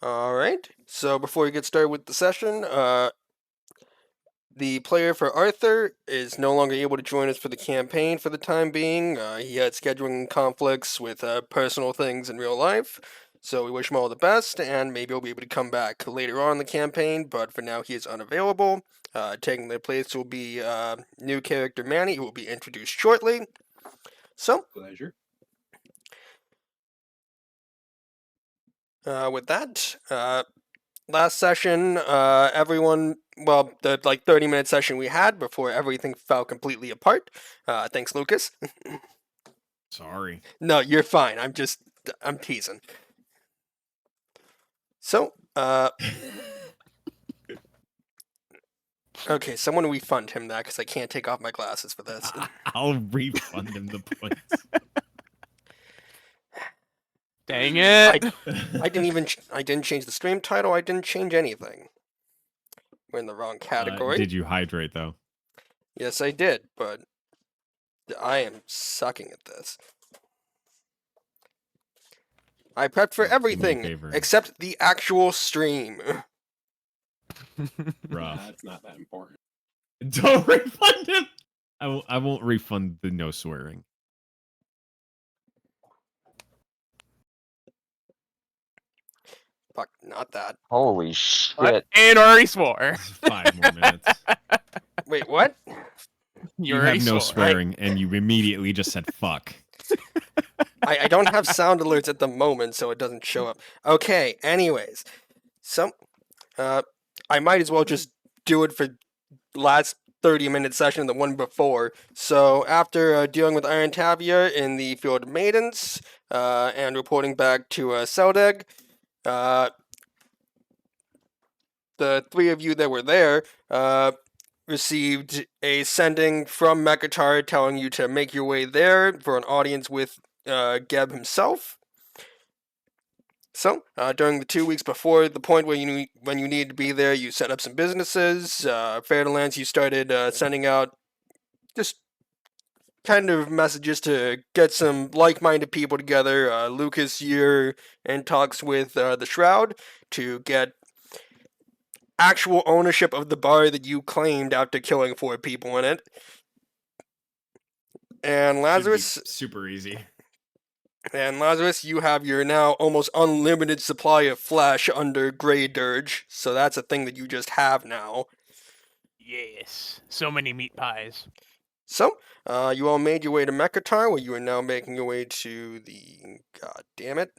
Alright, so before we get started with the session, the player for Arthur is no longer able to join us for the campaign for the time being. He had scheduling conflicts with personal things in real life, so we wish him all the best, and maybe he'll be able to come back later on in the campaign, but for now he is unavailable. Taking their place will be new character Manny, who will be introduced shortly. So, Pleasure. With that, last session, everyone, well, the 30-minute session we had before everything fell completely apart. Thanks, Lucas. Sorry. No, you're fine. I'm teasing. So, okay, someone refund him that because I can't take off my glasses for this. I'll refund him the points. Dang it! I didn't change the stream title. I didn't change anything. We're in the wrong category. Did you hydrate though? Yes, I did, but I am sucking at this. I prepped for everything except the actual stream. Rough. That's not that important. Don't refund him. I won't refund the no swearing. Fuck, not that. Holy shit. What? And already swore. 5 more minutes. Wait, what? You have no swearing, and you immediately just said fuck. I don't have sound alerts at the moment, so it doesn't show up. Okay, anyways. So, I might as well just do it for last 30-minute session, the one before. So, after dealing with Iron Tavia in the Field of Maidens, and reporting back to Seldeg, the 3 of you that were there, received a sending from Mechitar telling you to make your way there for an audience with Geb himself. So, during the 2 weeks before the point when you needed to be there, you set up some businesses. Fairlands, you started sending out just kind of messages to get some like-minded people together. Lucas, you're in talks with the Shroud to get actual ownership of the bar that you claimed after killing 4 people in it. And Lazarus... Super easy. And Lazarus, you have your now almost unlimited supply of flesh under Grey Dirge, so that's a thing that you just have now. Yes, so many meat pies. So, you all made your way to Mechitar, where you are now making your way to the... God damn it.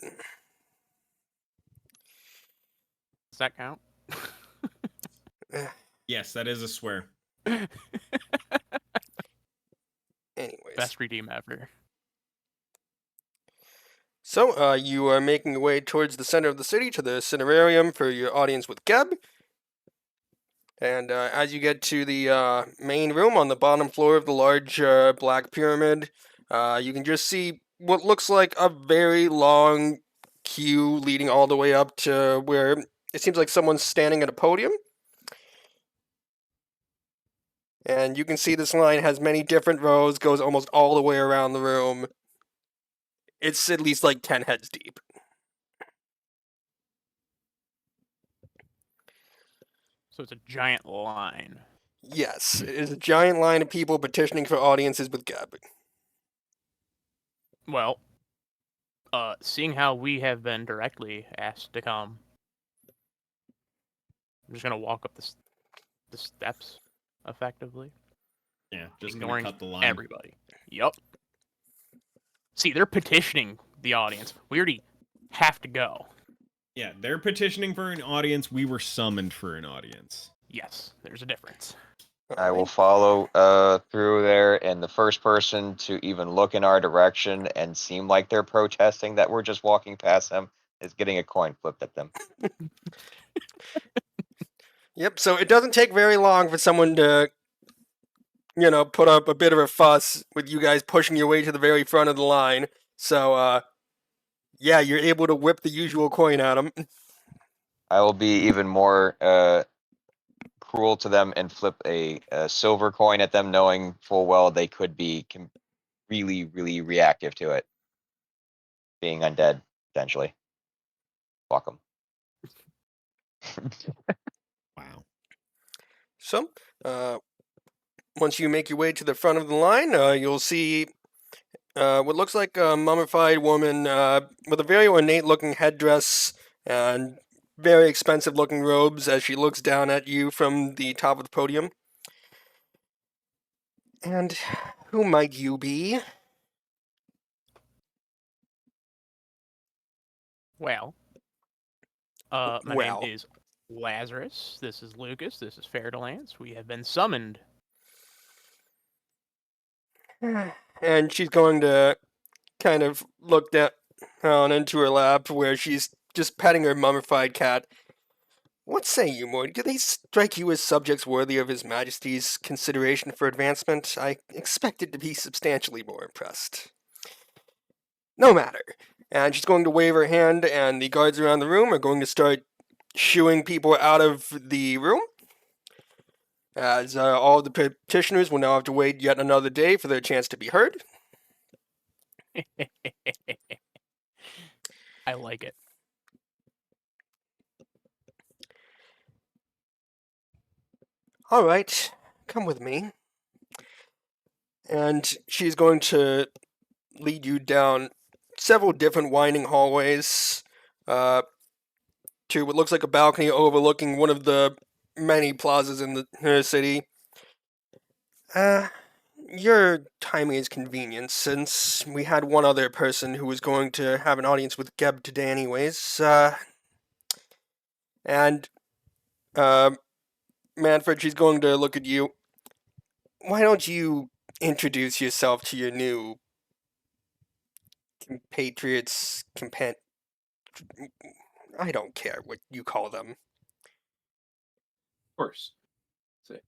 Does that count? Yes, that is a swear. Anyways. Best redeem ever. So, you are making your way towards the center of the city, to the Cinerarium for your audience with Geb. And as you get to the main room on the bottom floor of the large black pyramid, you can just see what looks like a very long queue leading all the way up to where it seems like someone's standing at a podium. And you can see this line has many different rows, goes almost all the way around the room. It's at least like 10 heads deep. So it's a giant line. Yes, it is a giant line of people petitioning for audiences with Geb. Well, seeing how we have been directly asked to come, I'm just gonna walk up the steps, effectively. Yeah, just ignoring cut the line. everybody. Yup. See, they're petitioning the audience. We already have to go. Yeah, they're petitioning for an audience. We were summoned for an audience. Yes, there's a difference. I will follow through there, and the first person to even look in our direction and seem like they're protesting that we're just walking past them is getting a coin flipped at them. Yep, so it doesn't take very long for someone to, put up a bit of a fuss with you guys pushing your way to the very front of the line. So, yeah, you're able to whip the usual coin at them. I will be even more cruel to them and flip a silver coin at them, knowing full well they could be really, really reactive to it. Being undead, potentially. Fuck them. Wow. So, once you make your way to the front of the line, you'll see what looks like a mummified woman with a very ornate-looking headdress and very expensive-looking robes as she looks down at you from the top of the podium. And who might you be? Well, my name Well. is Lazarus. This is Lucas. This is Fairlands. We have been summoned. And she's going to kind of look down into her lap where she's just petting her mummified cat. What say you, Mord? Do they strike you as subjects worthy of His Majesty's consideration for advancement? I expected to be substantially more impressed. No matter. And she's going to wave her hand, and the guards around the room are going to start shooing people out of the room. As all the petitioners will now have to wait yet another day for their chance to be heard. I like it. All right, come with me. And she's going to lead you down several different winding hallways to what looks like a balcony overlooking one of the many plazas in the city. Your timing is convenient, since we had one other person who was going to have an audience with Geb today anyways. And Manfred, she's going to look at you. Why don't you introduce yourself to your new compatriots, I don't care what you call them. Of course. Say,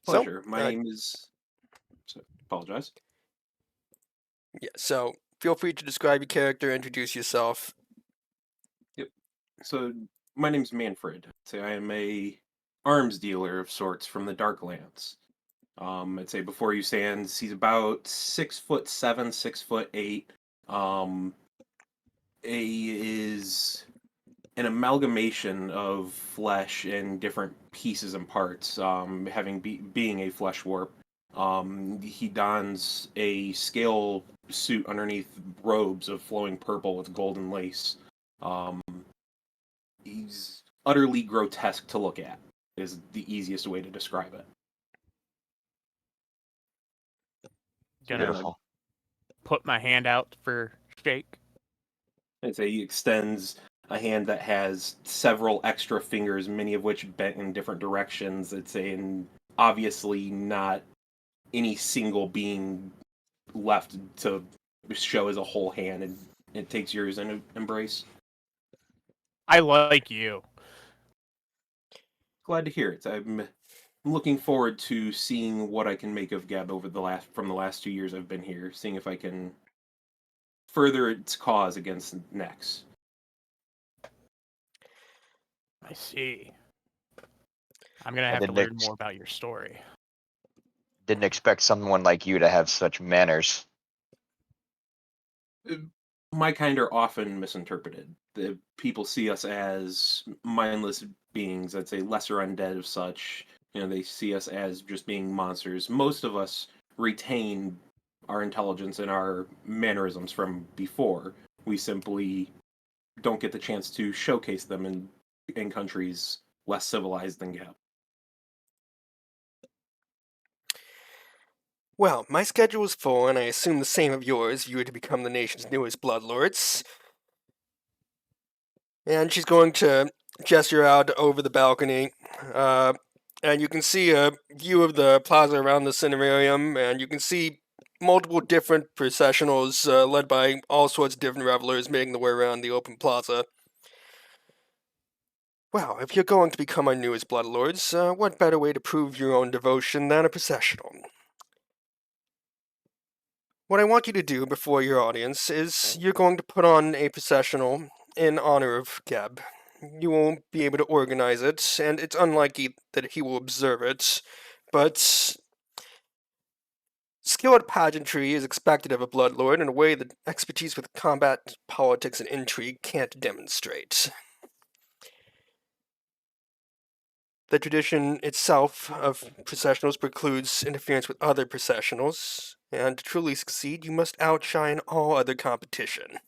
So, pleasure. My name is. Apologize. Yeah, so feel free to describe your character, introduce yourself. So my name's Manfred. Say I am a arms dealer of sorts from the Darklands. I'd say before you stands, he's about 6'7", 6'8". Is an amalgamation of flesh and different pieces and parts. Being a flesh warp, he dons a scale suit underneath robes of flowing purple with golden lace. He's utterly grotesque to look at, is the easiest way to describe it. Gonna Beautiful. put my hand out for shake. I'd say he extends a hand that has several extra fingers, many of which bent in different directions. It's and obviously not any single being left to show as a whole hand, and it takes yours in an embrace. I like you. Glad to hear it. I'm looking forward to seeing what I can make of Geb from the last 2 years I've been here, seeing if I can further its cause against Nex. I see. I'm gonna I have to didn't learn ex- more about your story. Didn't expect someone like you to have such manners. My kind are often misinterpreted. The people see us as mindless beings, I'd say lesser undead of such. They see us as just being monsters. Most of us retain our intelligence and our mannerisms from before. We simply don't get the chance to showcase them in countries less civilized than Gap. Well, my schedule is full, and I assume the same of yours if you were to become the nation's newest bloodlords. And she's going to gesture out over the balcony, and you can see a view of the plaza around the cinerarium, and you can see multiple different processionals led by all sorts of different revelers making their way around the open plaza. Well, if you're going to become our newest bloodlords, what better way to prove your own devotion than a processional? What I want you to do before your audience is you're going to put on a processional in honor of Geb. You won't be able to organize it, and it's unlikely that he will observe it, but skill at pageantry is expected of a bloodlord in a way that expertise with combat, politics, and intrigue can't demonstrate. The tradition itself of processionals precludes interference with other processionals, and to truly succeed, you must outshine all other competition.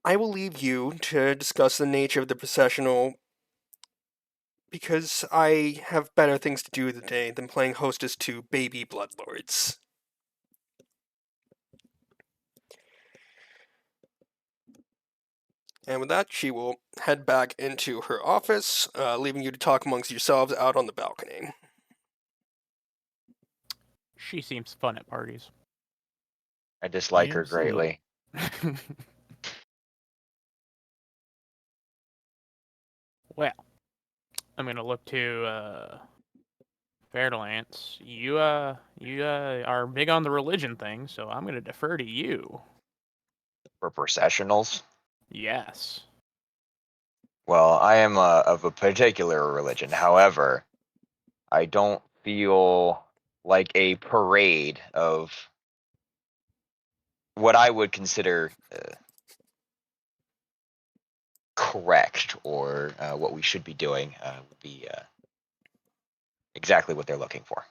I will leave you to discuss the nature of the processional because I have better things to do today than playing hostess to baby bloodlords. And with that, she will head back into her office, leaving you to talk amongst yourselves out on the balcony. She seems fun at parties. I dislike her Absolutely. greatly. Well, I'm gonna look to Fairlance. You are big on the religion thing, so I'm gonna defer to you. For processionals. Yes. Well, I am of a particular religion. However, I don't feel like a parade of what I would consider correct or what we should be doing would be exactly what they're looking for.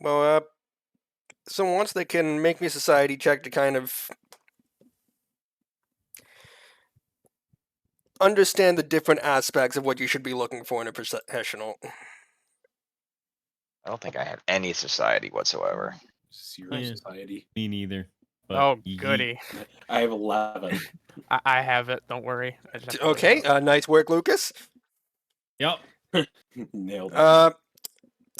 Well, so once they can make me a society check to kind of understand the different aspects of what you should be looking for in a professional. I don't think I have any society whatsoever. Zero Yeah. society. Me neither. But Oh, yeet. goody. I have 11. I have it. Don't worry. I just have to look it Okay, up. nice work, Lucas. Yep. Nailed it.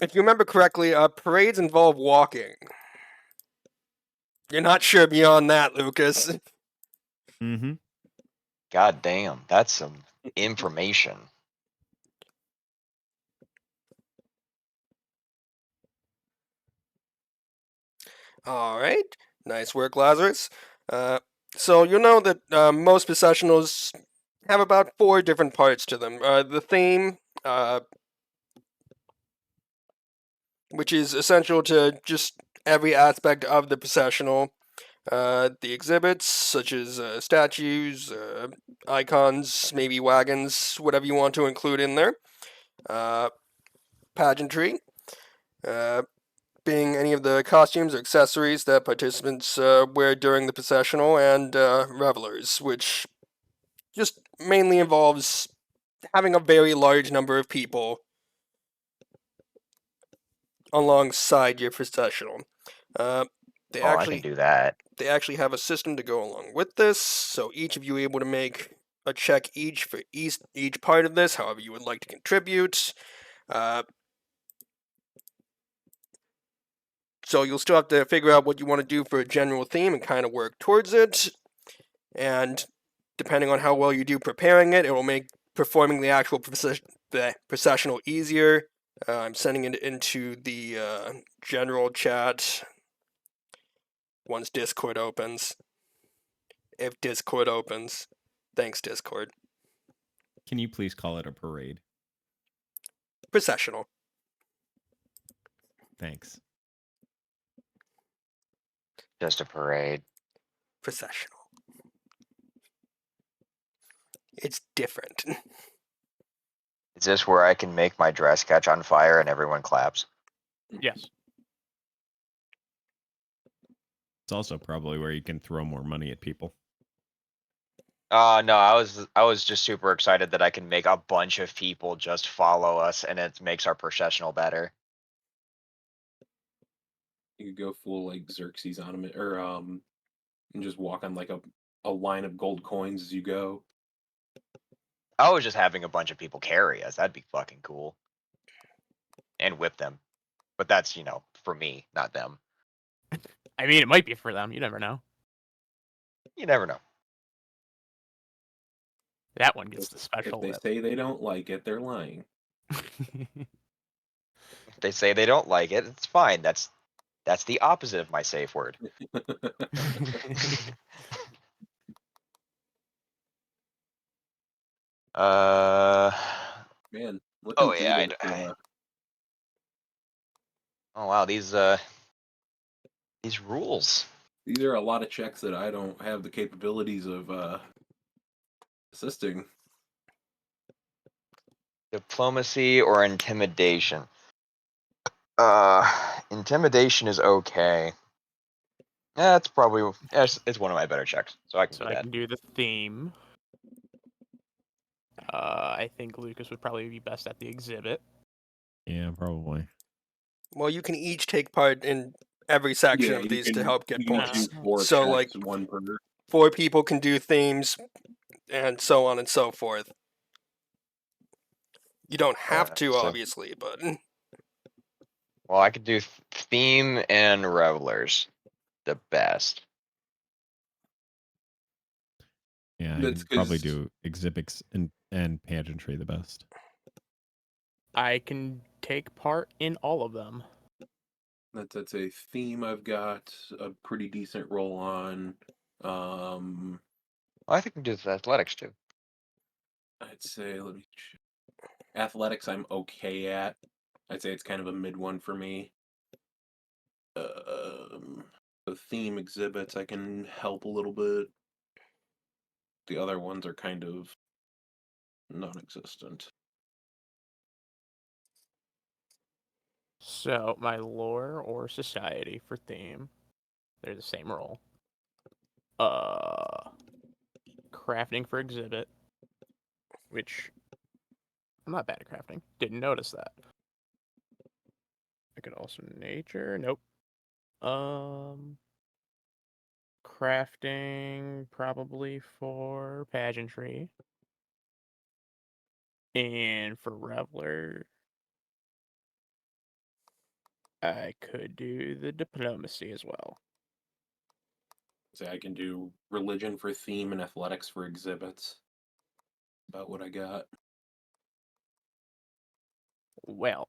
If you remember correctly, parades involve walking. You're not sure beyond that, Lucas. Mm-hmm. God damn, that's some information. All right, nice work, Lazarus. So you know that most processionals have about 4 different parts to them. The theme, which is essential to just every aspect of the processional. The exhibits, such as statues, icons, maybe wagons, whatever you want to include in there. Pageantry, being any of the costumes or accessories that participants wear during the processional, and revelers, which just mainly involves having a very large number of people alongside your processional. They Oh, I actually can do that. they actually have a system to go along with this, so each of you are able to make a check each for each part of this, however you would like to contribute. So you'll still have to figure out what you want to do for a general theme and kind of work towards it. And depending on how well you do preparing it, it will make performing the actual processional easier. I'm sending it into the general chat once Discord opens. If Discord opens. Thanks, Discord. Can you please call it a parade? Processional. Thanks. Just a parade. Processional. It's different. Is this where I can make my dress catch on fire and everyone claps? Yes. It's also probably where you can throw more money at people. No, I was just super excited that I can make a bunch of people just follow us and it makes our processional better. You could go full like Xerxes on it, or and just walk on like a line of gold coins as you go. I was just having a bunch of people carry us. That'd be fucking cool. And whip them. But that's, for me, not them. I mean, it might be for them. You never know. You never know. That one gets the If special they whip. say they don't like it, they're lying. If they say they don't like it, it's fine. That's the opposite of my safe word. Man, looking Oh through yeah. this, Oh wow, these rules. these are a lot of checks that I don't have the capabilities of Assisting. Diplomacy or intimidation? Intimidation is okay. That's probably it's one of my better checks, so I can So do I that. can do the theme. I think Lucas would probably be best at the exhibit. Yeah, probably. Well, you can each take part in every section Yeah, of you these to can help get you can points. do 4 So, checks, like, 1 per. 4 people can do themes, and so on and so forth. You don't have to, So- obviously, but Well, I could do theme and revelers, the best. Yeah, I That's can probably 'cause- do exhibits and pageantry the best. I can take part in all of them. That's a theme I've got a pretty decent roll on. I think we can do the athletics too. I'd say let me check. Athletics I'm okay at. I'd say it's kind of a mid one for me. The theme exhibits I can help a little bit. The other ones are kind of non-existent. So my lore or society for theme, they're the same role. Crafting for exhibit, which I'm not bad at crafting. Didn't notice that. I could also nature. Nope. Crafting probably for pageantry. And for Reveler, I could do the diplomacy as well. Say I can do religion for theme and athletics for exhibits. About what I got. Well,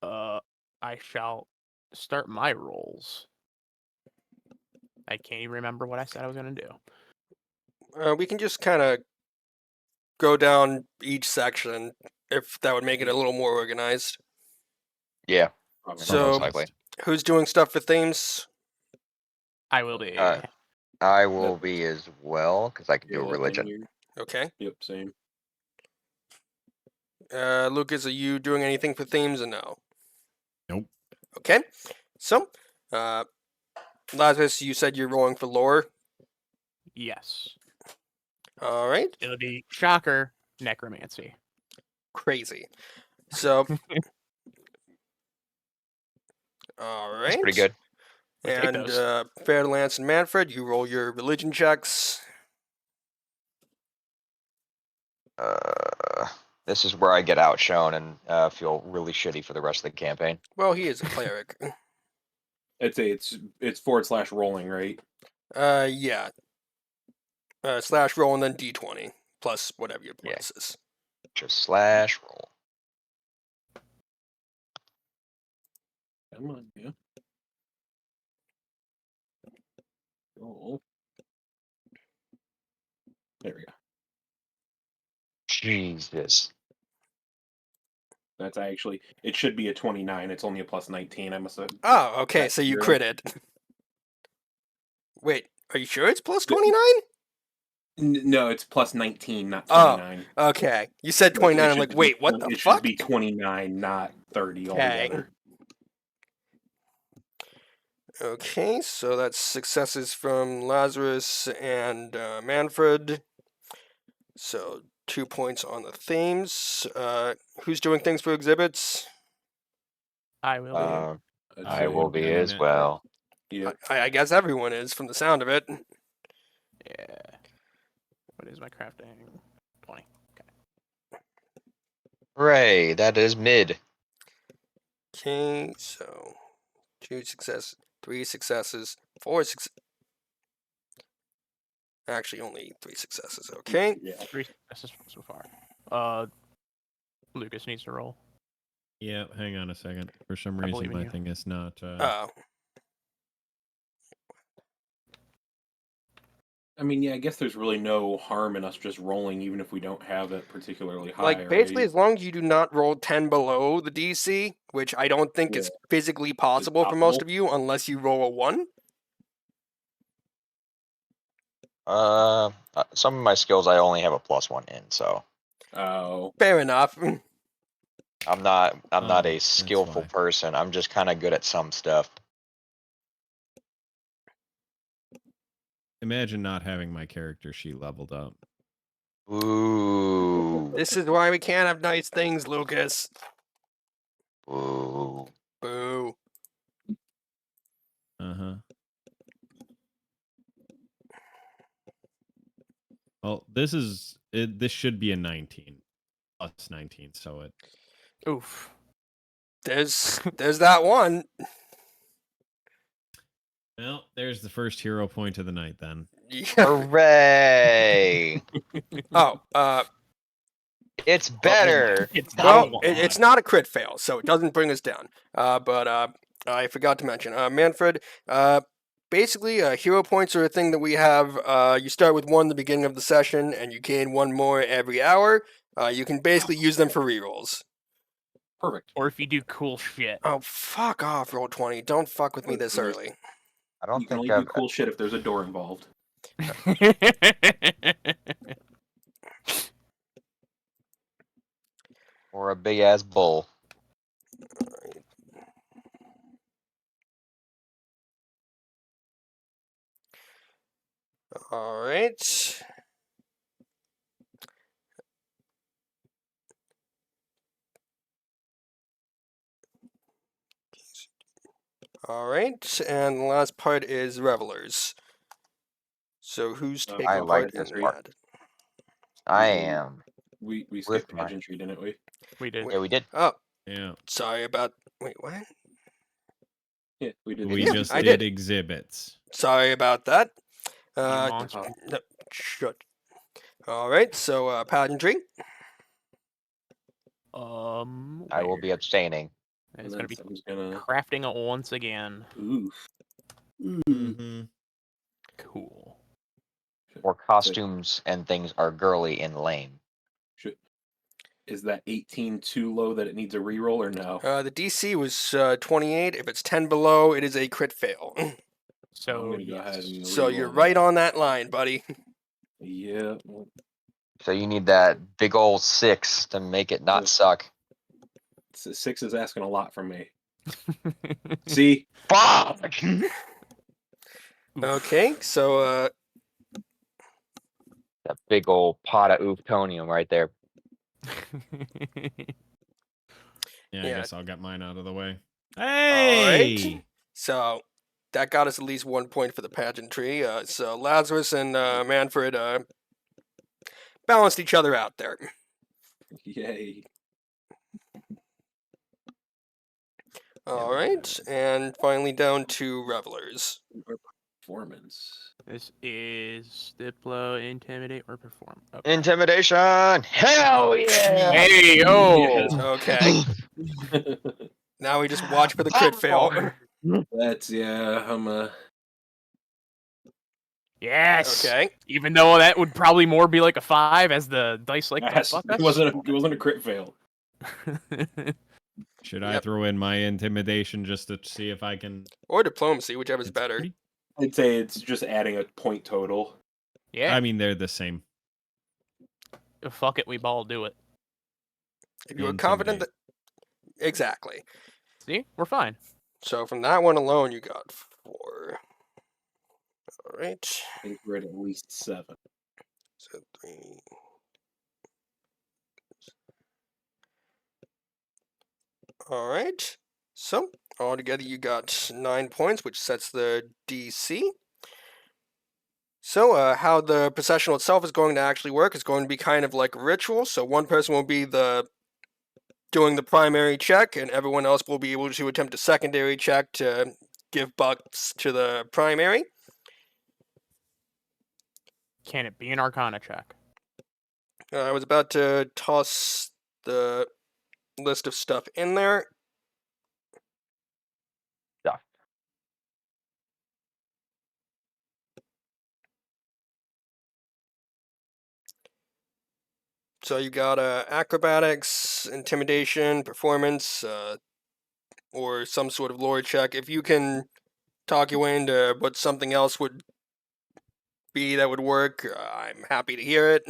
I shall start my rolls. I can't even remember what I said I was gonna do. we can just kind of go down each section if that would make it a little more organized. Yeah, Probably. So- most likely. Who's doing stuff for themes? I will be. I will be as well because I can do Yeah, religion. Okay. Yep, same. Lucas, are you doing anything for themes or no? Nope. Okay. So, Lazarus, you said you're rolling for lore. Yes. All right. It'll be shocker necromancy. Crazy. So, all right. That's pretty good. We'll take And those. Fairlance and Manfred, you roll your religion checks. This is where I get outshone and feel really shitty for the rest of the campaign. Well, he is a cleric. I'd say it's / rolling, right? Yeah. Slash roll and then d20 plus whatever your Yeah. plus is. Just slash roll. Come on, yeah. Roll. There we go. Jesus. That's actually it should be a 29. It's only a +19. I must have. Oh, okay. That's So you zero. critted. Wait, are you sure it's plus 29? No, it's +19, not Oh, 29. okay. You said It 29. I'm should like, be wait, what 20 the It fuck? should be 29, not 30 Okay. altogether. Okay, so that's successes from Lazarus and Manfred. So 2 points on the themes. Who's doing things for exhibits? I will be. I'd I say will be doing as it. well. Yeah. I guess everyone is from the sound of it. Yeah. What is my crafting? 20. Hooray, that is mid. Okay, so 2 successes, 3 successes, 4 successes. Actually, only 3 successes. Okay. Yeah. 3 successes so far. Lucas needs to roll. Yeah, hang on a second. For some I reason, believe in my you. thing is not. Oh, I mean, yeah, I guess there's really no harm in us just rolling, even if we don't have it particularly high. like basically, right? as long as you do not roll 10 below the DC, which I don't think is physically possible for most possible. of you, unless you roll a 1. Some of my skills I only have a +1 in, so Oh, Fair enough. I'm not Oh, a that's skillful why. person. I'm just kind of good at some stuff. Imagine not having my character sheet leveled up. Ooh, This is why we can't have nice things, Lucas. ooh. Boo. Uh-huh. Well, this should be a 19. Plus 19, so it Oof. There's that one. well, there's the first hero point of the night then. Yeah. Hooray! Oh, It's better. It's not well, a one. it's not a crit fail, so it doesn't bring us down. But I forgot to mention, Manfred. Basically, hero points are a thing that we have. You start with one at the beginning of the session, and you gain one more every hour. You can basically use them for rerolls. perfect. Or if you do cool shit. Oh, fuck off, Roll20. Don't fuck with me Wait, this there's- early. I don't You can think only I've do cool shit if there's a door involved. or a big ass bull. All right. All right, and the last part is revelers. So who's Oh, taking I like part in this part. that? I Mhm. am. We With skipped my- pageantry, didn't we? We did. Yeah, we did. Oh, Yeah. sorry about. Wait, what? Yeah, we did. We Yeah, just I did did. exhibits. Sorry about that. You Uh, monster. no, shut. All right, so pageantry. I will Where? be abstaining. It's And gonna then be someone's gonna. crafting it once again. Oof. Mm-hmm. Cool. Or costumes and things are girly and lame. Is that 18 too low that it needs a reroll or no? The DC was 28. If it's 10 below, it is a crit fail. So I'm gonna go ahead and So you're reroll right that. on that line, buddy. Yeah. Well, So you need that big old 6 to make it not suck. 6 is asking a lot from me. See? Fuck! Okay, so That big old pot of ooptonium right there. Yeah, I Yeah. guess I'll get mine out of the way. right. Hey! so that got us at least 1 point for the pageantry. So Lazarus and Manfred balanced each other out there. Yay. All right, and finally down to revelers. Performance. This is Diplo, Intimidate, or Perform. Okay. Intimidation! Hell yeah! Hey, yo! Yes. Okay, now we just watch for the crit fail. That's, yeah, I'm Yes! Okay, Even though that would probably more be like a 5 as the dice like to yes, fuck it us. wasn't a crit fail. Should I Yep. throw in my intimidation just to see if I can? or diplomacy, whichever's It's better. pretty- I'd say it's just adding a point total. Yeah. I mean, they're the same. Fuck it, we ball do it. If you are confident that Intimidate. exactly. See? We're fine. So from that one alone, you got 4. All right, I think we're at least 7. so 3. All right. So altogether, you got 9 points, which sets the DC. So how the processional itself is going to actually work is going to be kind of like a ritual. So one person will be doing the primary check, and everyone else will be able to attempt a secondary check to give bucks to the primary. Can it be an Arcana check? I was about to toss the list of stuff in there. Stuff. So you got acrobatics, intimidation, performance, or some sort of lore check. If you can talk your way into what something else would be that would work, I'm happy to hear it.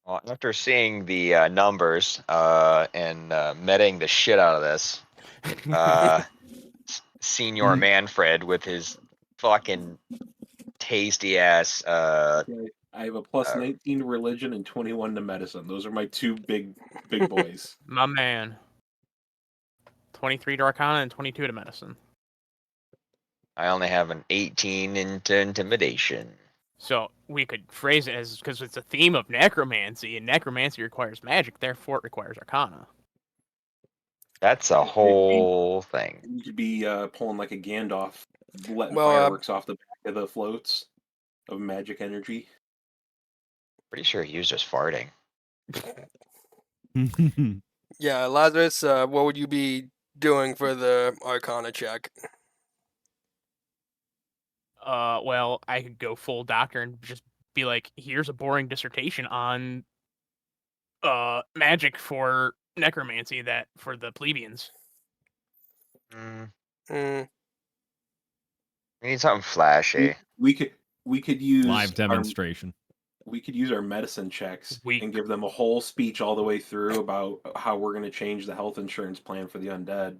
Well, after seeing the numbers and meting the shit out of this, Senior Manfred with his fucking tasty ass. Okay, I have a plus Uh, 19 to religion and 21 to medicine. Those are my two big boys. My man. 23 to Arcana and 22 to Medicine. I only have an 18 into intimidation. So we could phrase it as, because it's a theme of necromancy, and necromancy requires magic, therefore it requires Arcana. That's a whole thing. You could be pulling like a Gandalf, letting Well, fireworks off the back of the floats of magic energy. Pretty sure he was just farting. Yeah, Lazarus, what would you be doing for the Arcana check? Well, I could go full doctor and just be like, here's a boring dissertation on magic for necromancy that for the plebeians. Mm, Mm, we need something flashy. We could use Live demonstration. we could use our medicine checks Weak. and give them a whole speech all the way through about how we're going to change the health insurance plan for the undead.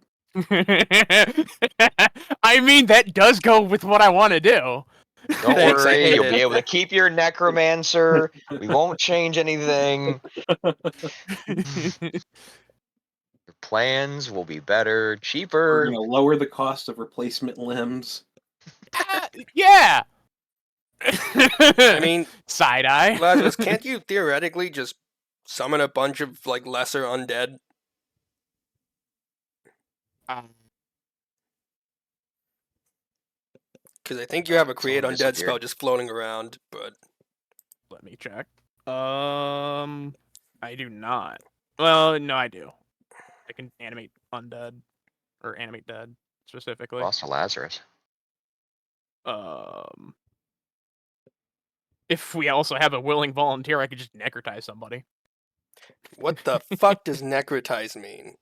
I mean, that does go with what I want to do. Don't Thanks, I worry, hate you'll it. be able to keep your necromancer. We won't change anything. Your plans will be better, We're cheaper. going to lower the cost of replacement limbs. Yeah. I mean, side eye. Lazarus, can't you theoretically just summon a bunch of like lesser undead? Because I think you have a create Someone undead spell disappeared. just floating around, but Let me check. I do not. Well, no, I do. I can animate undead or animate dead specifically. Lost to Lazarus. If we also have a willing volunteer, I could just necrotize somebody. what the fuck does necrotize mean?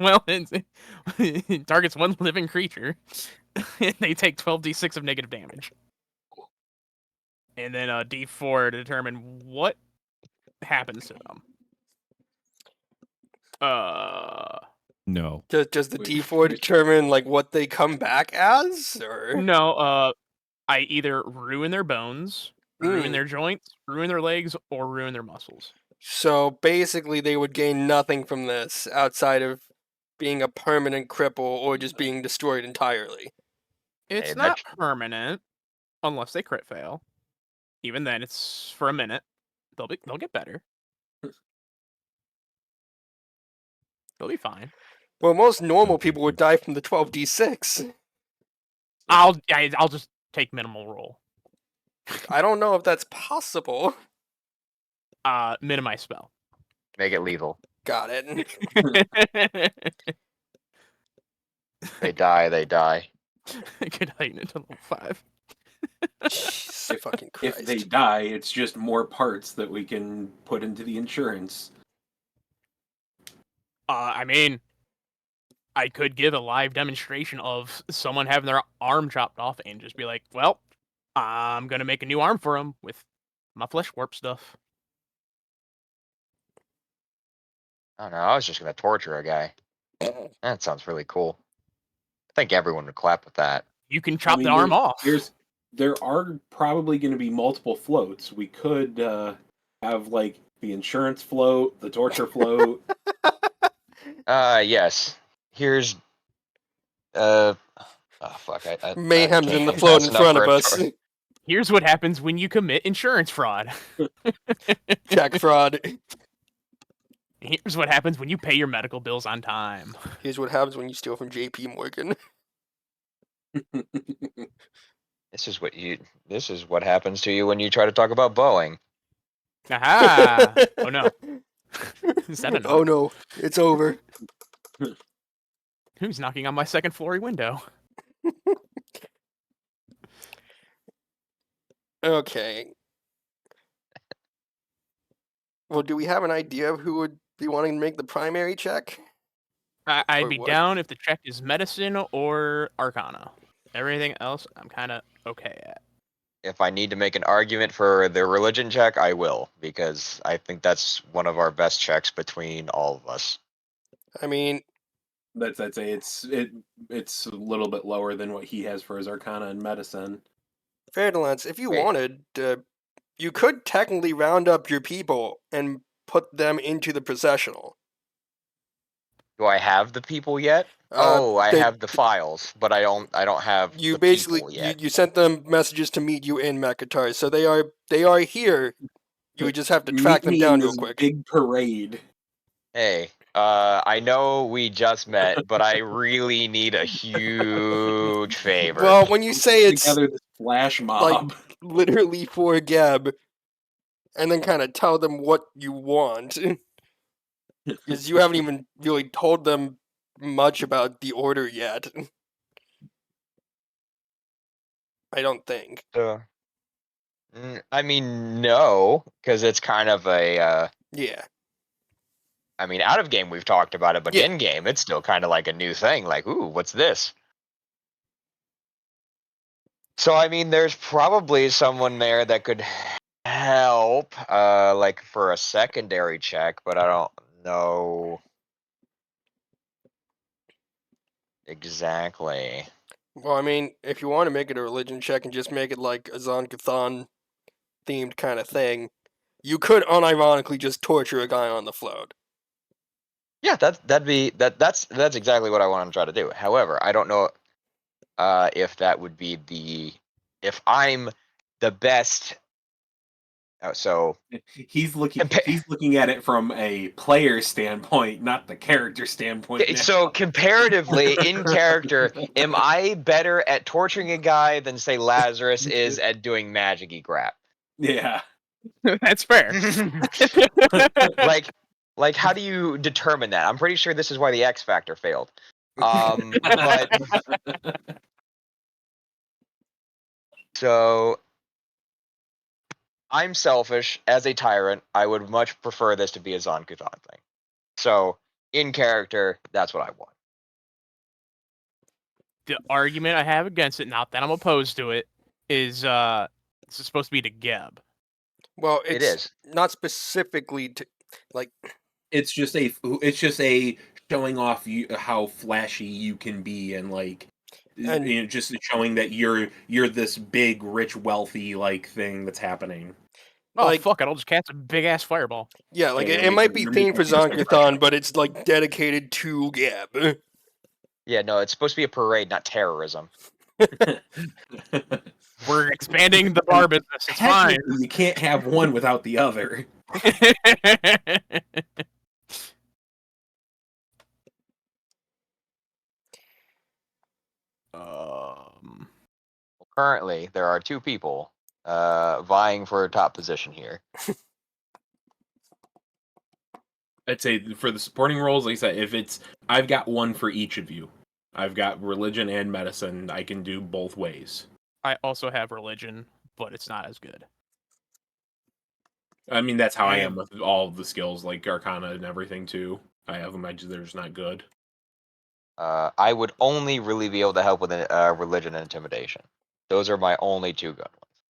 Well, it targets one living creature. They take 12d6 of negative damage. And then d4 to determine what happens to them. No. Does the Wait, D4 determine like what they come back as, or No, I either ruin their bones, ruin Mm. their joints, ruin their legs, or ruin their muscles. so basically they would gain nothing from this outside of being a permanent cripple or just being destroyed entirely. It's Hey, not permanent unless they crit fail. Even then, it's for a minute. They'll get better. They'll be fine. Well, most normal people would die from the 12d6. I'll just take minimal roll. I don't know if that's possible. Minimize spell. Make it lethal. Got it. They die, they die. Could heighten it to level 5. Jesus fucking Christ. If they die, it's just more parts that we can put into the insurance. I mean, I could give a live demonstration of someone having their arm chopped off and just be like, well, I'm going to make a new arm for him with my flesh warp stuff. I don't know, I was just gonna torture a guy. That sounds really cool. I think everyone would clap with that. You can chop the arm off. There are probably going to be multiple floats. We could have like the insurance float, the torture float. Yes. Here's oh fuck, I Mayhem's can't in the think float fast in enough front for of a us. story. Here's what happens when you commit insurance fraud. Check fraud. Here's what happens when you pay your medical bills on time. Here's what happens when you steal from JP Morgan. This is what happens to you when you try to talk about Boeing. Aha! Oh no. Is that a knock? Oh no, it's over. Who's knocking on my second floor window? Okay. Well, do we have an idea of who would be wanting to make the primary check? I'd Or be what? down if the check is medicine or arcana. Everything else, I'm kind of okay at? If I need to make an argument for the religion check, I will, because I think that's one of our best checks between all of us. I mean, I'd say it's a little bit lower than what he has for his Arcana and Medicine. fair to Lance, if you Wait. wanted, you could technically round up your people and put them into the processional. Do I have the people yet? I They- have the files, but I don't have You the basically people yet. you sent them messages to meet you in Mechitar, so they are here. You would just have to track them Meet me down in real this quick. big parade. Hey, I know we just met, but I really need a huge favor. Well, when you say it's Together this flash mob. literally for Gab, and then kind of tell them what you want, because you haven't even really told them much about the order yet. I don't think. I mean, no, because it's kind of a. Yeah. I mean, out of game we've talked about it, but Yeah. in game it's still kind of like a new thing. Like, ooh, what's this? So I mean, there's probably someone there that could help, like for a secondary check, but I don't know exactly. Well, I mean, if you want to make it a religion check and just make it like a Zon-Cthulhu themed kind of thing, you could unironically just torture a guy on the float. Yeah, that's exactly what I want to try to do. However, I don't know if that would be if I'm the best. So He's looking at it from a player standpoint, not the character standpoint. Now. so comparatively in character, am I better at torturing a guy than say Lazarus is at doing magic-y crap? Yeah. That's fair. like how do you determine that? I'm pretty sure this is why the X Factor failed. But so I'm selfish as a tyrant. I would much prefer this to be a Zon-Kuthon thing. So in character, that's what I want. The argument I have against it, not that I'm opposed to it, is this is supposed to be to Geb. Well, It it's is. not specifically to like. it's just a showing off how flashy you can be, and like And- just showing that you're this big, rich, wealthy like thing that's happening. Oh Like- fuck it! I'll just cast a big ass fireball. Yeah, like Yeah, it might be you're themed for making yourself Zon-Cthulhu, but it's like dedicated to Gab. Yeah, no, it's supposed to be a parade, not terrorism. We're expanding the bar business. It's fine. Technically, you can't have one without the other. Currently, there are two people vying for a top position here. I'd say for the supporting roles, like I said, I've got one for each of you. I've got religion and medicine. I can do both ways. I also have religion, but it's not as good. I mean, that's how I am with all the skills, like Arcana and everything too. I have them. They're just not good. I would only really be able to help with religion and intimidation. Those are my only two good ones.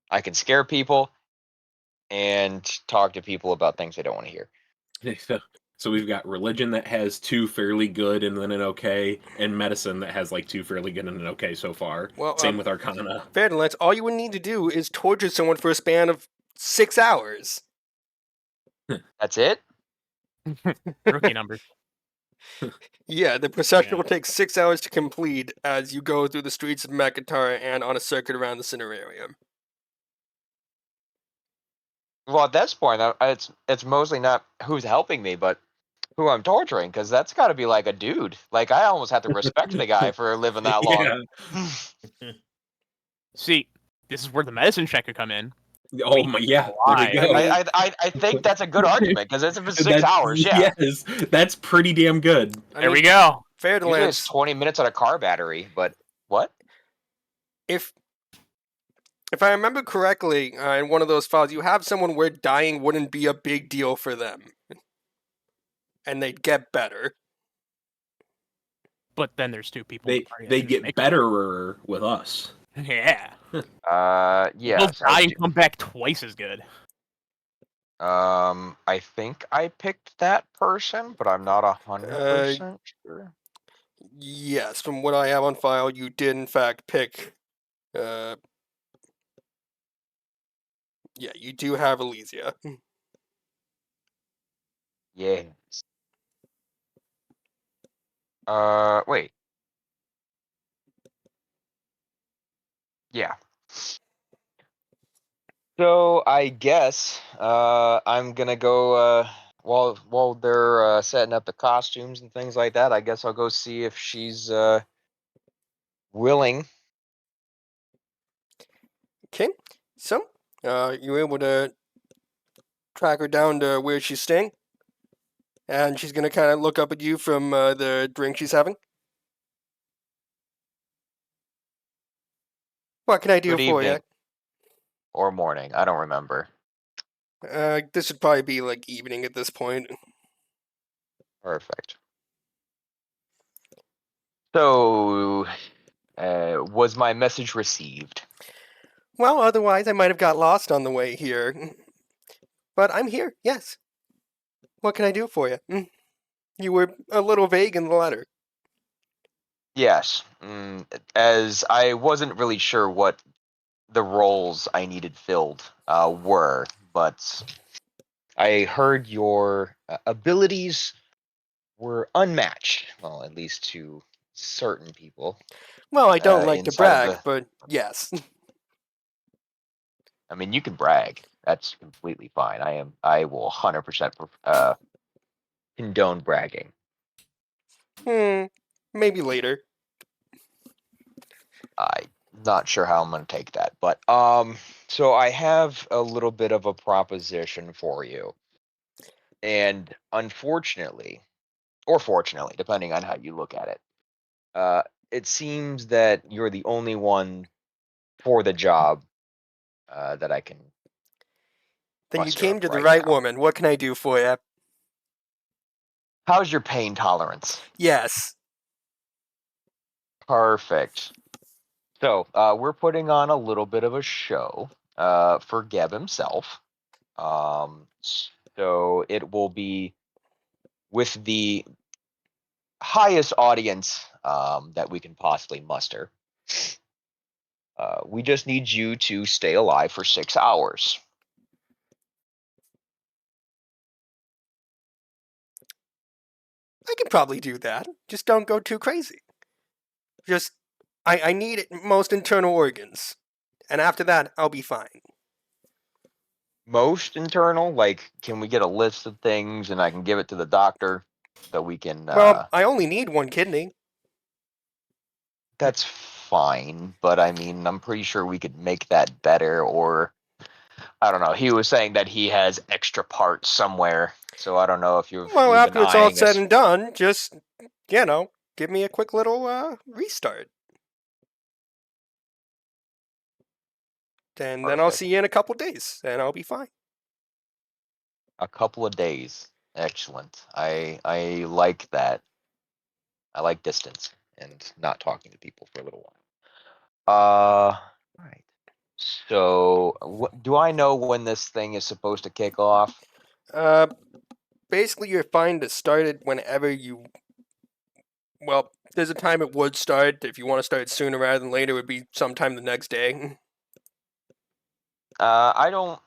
I can scare people and talk to people about things they don't want to hear. So we've got religion that has two fairly good and then an okay, and medicine that has like two fairly good and an okay so far. Well, Same with Arcana. Fair to Lance, all you would need to do is torture someone for a span of 6 hours. That's it? Rookie numbers. Yeah, the procession Yeah. will take 6 hours to complete as you go through the streets of Mechitar and on a circuit around the Cinerarium. Well, at this point, it's mostly not who's helping me, but who I'm torturing, because that's got to be like a dude. Like, I almost have to respect the guy for living that long. Yeah. See, this is where the medicine check could come in. Oh my, yeah. There we go. I think that's a good argument, because it's for 6 hours, yeah. Yes, that's pretty damn good. There we go. Fair to Usually it's Lance, 20 minutes on a car battery, but what? if I remember correctly, in one of those files, you have someone where dying wouldn't be a big deal for them. And they'd get better. But then there's two people. in the party that They can get make it. betterer with us. Yeah. You'll Yes, die I and come back twice as good. I think I picked that person, but I'm not 100% sure. Yes, from what I have on file, you did in fact pick. Yeah, you do have Elysia. Yes. Wait. Yeah. So I guess I'm gonna go while they're setting up the costumes and things like that. I guess I'll go see if she's willing. Okay, so you're able to track her down to where she's staying, and she's gonna kind of look up at you from the drink she's having. What can I do Good for you? evening or morning. I don't remember. This would probably be like evening at this point. Perfect. So, was my message received? Well, otherwise I might have got lost on the way here. But I'm here, yes. What can I do for you? You were a little vague in the letter. Yes. As I wasn't really sure what the roles I needed filled were, but I heard your abilities were unmatched. Well, at least to certain people Well, I don't like to inside of brag, the. but yes. I mean, you can brag. That's completely fine. I will 100% condone bragging. Maybe later. I'm not sure how I'm going to take that, but so I have a little bit of a proposition for you, and unfortunately, or fortunately, depending on how you look at it, it seems that you're the only one for the job that I can Then you muster came up to the right right now. woman. What can I do for you? How's your pain tolerance? Yes. Perfect. So we're putting on a little bit of a show for Geb himself. So it will be with the highest audience that we can possibly muster. We just need you to stay alive for 6 hours. I can probably do that. Just don't go too crazy. Just, I need most internal organs. And after that, I'll be fine. Most internal, like, can we get a list of things and I can give it to the doctor so we can. Well, I only need one kidney. That's fine, but I mean, I'm pretty sure we could make that better, or I don't know. He was saying that he has extra parts somewhere, so I don't know if you've Well, been after it's all eyeing said us. and done, just, give me a quick little restart. And then I'll Perfect. see you in a couple days, and I'll be fine. A couple of days. Excellent. I like that. I like distance and not talking to people for a little while. All right. So, do I know when this thing is supposed to kick off? Uh, basically, you're fine to start it whenever you. Well, there's a time it would start. If you want to start sooner rather than later, it would be sometime the next day. I don't.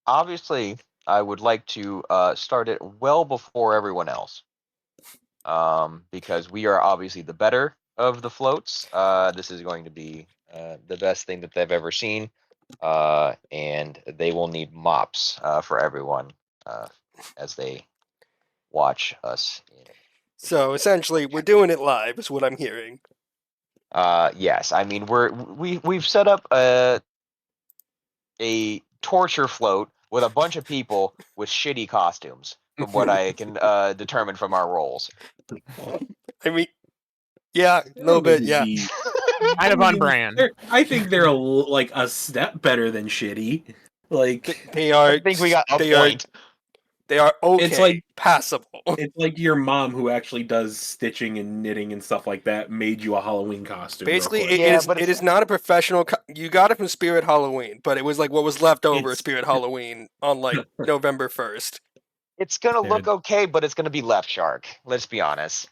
Obviously, I would like to start it well before everyone else, because we are obviously the better of the floats. This is going to be the best thing that they've ever seen, and they will need mops for everyone as they watch us. So essentially, we're doing it live, is what I'm hearing. Yes, I mean we've set up a torture float with a bunch of people with shitty costumes, from what I can determine from our rolls. I mean, yeah, a little bit, yeah. Maybe. Kind of on brand. I think they're like a step better than shitty. Like They are. I think we got a they are point. They are okay, It's like- passable. It's like your mom who actually does stitching and knitting and stuff like that made you a Halloween costume. real Basically, quick. Yeah, but it it's- is not a professional. You got it from Spirit Halloween, but it was like what was left over at It's- Spirit Halloween on like November 1st. It's gonna look Dude. okay, but it's gonna be Left Shark. Let's be honest.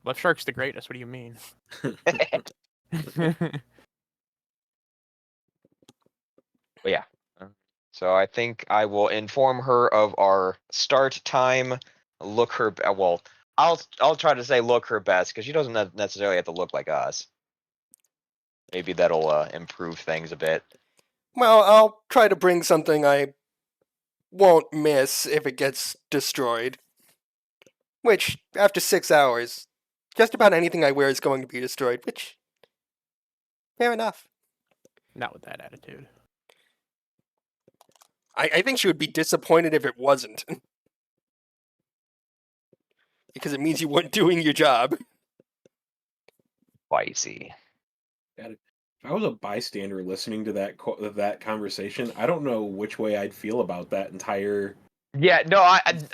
Left Shark's the greatest. What do you mean? But yeah. So I think I will inform her of our start time. Look her well. I'll try to say look her best because she doesn't necessarily have to look like us. Maybe that'll improve things a bit. Well, I'll try to bring something I won't miss if it gets destroyed. Which, after 6 hours, just about anything I wear is going to be destroyed, which, fair enough. Not with that attitude. I think she would be disappointed if it wasn't. Because it means you weren't doing your job. Spicy. If I was a bystander listening to that conversation, I don't know which way I'd feel about that entire Yeah, no,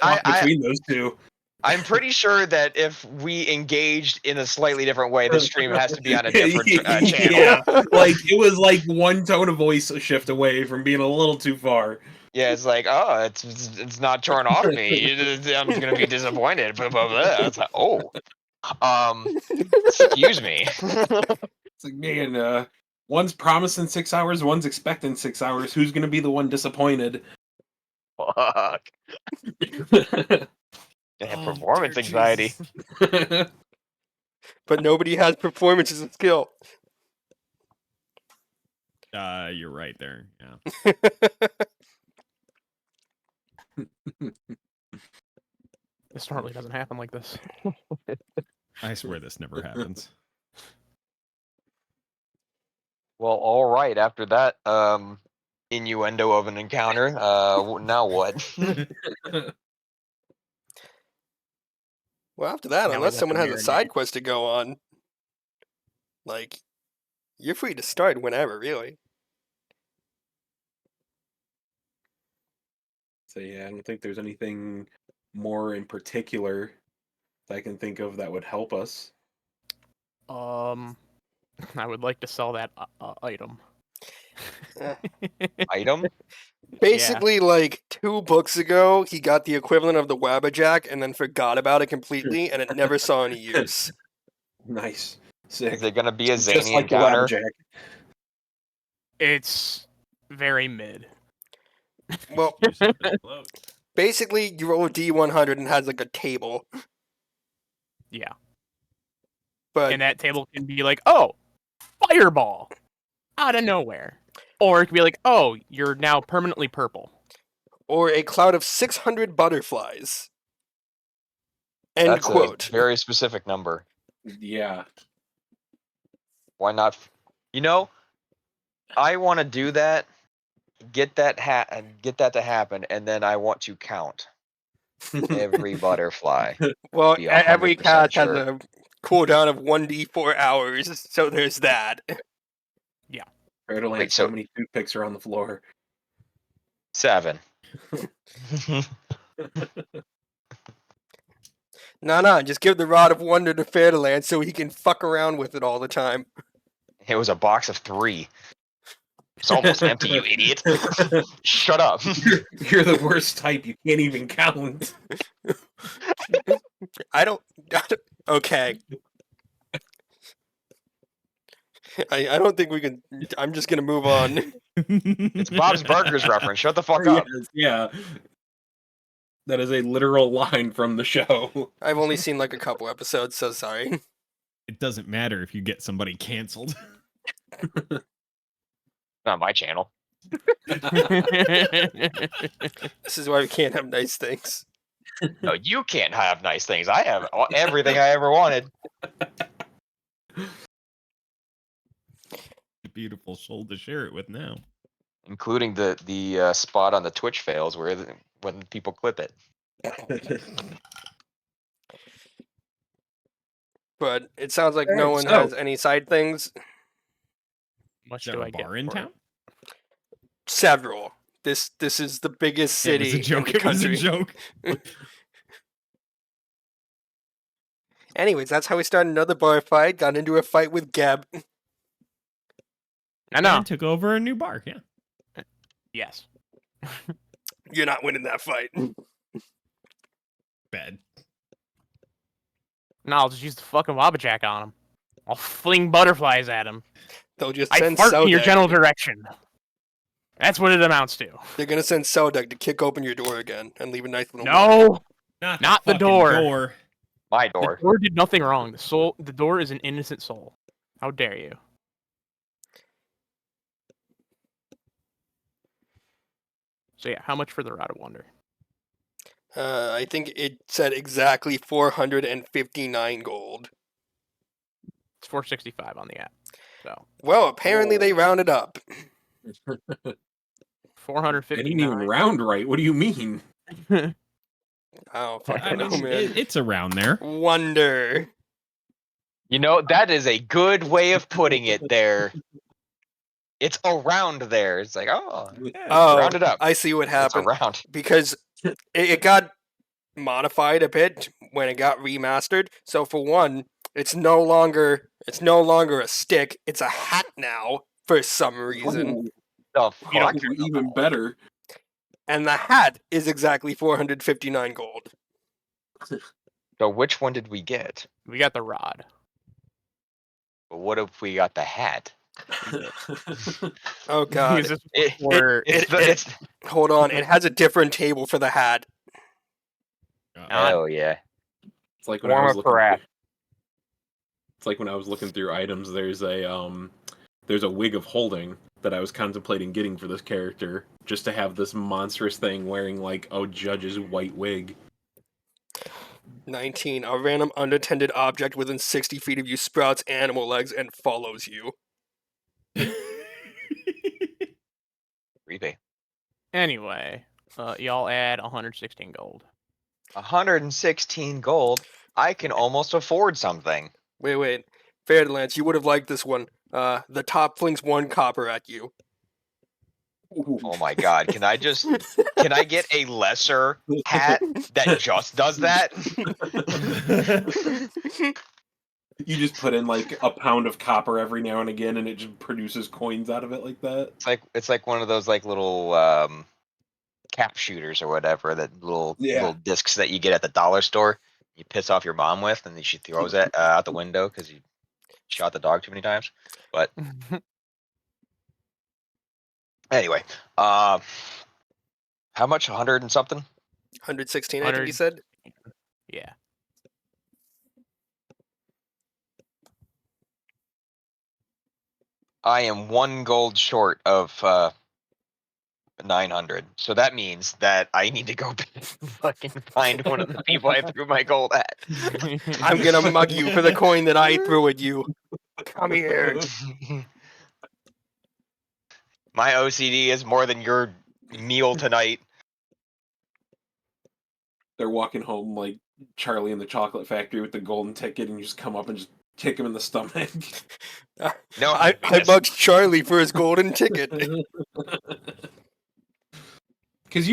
talk between those two. I'm pretty sure that if we engaged in a slightly different way, the stream has to be on a different channel. Yeah, like it was like one tone of voice shift away from being a little too far. Yeah, it's like, oh, it's not torn off me. I'm gonna be disappointed. Blah, blah, blah. It's like, oh, excuse me. It's like, man, one's promising 6 hours, one's expecting 6 hours. Who's gonna be the one disappointed? Fuck. I have Oh, performance dear anxiety. Jesus. But nobody has performance as a skill. You're right there. Yeah. This normally doesn't happen like this. I swear this never happens. Well, all right. After that innuendo of an encounter, now what? Well, after that, Now we unless let someone the has a marinade. side quest to go on, like, you're free to start whenever, really. So yeah, I don't think there's anything more in particular that I can think of that would help us. I would like to sell that item. Item? Basically, like 2 books ago, he got the equivalent of the Wabbajack and then forgot about it completely, and it never saw any use. Nice, sick. Is it gonna be a Just zany like the encounter? Wabbajack. It's very mid. Well, basically, you roll a D100 and it has like a table, Yeah. but And that table can be like, oh, fireball out of nowhere. Or it could be like, oh, you're now permanently purple. or a cloud of 600 butterflies. End That's quote. a very specific number. Yeah. Why not? You know, I want to do that. Get that to happen, and then I want to count every butterfly. Well, Be every 100% cast has sure. a cooldown of 1d4 hours, so there's that. Cradle Wait, how so- many toothpicks are on the floor? 7. Nah, just give the Rod of Wonder to Fairland so he can fuck around with it all the time. It was a box of 3. It's almost empty, you idiot. Shut up. You're the worst type. You can't even count. I don't okay. I don't think we can. I'm just gonna move on. It's Bob's Burgers reference. Shut the fuck up. Yes, yeah. That is a literal line from the show. I've only seen like a couple episodes, so sorry. It doesn't matter if you get somebody canceled. Not my channel. This is why we can't have nice things. No, you can't have nice things. I have everything I ever wanted. Beautiful soul to share it with now. Including the spot on the Twitch fails where when people clip it. But it sounds like no Alright, one so- has any side things. Much Is there do a I get bar in for it? town? Several, This is the biggest It was city a joke. in the It was a country. joke. Anyways, that's how we started another bar fight. Got into a fight with Geb. I know. And took over a new bar. Yeah. Yes. You're not winning that fight. Bad. No, I'll just use the fucking Wabbajack on him. I'll fling butterflies at him. They'll just I send fart in your Sodek. general direction. That's what it amounts to. They're gonna send Sodek to kick open your door again and leave a nice little. No, Not the fucking door. My the door. door did nothing wrong. The door is an innocent soul. How dare you? So yeah, how much for the Rod of Wonder? I think it said exactly 459 gold. It's 465 on the app. So Well, apparently they rounded up. I 459. didn't even round right. What do you mean? I don't I fucking know, mean, man. it's around there. Wonder. You know, that is a good way of putting it there. It's around there. It's like, oh, Oh, round it up. I see what It's happened. around. Because it got modified a bit when it got remastered. So for one, it's no longer a stick. It's a hat now for some reason. The You know, fuck? Even better. And the hat is exactly 459 gold. So which one did we get? we got the Rod. But what if we got the hat? Oh god. Is this It- for- It's Hold on, it has a different table for the hat. hell yeah. It's like when I Warm was up looking. for app. It's like when I was looking through items. There's a wig of holding that I was contemplating getting for this character, just to have this monstrous thing wearing like a judge's white wig. 19. A random unattended object within 60 feet of you sprouts animal legs and follows you. Creepy. Anyway, y'all add 116 gold. 116 gold. I can almost afford something. Wait. Fairlands, you would have liked this one. The top flings 1 copper at you. Oh my god, can I get a lesser hat that just does that? You just put in like a pound of copper every now and again, and it just produces coins out of it like that. It's like one of those like little cap shooters or whatever, that little discs that you get at the dollar store. You piss off your mom with, and then she throws it out the window because you shot the dog too many times. But anyway, how much? 100 and something? 116, I think you said? Yeah. I am 1 gold short of 900. So that means that I need to go fucking find one of the people I threw my gold at. I'm gonna mug you for the coin that I threw at you. Come here. My OCD is more than your meal tonight. They're walking home like Charlie in the Chocolate Factory with the golden ticket, and you just come up and just kick him in the stomach. No, I mugged Charlie for his golden ticket. Because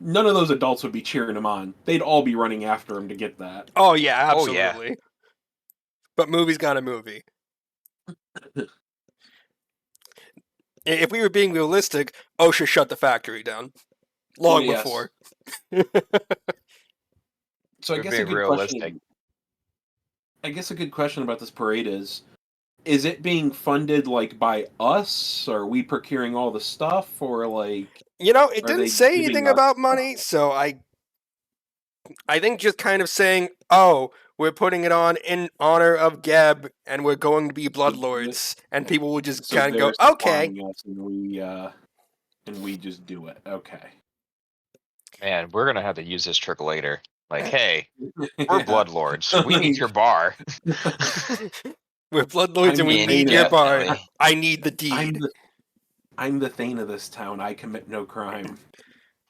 none of those adults would be cheering him on. They'd all be running after him to get that. Oh yeah, Oh, yeah. absolutely. But movie's got a movie. If we were being realistic, OSHA shut the factory down long Yes. before. So I We're guess a being good realistic. question. I guess a good question about this parade is it being funded like by us? Are we procuring all the stuff, or like? You know, it Are didn't they say giving anything us about stuff? money, so I think just kind of saying, "Oh, we're putting it on in honor of Geb, and we're going to be bloodlords," and people will just So kind of they're go, "Okay." supplying us and we just do it. Okay. Man, we're gonna have to use this trick later. Like, hey, we're Yeah. bloodlords. We need your bar. We're bloodlords and we I need mean, your bar. definitely. I need the deed. I'm the Thane of this town. I commit no crime.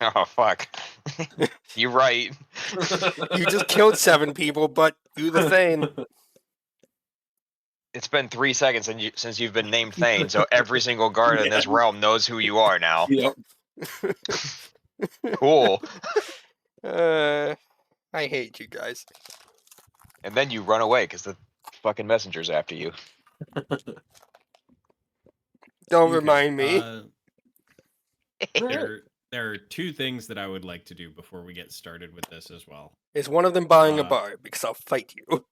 Oh fuck. You're right. You just killed 7 people, but you the Thane. It's been 3 seconds since you've been named Thane, so every single guard in this realm knows who you are now. Yep. Cool. I hate you guys. And then you run away because the fucking messenger's after you. Don't Okay, remind me. There are two things that I would like to do before we get started with this as well. Is one of them buying a uh, bar? Because I'll fight you.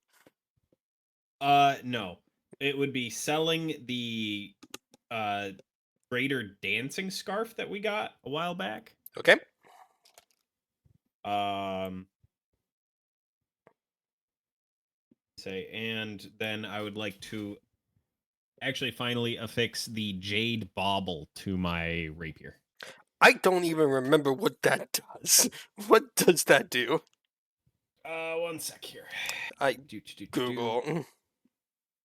No. It would be selling the greater dancing scarf that we got a while back. Okay. And then I would like to actually finally affix the jade bauble to my rapier. I don't even remember what that does. What does that do? 1 sec here. I Do. Google.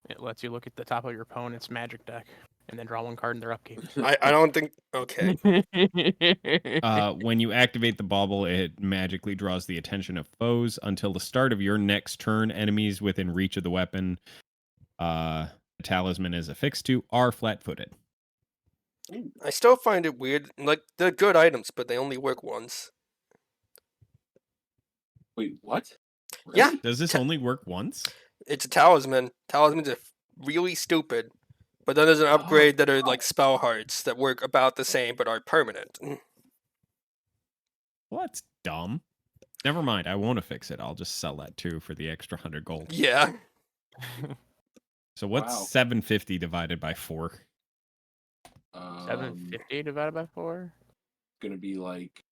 It lets you look at the top of your opponent's magic deck and then draw one card in their upkeep. I don't think. Okay. When you activate the bauble, it magically draws the attention of foes until the start of your next turn. Enemies within reach of the weapon the talisman is affixed to are flat-footed. I still find it weird. Like, they're good items, but they only work once. Wait, what? Yeah. Does this only work once? It's a talisman. Talismans are really stupid. But then there's an upgrade that are like spell hearts that work about the same but are permanent. Well, that's dumb. Never mind. I won't affix it. I'll just sell that too for the extra 100 gold. Yeah. So what's Wow. 750 divided by 4? 750 divided by 4? Gonna be like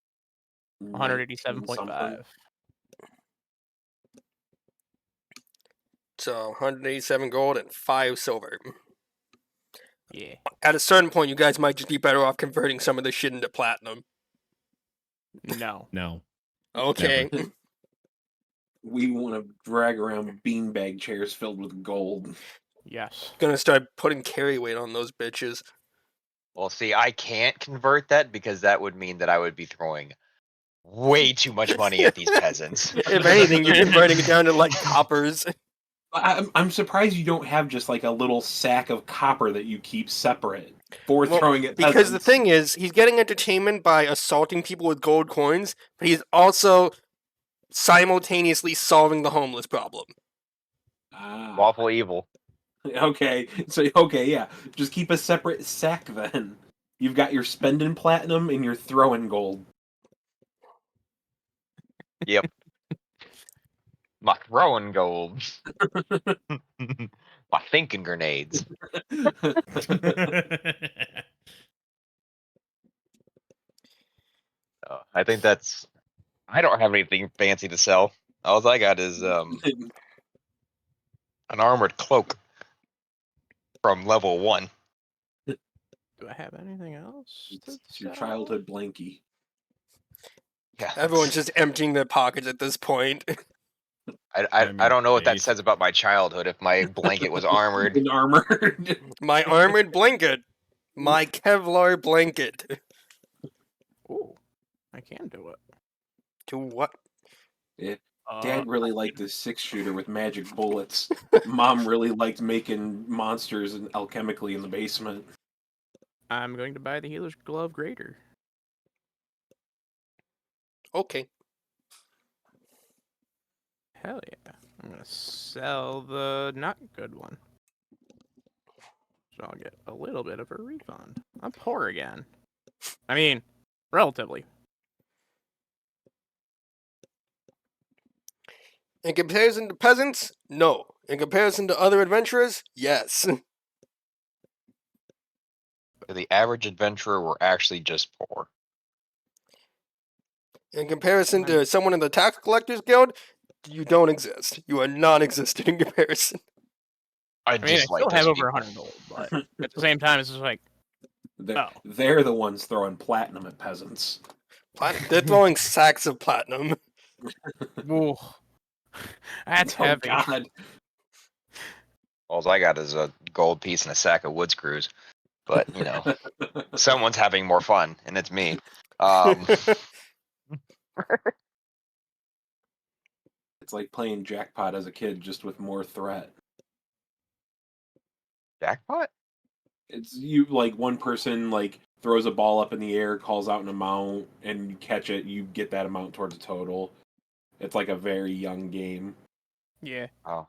187.5. So 187 gold and 5 silver. Yeah. At a certain point, you guys might just be better off converting some of this shit into platinum. No. No. Okay. We want to drag around beanbag chairs filled with gold. Yes. Gonna start putting carry weight on those bitches. Well, see, I can't convert that because that would mean that I would be throwing way too much money at these peasants. If anything, you're converting it down to like coppers. I'm surprised you don't have just like a little sack of copper that you keep separate for Well, throwing at because the peasants. thing is, he's getting entertainment by assaulting people with gold coins, but he's also simultaneously solving the homeless problem. Ah, Lawful evil. okay, so okay, yeah, just keep a separate sack then. You've got your spending platinum and your throwing gold. Yep. My throwing gold. My thinking grenades. I think that's. I don't have anything fancy to sell. All I got is an armored cloak from level 1. Do I have anything else? It's your childhood blankie. Yeah. Everyone's just emptying their pockets at this point. I mean, don't know what that base. says about my childhood if my blanket was armored. And armored. My armored blanket. My Kevlar blanket. Ooh, I can do it. To what? Dad really liked his 6-shooter with magic bullets. Mom really liked making monsters and alchemically in the basement. I'm going to buy the healer's glove greater. Okay. Hell yeah. I'm going to sell the not good one. So I'll get a little bit of a refund. I'm poor again. I mean, relatively. In comparison to peasants, no. In comparison to other adventurers, yes. The average adventurer were actually just poor. In comparison to someone in the tax collectors guild, you don't exist. You are non-existent in comparison. I I mean, I dislike still those have over people. 100 gold, but at the same time, it's just like, They're the ones throwing platinum at peasants. They're throwing sacks of platinum. ooh, that's Oh heavy. God! All I got is a gold piece and a sack of wood screws. But, you know, someone's having more fun, and it's me. It's like playing jackpot as a kid, just with more threat. Jackpot? It's you like one person like throws a ball up in the air, calls out an amount, and you catch it. You get that amount towards a total. It's like a very young game. Yeah. Oh,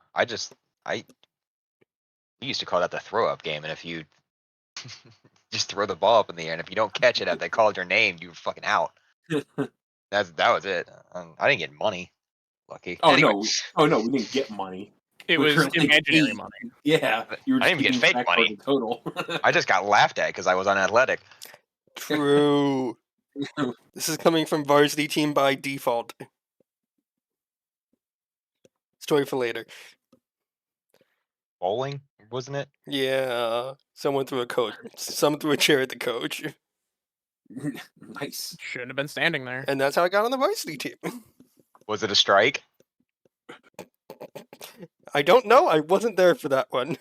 we used to call that the throw up game, and if you just throw the ball up in the air, and if you don't catch it, if they called your name, you were fucking out. That was it. I didn't get money. Lucky. Oh Anyway, no, we didn't get money. It We was were, like, imaginary 8. money. Yeah, you were I just didn't even get keeping fake track money. towards the total. I just got laughed at because I was unathletic. True. This is coming from varsity team by default. Story for later. Bowling, wasn't it? Yeah, someone threw a coach. Someone threw a chair at the coach, Nice. Shouldn't have been standing there. and that's how I got on the varsity team. Was it a strike? I don't know. I wasn't there for that one.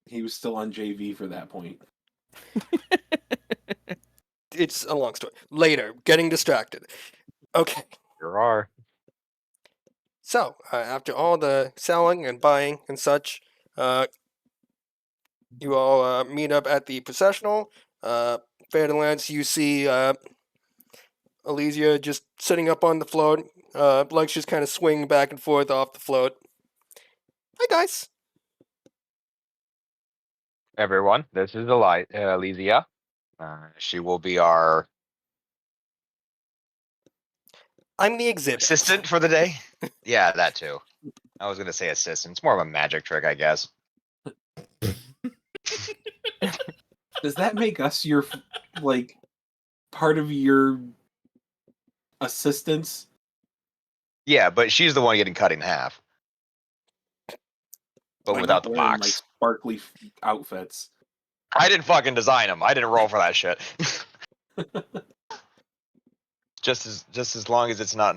He was still on JV for that point. It's a long story. Later, getting distracted. Okay. There are. So, after all the selling and buying and such, you all meet up at the processional. Fairlands, you see Elysia just sitting up on the float. Legs just kind of swing back and forth off the float. Hi, guys. Everyone, this is Elysia. She will be our I'm the exhibit. assistant for the day. Yeah, that too. I was gonna say assistant. It's more of a magic trick, I guess. Does that make us your like part of your assistants? Yeah, but she's the one getting cut in half. But Like, without the wearing, like, box. sparkly outfits. I didn't fucking design them. I didn't roll for that shit. just as long as it's not,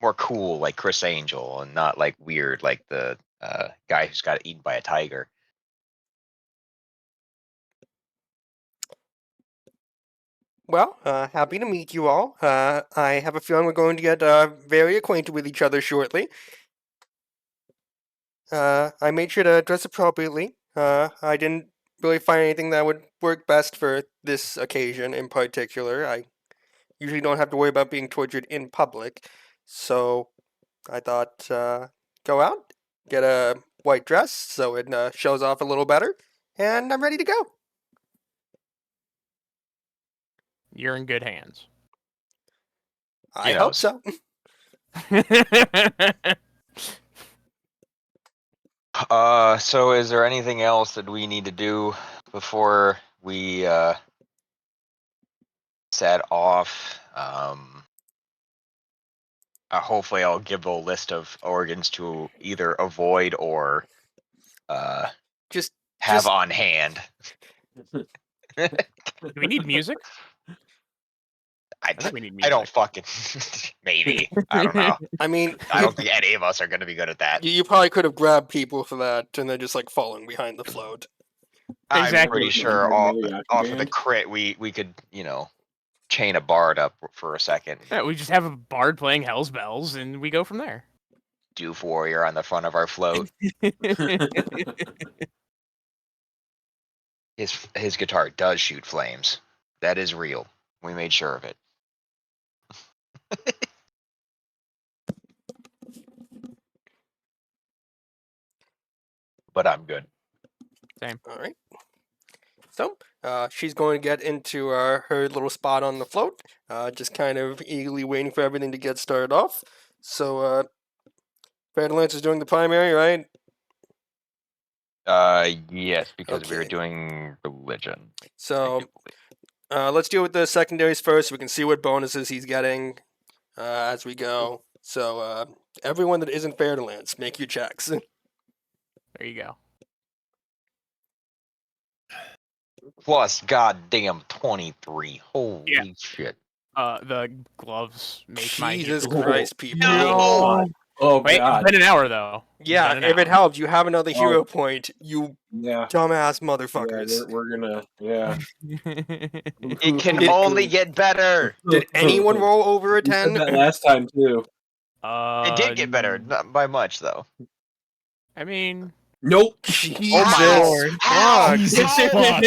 more cool like Chris Angel and not like weird like the guy who's got eaten by a tiger. Well, happy to meet you all. I have a feeling we're going to get very acquainted with each other shortly. I made sure to dress appropriately. I didn't really find anything that would work best for this occasion in particular. I usually don't have to worry about being tortured in public, so I thought go out, get a white dress so it shows off a little better, and I'm ready to go. You're in good hands. I hope knows? so. So is there anything else that we need to do before we set off? Hopefully I'll give a list of organs to either avoid or Just have on hand. Do we need music? I think we need I don't music. fucking maybe. I don't know. I mean, I don't think any of us are gonna be good at that. you probably could have grabbed people for that, and they're just like following behind the float. I'm Exactly. pretty sure Like a off mariachi of the band. crit we could, chain a bard up for a second. Yeah, we just have a bard playing Hell's Bells, and we go from there. Doof warrior on the front of our float. His guitar does shoot flames. That is real. We made sure of it. But I'm good. All right. So, she's going to get into her little spot on the float, just kind of eagerly waiting for everything to get started off. So, Fairlands is doing the primary, right? Yes, because we were Okay. doing religion. So, let's deal with the secondaries first. So we can see what bonuses he's getting as we go. So, everyone that isn't Fairlands, make your checks. There you go. Plus, goddamn 23. Holy shit. The gloves make my Jesus hero- Christ, people. No. Oh Wait, god. it's been an hour though. Yeah, It's been if an it helps, you have another Oh. hero point, you Yeah. dumbass Yeah, motherfuckers. we're gonna. Yeah. hour. It can Did- only get better. Did anyone roll over a You said 10? that last time too. It did get better. Not by much, though. I mean, Nope. Jesus Oh my Lord. How? Jesus How? fuck.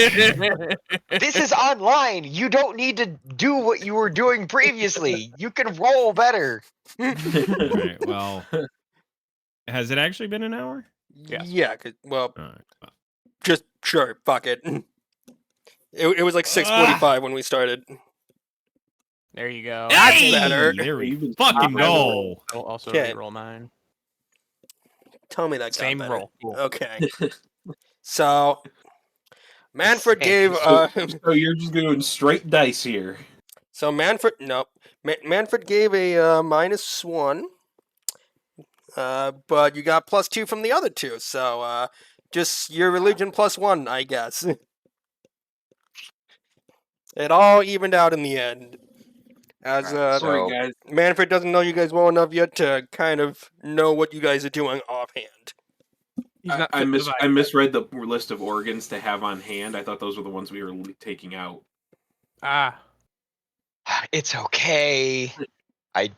This is online. You don't need to do what you were doing previously. You can roll better. All right. Well, has it actually been an hour? Yes. Yeah, well, All right. Well, just sure, fuck it. It was like 6:45 when we started. There you go. That's hey, better. there we Even fucking I go. I'll also Okay. reroll mine. Tell me that got Same better. roll. Cool. Okay. So, Manfred gave So you're just doing straight dice here. so Manfred Manfred gave a -1. But you got +2 from the other two, so just your religion +1, I guess. It all evened out in the end. As Right, Sorry, so guys. Manfred doesn't know you guys well enough yet to kind of know what you guys are doing offhand. He's not I fit to fight. misread the list of organs to have on hand. I thought those were the ones we were taking out. Ah. it's okay. Of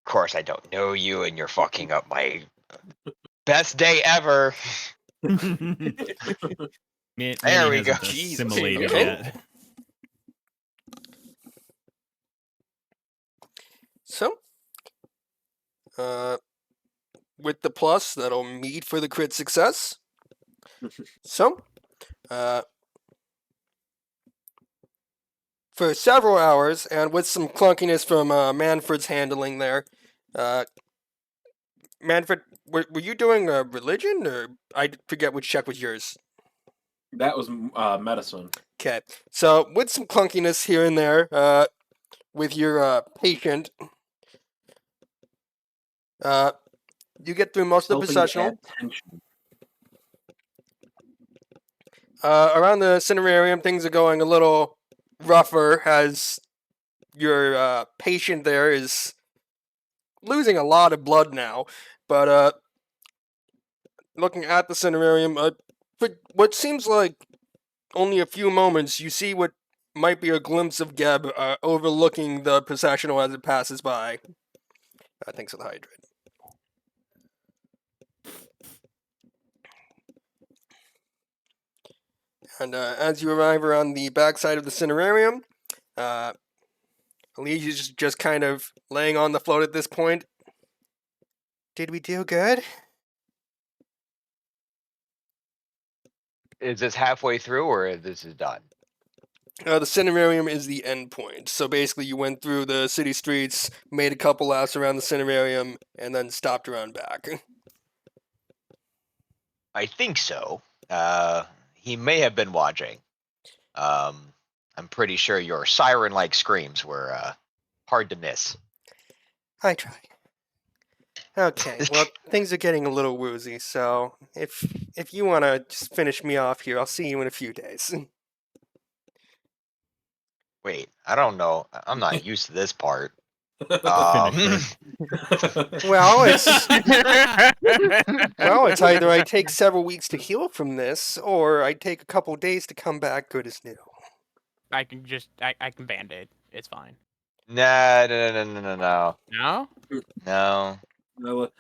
course, I don't know you, and you're fucking up my best day ever. Man, There Manny we go. hasn't Jesus. assimilated Okay. yet. So, with the plus, that'll meet for the crit success. So, for several hours, and with some clunkiness from Manfred's handling there, Manfred, were you doing religion, or I forget which check was yours? That was medicine. Okay, so with some clunkiness here and there, with your patient, you get through most of the Helping to processional. add tension. Around the cinerarium, things are going a little rougher as your patient there is losing a lot of blood now. But looking at the cinerarium, for what seems like only a few moments, you see what might be a glimpse of Geb overlooking the processional as it passes by. Thanks for the hydrate. And as you arrive around the backside of the cinerarium, Elise is just kind of laying on the float at this point. Did we do good? Is this halfway through, or this is done? The cinerarium is the end point. So basically, you went through the city streets, made a couple laps around the cinerarium, and then stopped around back. I think so. He may have been watching. I'm pretty sure your siren-like screams were hard to miss. I tried. Okay, well, things are getting a little woozy, so if you want to just finish me off here, I'll see you in a few days. Wait, I don't know. I'm not used to this part. Finish Well, it's either I take several weeks to heal from this, or I take a couple days to come back good as new. I can band-aid. It's fine. No. No? No. No,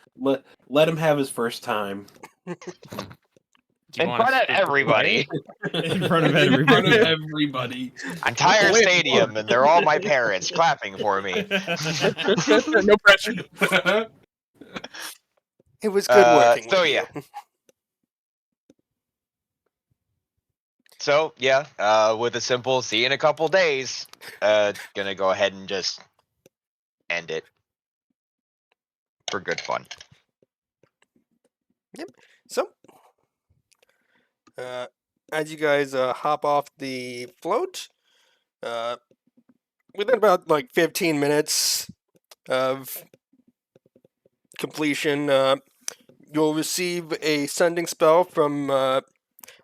let him have his first time. Do you In want front us of to everybody. In front of In front of everybody. everybody. Entire Wait, stadium, and they're all my parents clapping for me. No pressure. It was good working So with yeah. you. So yeah, with a simple see you in a couple days, gonna go ahead and just end it for good fun. So, as you guys hop off the float, within about like 15 minutes of completion, you'll receive a sending spell from.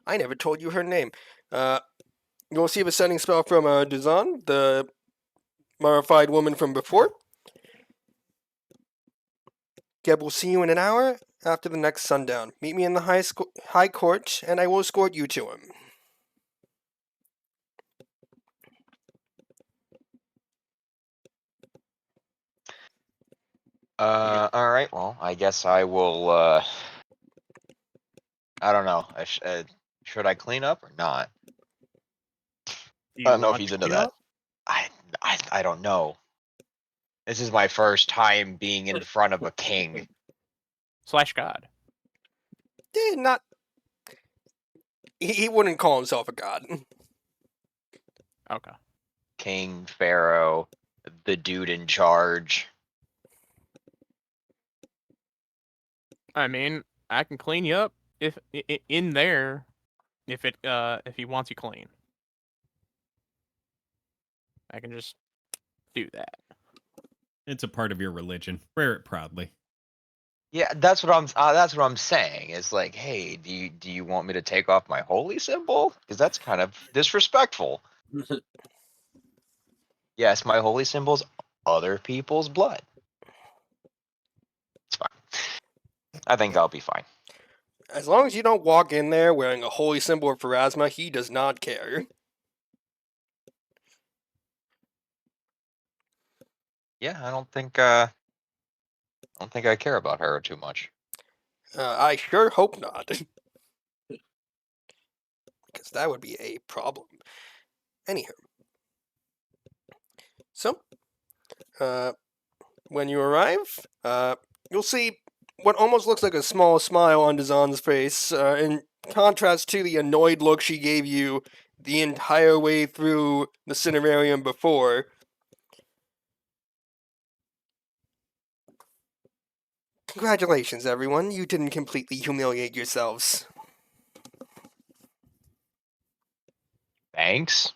I never told you her name. You'll receive a sending spell from Duzan, the modified woman from before. Geb will see you in an hour after the next sundown. Meet me in the high court, and I will escort you to him. All right. Well, I guess I will I don't know. Should I clean up or not? Do I you don't know if want he's to into clean that. up? I don't know. This is my first time being in front of a king. / God. Not. He wouldn't call himself a god. Okay. King, Pharaoh, the dude in charge. I mean, I can clean you up if in there, if he wants you clean. I can just do that. It's a part of your religion. Wear it proudly. Yeah, that's what I'm saying. It's like, hey, do you want me to take off my holy symbol? Because that's kind of disrespectful. Yes, my holy symbol's other people's blood. It's fine. I think I'll be fine. As long as you don't walk in there wearing a holy symbol of Pharasma, he does not care. Yeah, I don't think I care about her too much. I sure hope not. Because that would be a problem. Anyhow. So, when you arrive, you'll see what almost looks like a small smile on Dazan's face, in contrast to the annoyed look she gave you the entire way through the cinerarium before. Congratulations, everyone. You didn't completely humiliate yourselves. Thanks.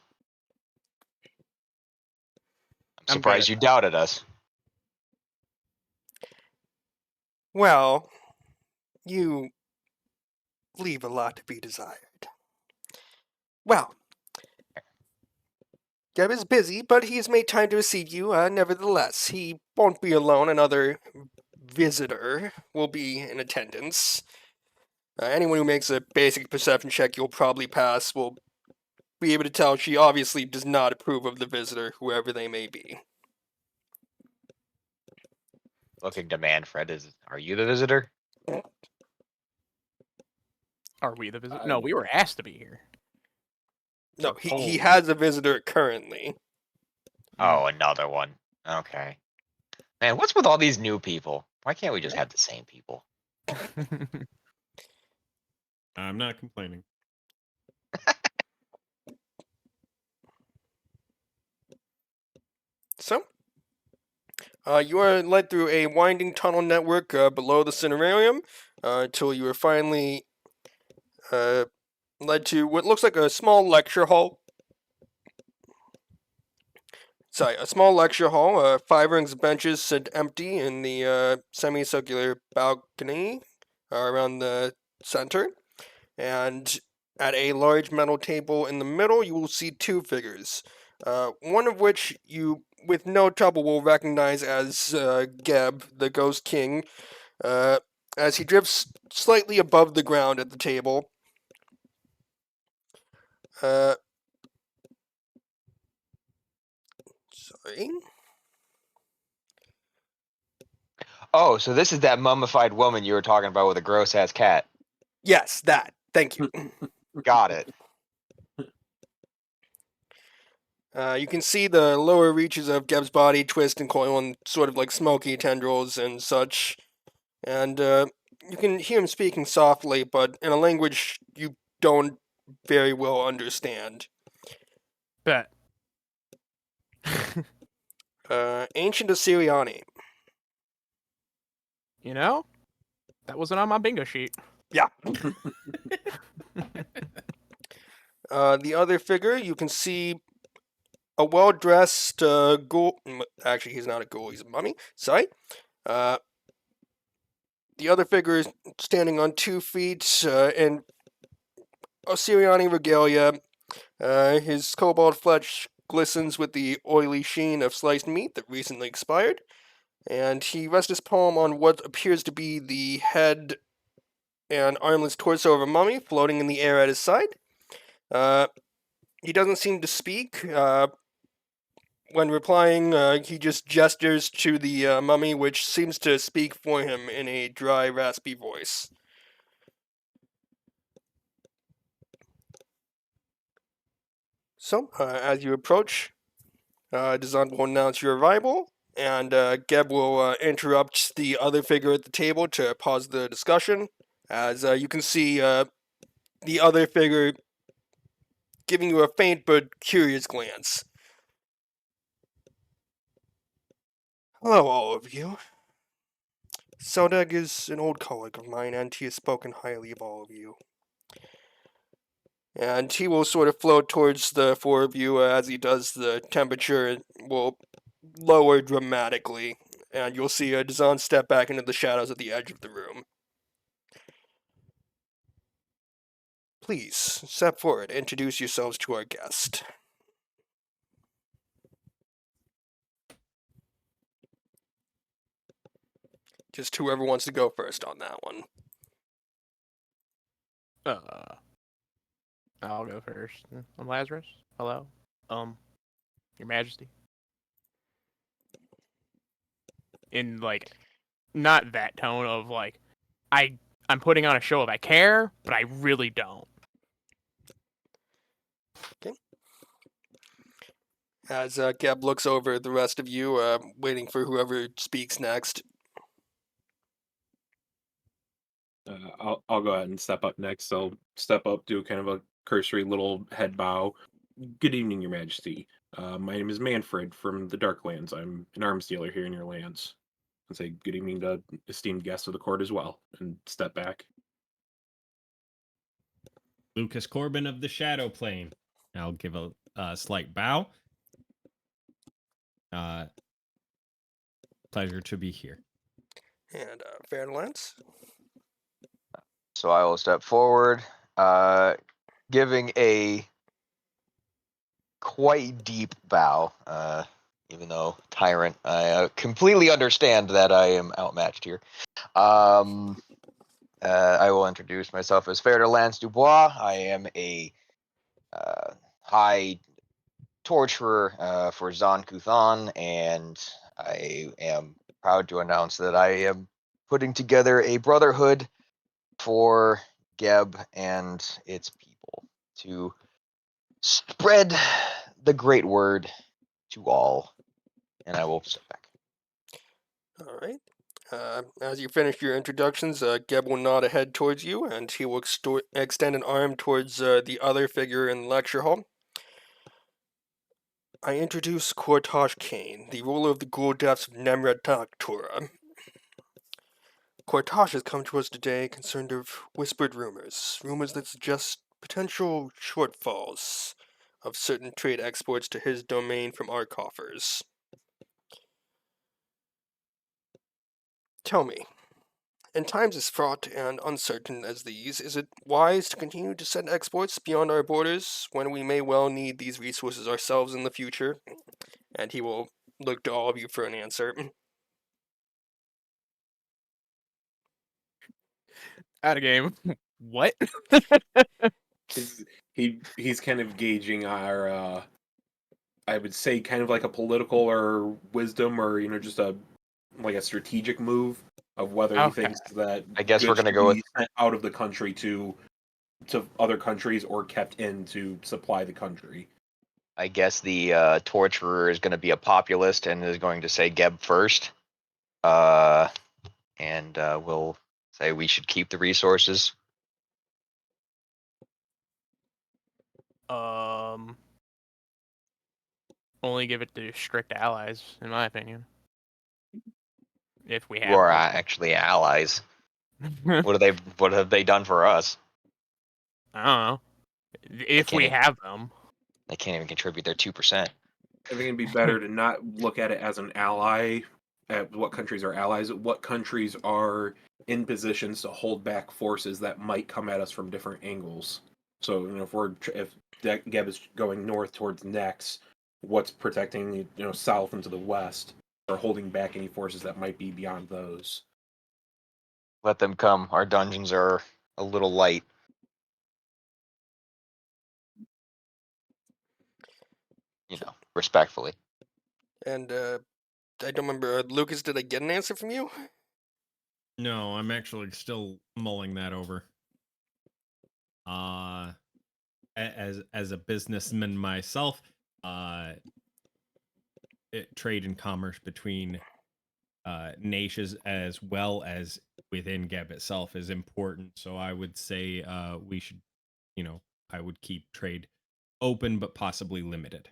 I'm I'm surprised good. you doubted us. Well, you leave a lot to be desired. Well, Geb is busy, but he has made time to receive you, nevertheless. He won't be alone. Another visitor will be in attendance. Anyone who makes a basic perception check you'll probably pass will be able to tell she obviously does not approve of the visitor, whoever they may be. Looking to Manfred, are you the visitor? Are we the visitor? No, we were asked to be here. No, Or he Cole. has a visitor currently. Oh, another one. Okay. Man, what's with all these new people? Why can't we just have the same people? I'm not complaining. So, you are led through a winding tunnel network below the cinerarium until you are finally led to what looks like a small lecture hall. Sorry, a small lecture hall. 5 rings of benches sit empty in the semicircular balcony around the center. And at a large metal table in the middle, you will see 2 figures. One of which you, with no trouble, will recognize as Geb, the Ghost King, as he drifts slightly above the ground at the table. Sorry. Oh, so this is that mummified woman you were talking about with a gross ass cat. Yes, that. Thank you. Got it. You can see the lower reaches of Geb's body twist and coil in sort of like smoky tendrils and such. And you can hear him speaking softly, but in a language you don't very well understand. Bet. Ancient Assyriani. You know, that wasn't on my bingo sheet. Yeah. The other figure, you can see a well-dressed ghoul. Actually, he's not a ghoul, he's a mummy. Sorry. The other figure is standing on 2 feet in Assyriani regalia. His cobalt flesh glistens with the oily sheen of sliced meat that recently expired. And he rests his palm on what appears to be the head and armless torso of a mummy floating in the air at his side. He doesn't seem to speak. When replying, he just gestures to the mummy, which seems to speak for him in a dry, raspy voice. So, as you approach, Dazan will announce your arrival, and Geb will interrupt the other figure at the table to pause the discussion. As you can see, the other figure giving you a faint but curious glance. Hello, all of you. Sodeg is an old colleague of mine, and he has spoken highly of all of you. And he will sort of float towards the four of you. As he does, the temperature will lower dramatically, and you'll see Dazan step back into the shadows at the edge of the room. Please, step forward, introduce yourselves to our guest. Just whoever wants to go first on that one. I'll go first. I'm Lazarus. Hello. Your Majesty. In like, not that tone of like, I'm putting on a show of I care, but I really don't. As Geb looks over at the rest of you, waiting for whoever speaks next. I'll go ahead and step up next. I'll step up, do kind of a cursory little head bow. Good evening, Your Majesty. My name is Manfred from the Darklands. I'm an arms dealer here in your lands. And say good evening to esteemed guests of the court as well, and step back. Lucas Corbin of the Shadow Plane. I'll give a slight bow. Pleasure to be here. And Fairlands. So I will step forward, giving a quite deep bow, even though Tyrant, I completely understand that I am outmatched here. I will introduce myself as Fairlands Dubois. I am a high torturer for Zon Kuthan, and I am proud to announce that I am putting together a brotherhood for Geb and its people to spread the great word to all. And I will step back. All right. As you finish your introductions, Geb will nod a head towards you, and he will extend an arm towards the other figure in the lecture hall. I introduce Kortosh Kane, the ruler of the Ghoul Depths of Nemret Taktura. Kortosh has come to us today concerned of whispered rumors that suggest potential shortfalls of certain trade exports to his domain from our coffers. Tell me, in times as fraught and uncertain as these, is it wise to continue to send exports beyond our borders when we may well need these resources ourselves in the future? And he will look to all of you for an answer. Out of game. What? He's kind of gauging our I would say kind of like a political or wisdom or just a strategic move of whether he Okay. thinks that I guess we're goods gonna should go be sent out of the country to other countries or kept in to supply the country. I guess the torturer is going to be a populist and is going to say Geb first. And we'll say we should keep the resources. Only give it to strict allies, in my opinion. If we Who are have actually allies. them. What have they done for us? I don't know. If we have them. They can't even contribute their 2%. I think it'd be better to not look at it as an ally, at what countries are allies, what countries are in positions to hold back forces that might come at us from different angles. So, if Geb is going north towards Nex, what's protecting south into the west, or holding back any forces that might be beyond those. Let them come. Our dungeons are a little light. Respectfully. And I don't remember, Lucas, did I get an answer from you? No, I'm actually still mulling that over. as a businessman myself, trade and commerce between nations as well as within Geb itself is important. So I would say we should, I would keep trade open but possibly limited.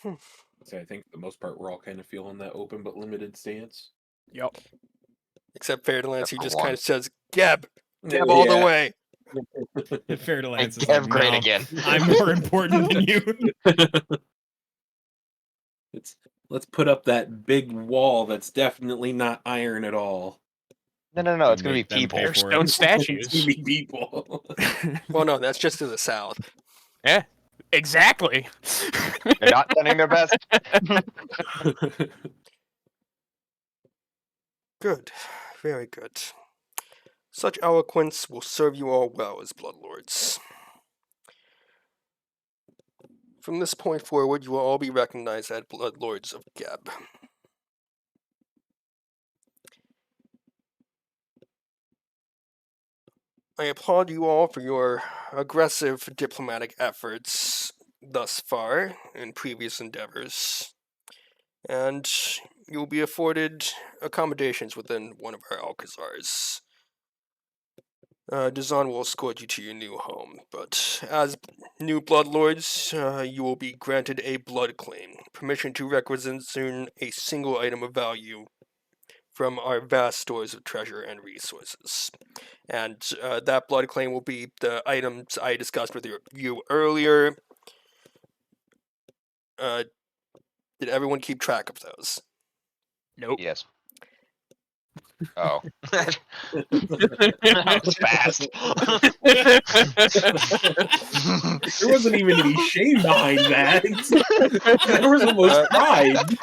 So I think for the most part we're all kind of feeling that open but limited stance. Yep. Except Fairlands, Except he for just one. kind of says, Geb all the way. Fair to Make Lance is Geb like, great no, again. I'm more important than you. Let's put up that big wall that's definitely not iron at all. No. It's gonna be Make them pay people. They're for stone it. statues. It's gonna be people. Well, no, that's just to the south. Yeah, exactly. They're not sending their best. Good. Very good. Such eloquence will serve you all well as Bloodlords. From this point forward, you will all be recognized as Bloodlords of Geb. I applaud you all for your aggressive diplomatic efforts thus far in previous endeavors, and you will be afforded accommodations within one of our Alcazars. Dazan will escort you to your new home, but as new Bloodlords, you will be granted a blood claim, permission to requisition a single item of value from our vast stores of treasure and resources. And that blood claim will be the items I discussed with you earlier. Did everyone keep track of those? Nope. Yes. Oh. That was fast. There wasn't even any shame behind that. There was almost pride.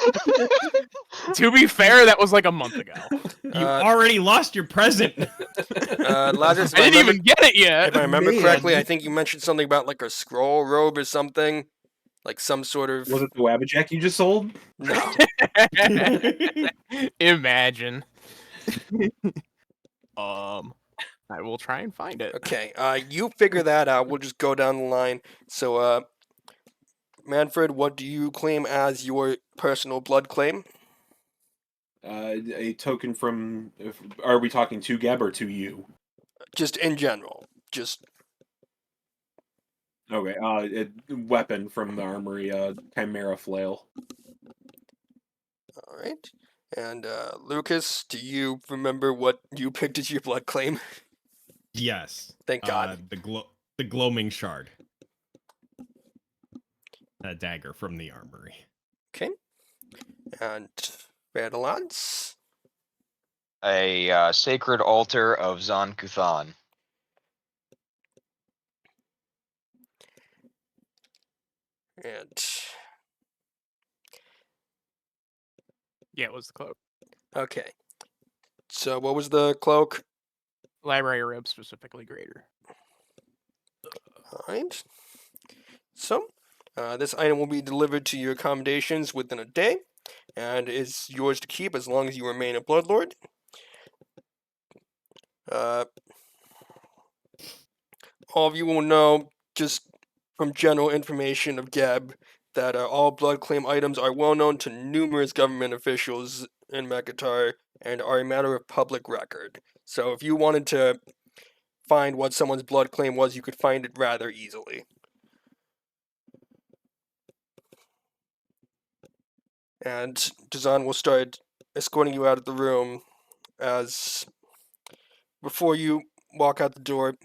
To be fair, that was like a month ago. You already lost your present. Lazarus, if I didn't remember, even get it yet. if I remember Man. correctly, I think you mentioned something about like a scroll robe or something, like some sort of. Was it the Wabbajack you just sold? No. Imagine. I will try and find it. Okay. You figure that out. We'll just go down the line. So, Manfred, what do you claim as your personal blood claim? A token from. Are we talking to Geb or to you? Just in general. Just. Okay. A weapon from the armory. Chimera flail. All right. And Lucas, do you remember what you picked as your blood claim? Yes. Thank God. The gloaming shard. A dagger from the armory. Okay. And Badalance? A sacred altar of Zan Kuthan. And Yeah, it was the cloak. okay. So what was the cloak? Library robe, specifically greater. All right. So this item will be delivered to your accommodations within a day, and is yours to keep as long as you remain a Bloodlord. All of you will know, just from general information of Geb, that all blood claim items are well known to numerous government officials in Mechitar and are a matter of public record. So if you wanted to find what someone's blood claim was, you could find it rather easily. And Dazan will start escorting you out of the room as before you walk out the door,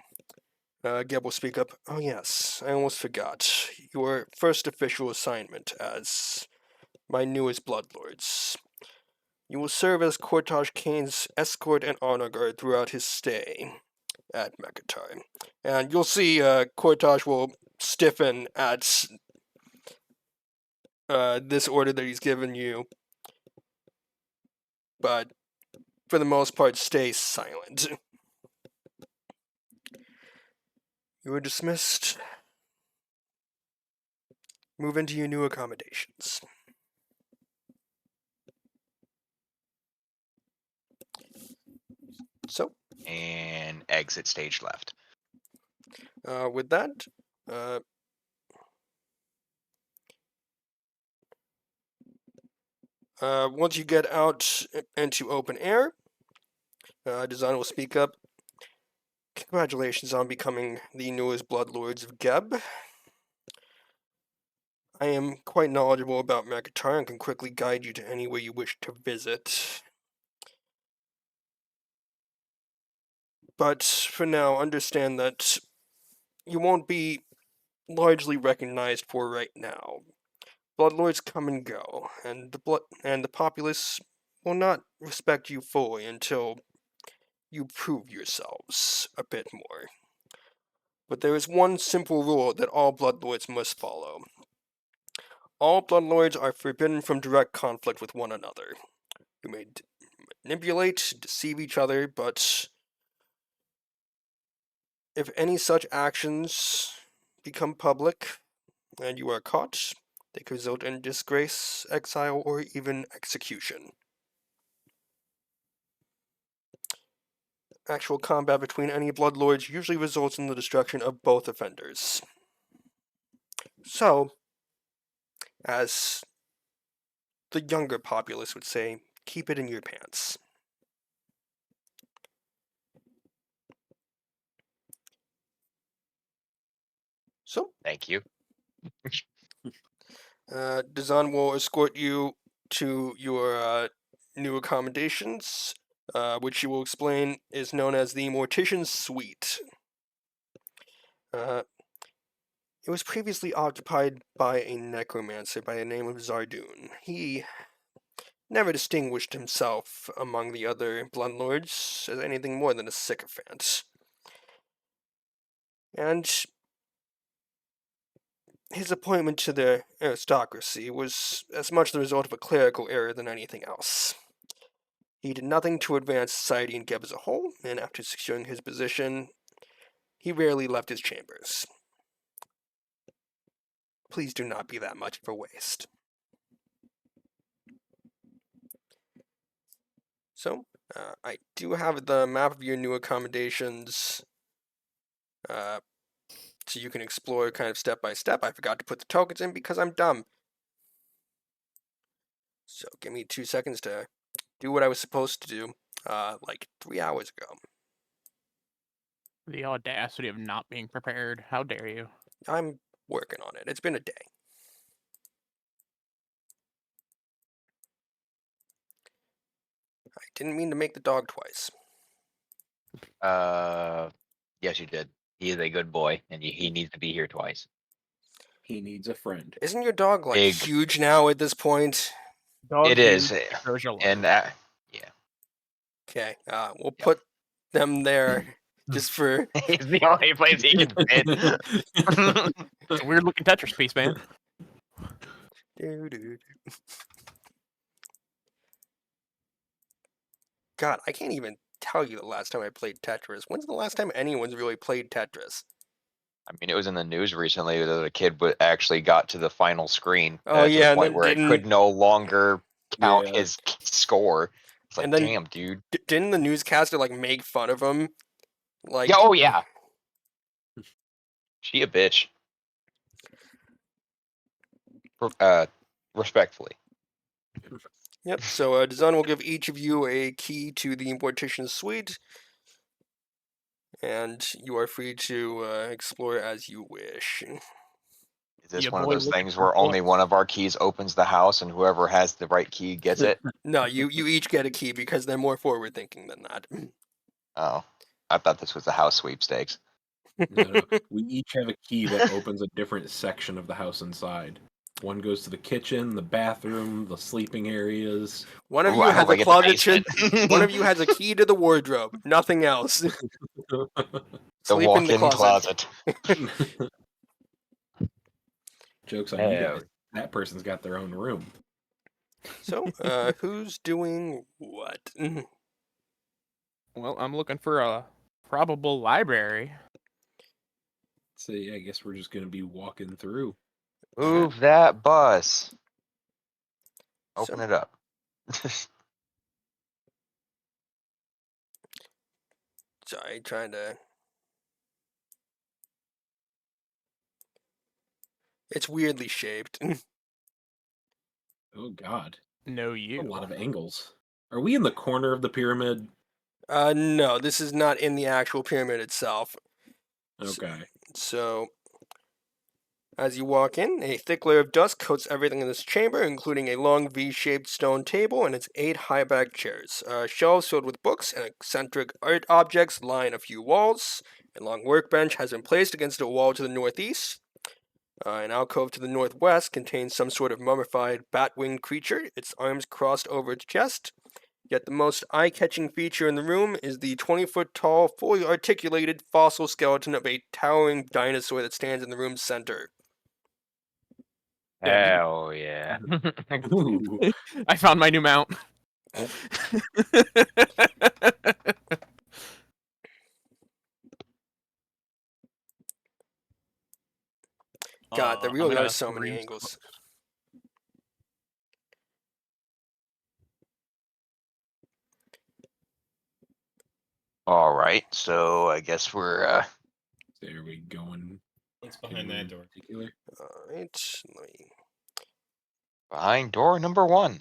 Geb will speak up. Oh yes, I almost forgot. Your first official assignment as my newest Bloodlords. You will serve as Cortage Kane's escort and honor guard throughout his stay at Mechitar. And you'll see Cortage will stiffen at this order that he's given you, but for the most part stay silent. You are dismissed. Move into your new accommodations. So, and exit stage left. With that, once you get out into open air, Design will speak up. Congratulations on becoming the newest Bloodlords of Geb. I am quite knowledgeable about Mechitar and can quickly guide you to anywhere you wish to visit. But for now, understand that you won't be largely recognized for right now. Bloodlords come and go, and the populace will not respect you fully until you prove yourselves a bit more. But there is one simple rule that all Bloodlords must follow. All Bloodlords are forbidden from direct conflict with one another. You may manipulate, deceive each other, but if any such actions become public and you are caught, they could result in disgrace, exile, or even execution. Actual combat between any Bloodlords usually results in the destruction of both offenders. So, as the younger populace would say, keep it in your pants. So, Thank you. Dazan will escort you to your new accommodations, which she will explain is known as the Mortician's Suite. It was previously occupied by a necromancer by the name of Zardoon. He never distinguished himself among the other Bloodlords as anything more than a sycophant. And his appointment to the aristocracy was as much the result of a clerical error than anything else. He did nothing to advance society in Geb as a whole, and after securing his position, he rarely left his chambers. Please do not be that much of a waste. So, I do have the map of your new accommodations, so you can explore kind of step by step. I forgot to put the tokens in because I'm dumb. So give me 2 seconds to do what I was supposed to do, like 3 hours ago. The audacity of not being prepared. How dare you? I'm working on it. It's been a day. I didn't mean to make the dog twice. Yes, you did. He is a good boy, and he needs to be here twice. He needs a friend. Isn't your dog, like, Big. huge now at this point? Dog It is, huge, grows your and life. yeah, Okay, we'll Yep. put them there just for... it's the only place he can fit. It's a weird looking Tetris piece, man. God, I can't even tell you the last time I played Tetris. When's the last time anyone's really played Tetris? I mean, it was in the news recently that a kid actually got to the final screen Oh, to yeah, the and point then where it could no longer count Yeah. his score. It's like, And then- damn, dude. Didn't the newscaster, like, make fun of him? Like, Yeah, oh yeah. She a bitch. Respectfully. Yep, so Dazan will give each of you a key to the Mortician's Suite, and you are free to explore as you wish. Is this Yeah, one of boy, those looking things for where only books. one of our keys opens the house and whoever has the right key gets it? No, you each get a key because they're more forward-thinking than that. Oh, I thought this was the house sweepstakes. No. We each have a key that opens a different section of the house inside. One goes to the kitchen, the bathroom, the sleeping areas. One of Ooh, you I has hope I a get the closet chit. basement. One of you has a key to the wardrobe. Nothing else. The Sleep in the walk-in closet. Joke's on you guys. That person's got their own room. So, who's doing what? Well, I'm looking for a probable library. So yeah, I guess we're just gonna be walking through. Move that bus. Open So- it up. Sorry, trying to. It's weirdly shaped. Oh God, No, a you. lot of angles. Are we in the corner of the pyramid? No, this is not in the actual pyramid itself. Okay. So, as you walk in, a thick layer of dust coats everything in this chamber, including a long V-shaped stone table and its 8 high-backed chairs. Shelves filled with books and eccentric art objects line a few walls. A long workbench has been placed against a wall to the northeast. An alcove to the northwest contains some sort of mummified bat-winged creature, its arms crossed over its chest. Yet the most eye-catching feature in the room is the 20-foot-tall, fully articulated fossil skeleton of a towering dinosaur that stands in the room's center. Hell yeah. Ooh. I found my new mount. God, there I'm really gonna are so many scream angles. All right, so I guess we're There we going. What's behind that door? Particular? Alright, let me... behind door number 1.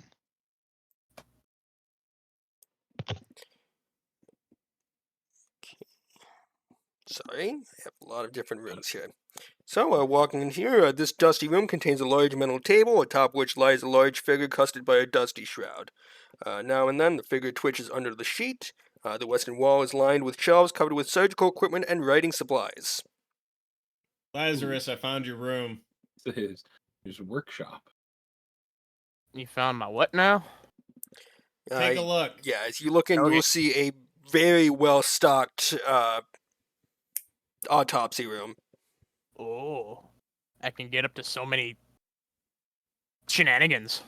Sorry, I have a lot of different rooms here. So, walking in here, this dusty room contains a large metal table, atop which lies a large figure custodied by a dusty shroud. Now and then, the figure twitches under the sheet. The western wall is lined with shelves covered with surgical equipment and writing supplies. Lazarus, I found your room. There's a workshop. You found my what now? Take a look. Yeah, as you look in, you Okay. will see a very well-stocked autopsy room. Oh, I can get up to so many shenanigans.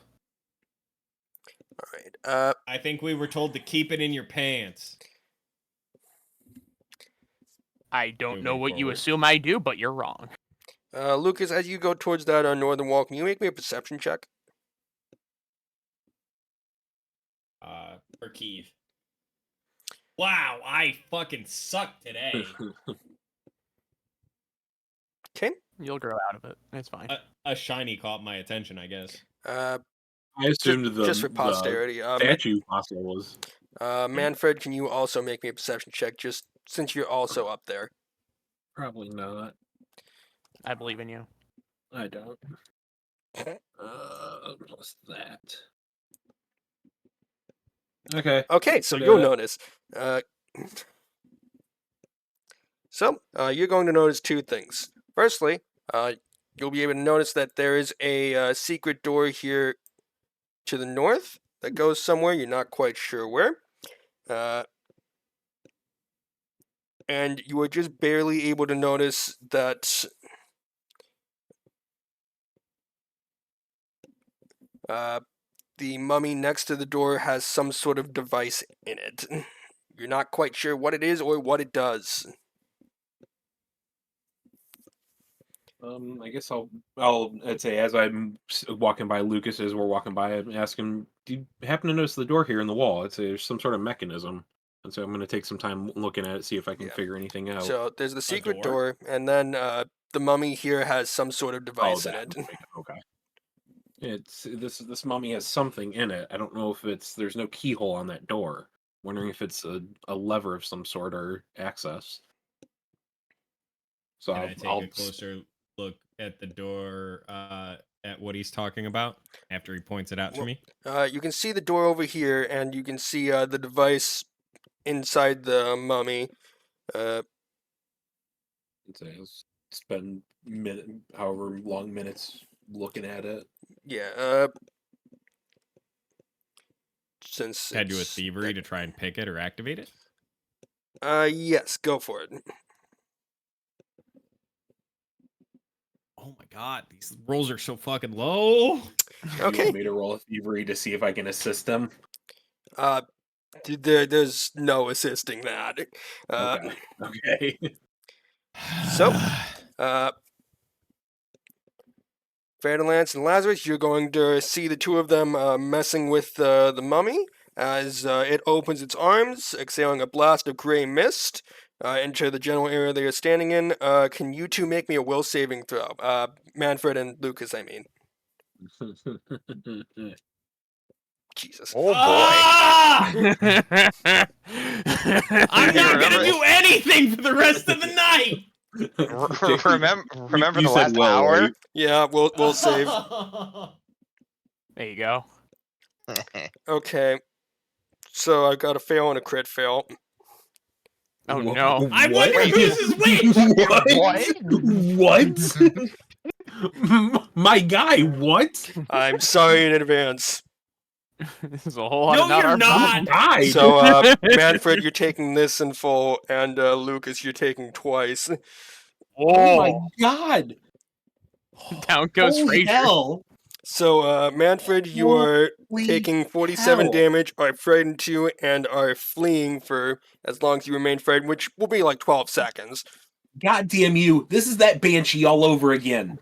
Alright, I think we were told to keep it in your pants. I don't know Moving what you forward. assume I do, but you're wrong. Lucas, as you go towards that northern wall, can you make me a perception check? For Keith. Wow, I fucking suck today. Okay. You'll grow out of it. It's fine. A shiny caught my attention, I guess. I assumed Just for posterity. the statue fossil was. Manfred, can you also make me a perception check, just since you're also up there? Probably not. I believe in you. I don't. What's that? Okay. Okay, so Yeah. you'll notice. You're going to notice 2 things. Firstly, you'll be able to notice that there is a secret door here to the north that goes somewhere. You're not quite sure where. And you are just barely able to notice that the mummy next to the door has some sort of device in it. You're not quite sure what it is or what it does. I guess I'd say as I'm walking by Lucas, as we're walking by, I ask him, "Do you happen to notice the door here in the wall? I'd say there's some sort of mechanism." And so I'm going to take some time looking at it, see if I can Yeah. figure anything out. So there's the secret door? door, and then the mummy here has some sort of device in that it. would make okay. It's this mummy has something in it. I don't know if there's no keyhole on that door. Wondering if it's a lever of some sort or access. So Can I take a closer look at the door at what he's talking about after he points it out to Well, me? You can see the door over here, and you can see the device inside the mummy. I'd say I'll spend however long minutes looking at it. Yeah. Since Had you a it's- thievery to try and pick it or activate it? Yes, go for it. Oh my god, these rolls are so fucking low. Do you Okay. want me to roll a thievery to see if I can assist them? There's no assisting that. Okay. Okay. So, Ferdinand and Lazarus, you're going to see the 2 of them messing with the mummy. as it opens its arms, exhaling a blast of gray mist into the general area they are standing in. Can you two make me a will saving throw? Manfred and Lucas, I mean. Jesus. Oh boy. Ah! I'm Do you not remember gonna do anything for the rest of the night. Remember You the said last will, hour? right? Yeah, we'll save. There you go. Okay. So I got a fail and a crit fail. Oh Wha- no. I what? wonder whose is which. What? My guy, what? I'm sorry in advance. This is a whole lot No, of not you're our not. problem. Died. So, Manfred, you're taking this in full, and Lucas, you're taking twice. Oh my Oh, god! down goes Holy Frazier. hell! So, Manfred, you are Holy taking 47 hell. damage, are frightened 2, and are fleeing for as long as you remain frightened, which will be like 12 seconds. God damn you! This is that banshee all over again.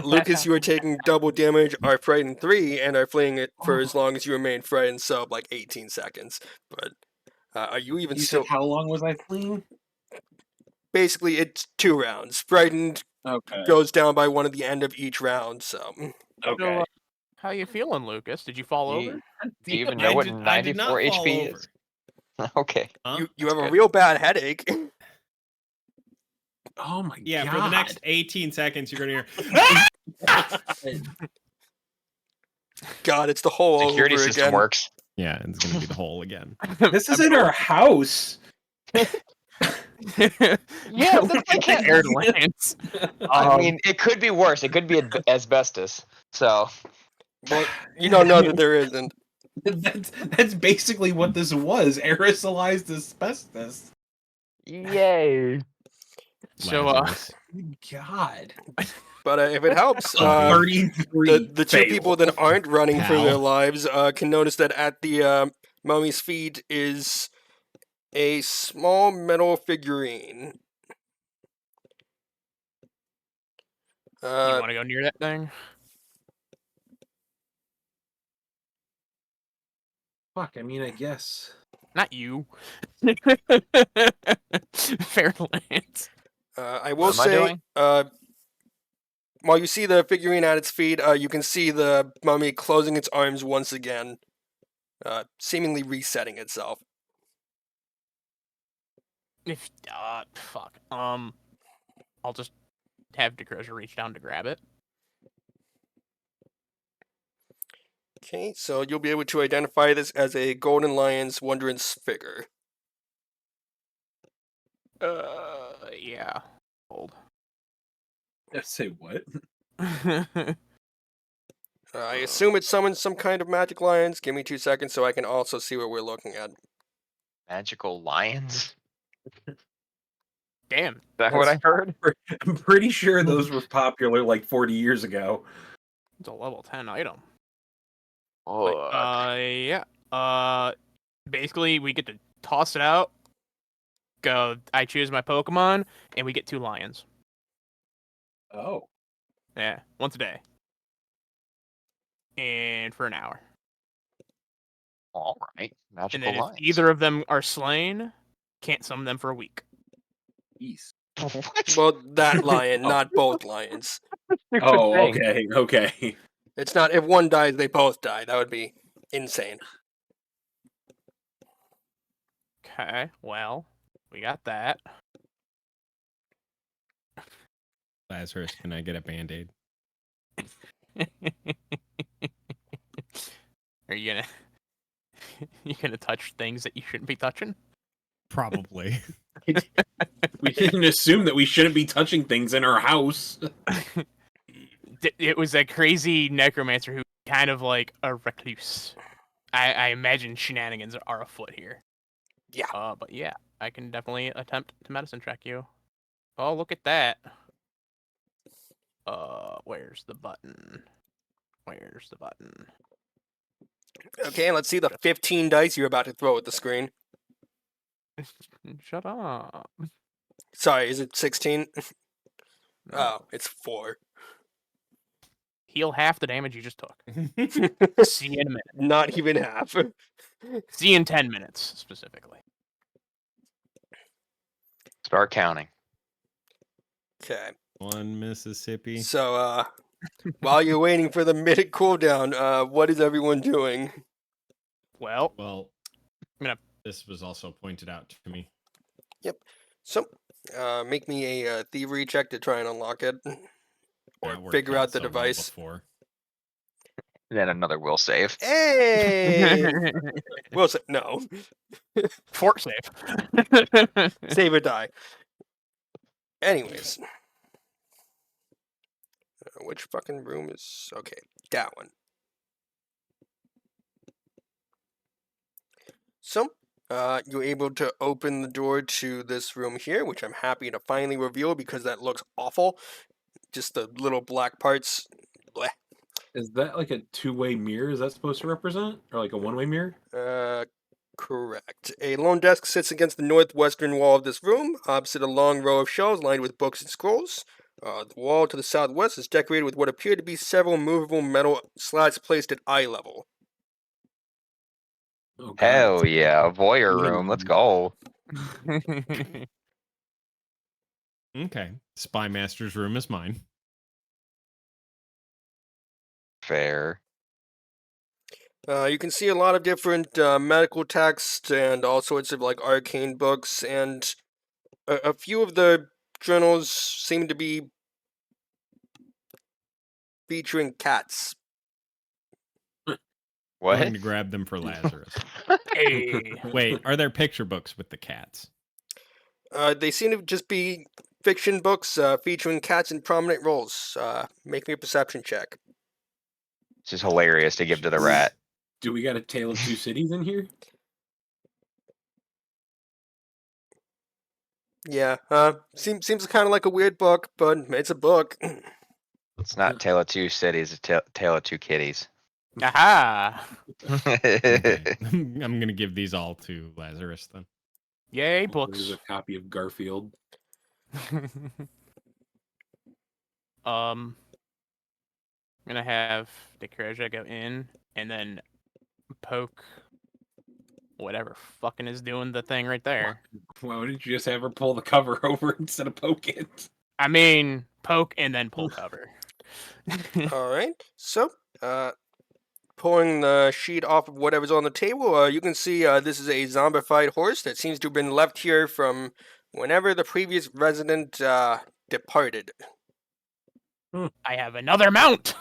Lucas, you are taking double damage, are frightened 3, and are fleeing it for as long as you remain frightened, so like 18 seconds. But are you even You still? said how long was I fleeing? Basically, it's 2 rounds. Frightened Okay. goes down by 1 at the end of each round, so. Okay. So, how you feeling, Lucas? Did you fall over? Do you even know what I did not 94 fall HP over. is? Okay. Huh? You have a good. real bad headache. Oh my Yeah, god. for the next 18 seconds, you're gonna hear. God, it's the whole Security over system again. works. Yeah, it's gonna be the hole again. This isn't our house. Yeah, that's like the Airlands. I mean, it could be worse. It could be asbestos. So Well, you don't know that there isn't. that's basically what this was. Aerosolized asbestos. yay. So, Lazarus. God. But if it helps, 33. the two people that aren't running for Pal. their lives can notice that at the mummy's feet is a small metal figurine. you want to go near that thing? Fuck, I mean, I guess. Not you. Fairlands. I will What am I say, doing? while you see the figurine at its feet, you can see the mummy closing its arms once again, seemingly resetting itself. If fuck. I'll just have DeCrozier reach down to grab it. Okay, so you'll be able to identify this as a golden lion's wondrous figure. Yeah. Old. Say what? I assume it summons some kind of magic lions. Give me 2 seconds so I can also see what we're looking at. Magical lions? Is Damn. that what I heard? I'm pretty sure those were popular like 40 years ago. It's a level 10 item. Oh, Yeah. Basically, we get to toss it out. Go. I choose my Pokemon, and we get 2 lions. Oh. Yeah, once a day. And for an hour. all right. And Magical then if lions. either of them are slain, can't summon them for a week. Jeez. What? Well, that lion, not both lions. Oh, thing. okay, okay. It's not if one dies, they both die. That would be insane. Okay, well, we got that. Lazarus, can I get a band-aid? Are you gonna touch things that you shouldn't be touching? Probably. We didn't assume that we shouldn't be touching things in our house. It was a crazy necromancer who kind of like a recluse. I imagine shenanigans are afoot here. Yeah. But yeah, I can definitely attempt to medicine check you. Oh, look at that. Where's the button? Where's the button? Okay, let's see the 15 dice you're about to throw at the screen. Shut up. Sorry, is it 16? No. Oh, it's 4. heal half the damage you just took. See you in a minute. Not even half. See you in 10 minutes, specifically. Start counting. Okay. One Mississippi. So, while you're waiting for the minute cooldown, what is everyone doing? Well, Well, I'm gonna- this was also pointed out to me. So, make me a thievery check to try and unlock it, or That worked figure out the so well device. before. And then another will save. Hey, Wilson, no, fort save. save or die. Anyways, which fucking room is okay? That one. So, you're able to open the door to this room here, which I'm happy to finally reveal because that looks awful. Just the little black parts. Blech. Is that like a two-way mirror? Is that supposed to represent? Or like a one-way mirror? Correct. A lone desk sits against the northwestern wall of this room, opposite a long row of shelves lined with books and scrolls. The wall to the southwest is decorated with what appear to be several movable metal slats placed at eye level. Oh, God. Hell yeah, a voyeur Yeah. room. Let's go. Okay. Spy Master's room is mine. Fair. You can see a lot of different medical texts and all sorts of like arcane books, and a few of the journals seem to be featuring cats. What? Going to grab them for Lazarus. Hey. Wait, are there picture books with the cats? They seem to just be fiction books featuring cats in prominent roles. Make me a perception check. It's just hilarious to give to the rat. Do we got a Tale of Two Cities in here? Yeah, seems kind of like a weird book, but it's a book. It's not Tale of Two Cities, it's Tale of Two Kitties. Aha! Okay. I'm going to give these all to Lazarus then. Yay, There's books. a copy of Garfield. I'm gonna have Decreja go in and then poke whatever fucking is doing the thing right there. Why wouldn't you just have her pull the cover over instead of poke it? I mean, poke and then pull cover. All right, so pulling the sheet off of whatever's on the table, you can see this is a zombified horse that seems to have been left here from whenever the previous resident departed. I have another mount.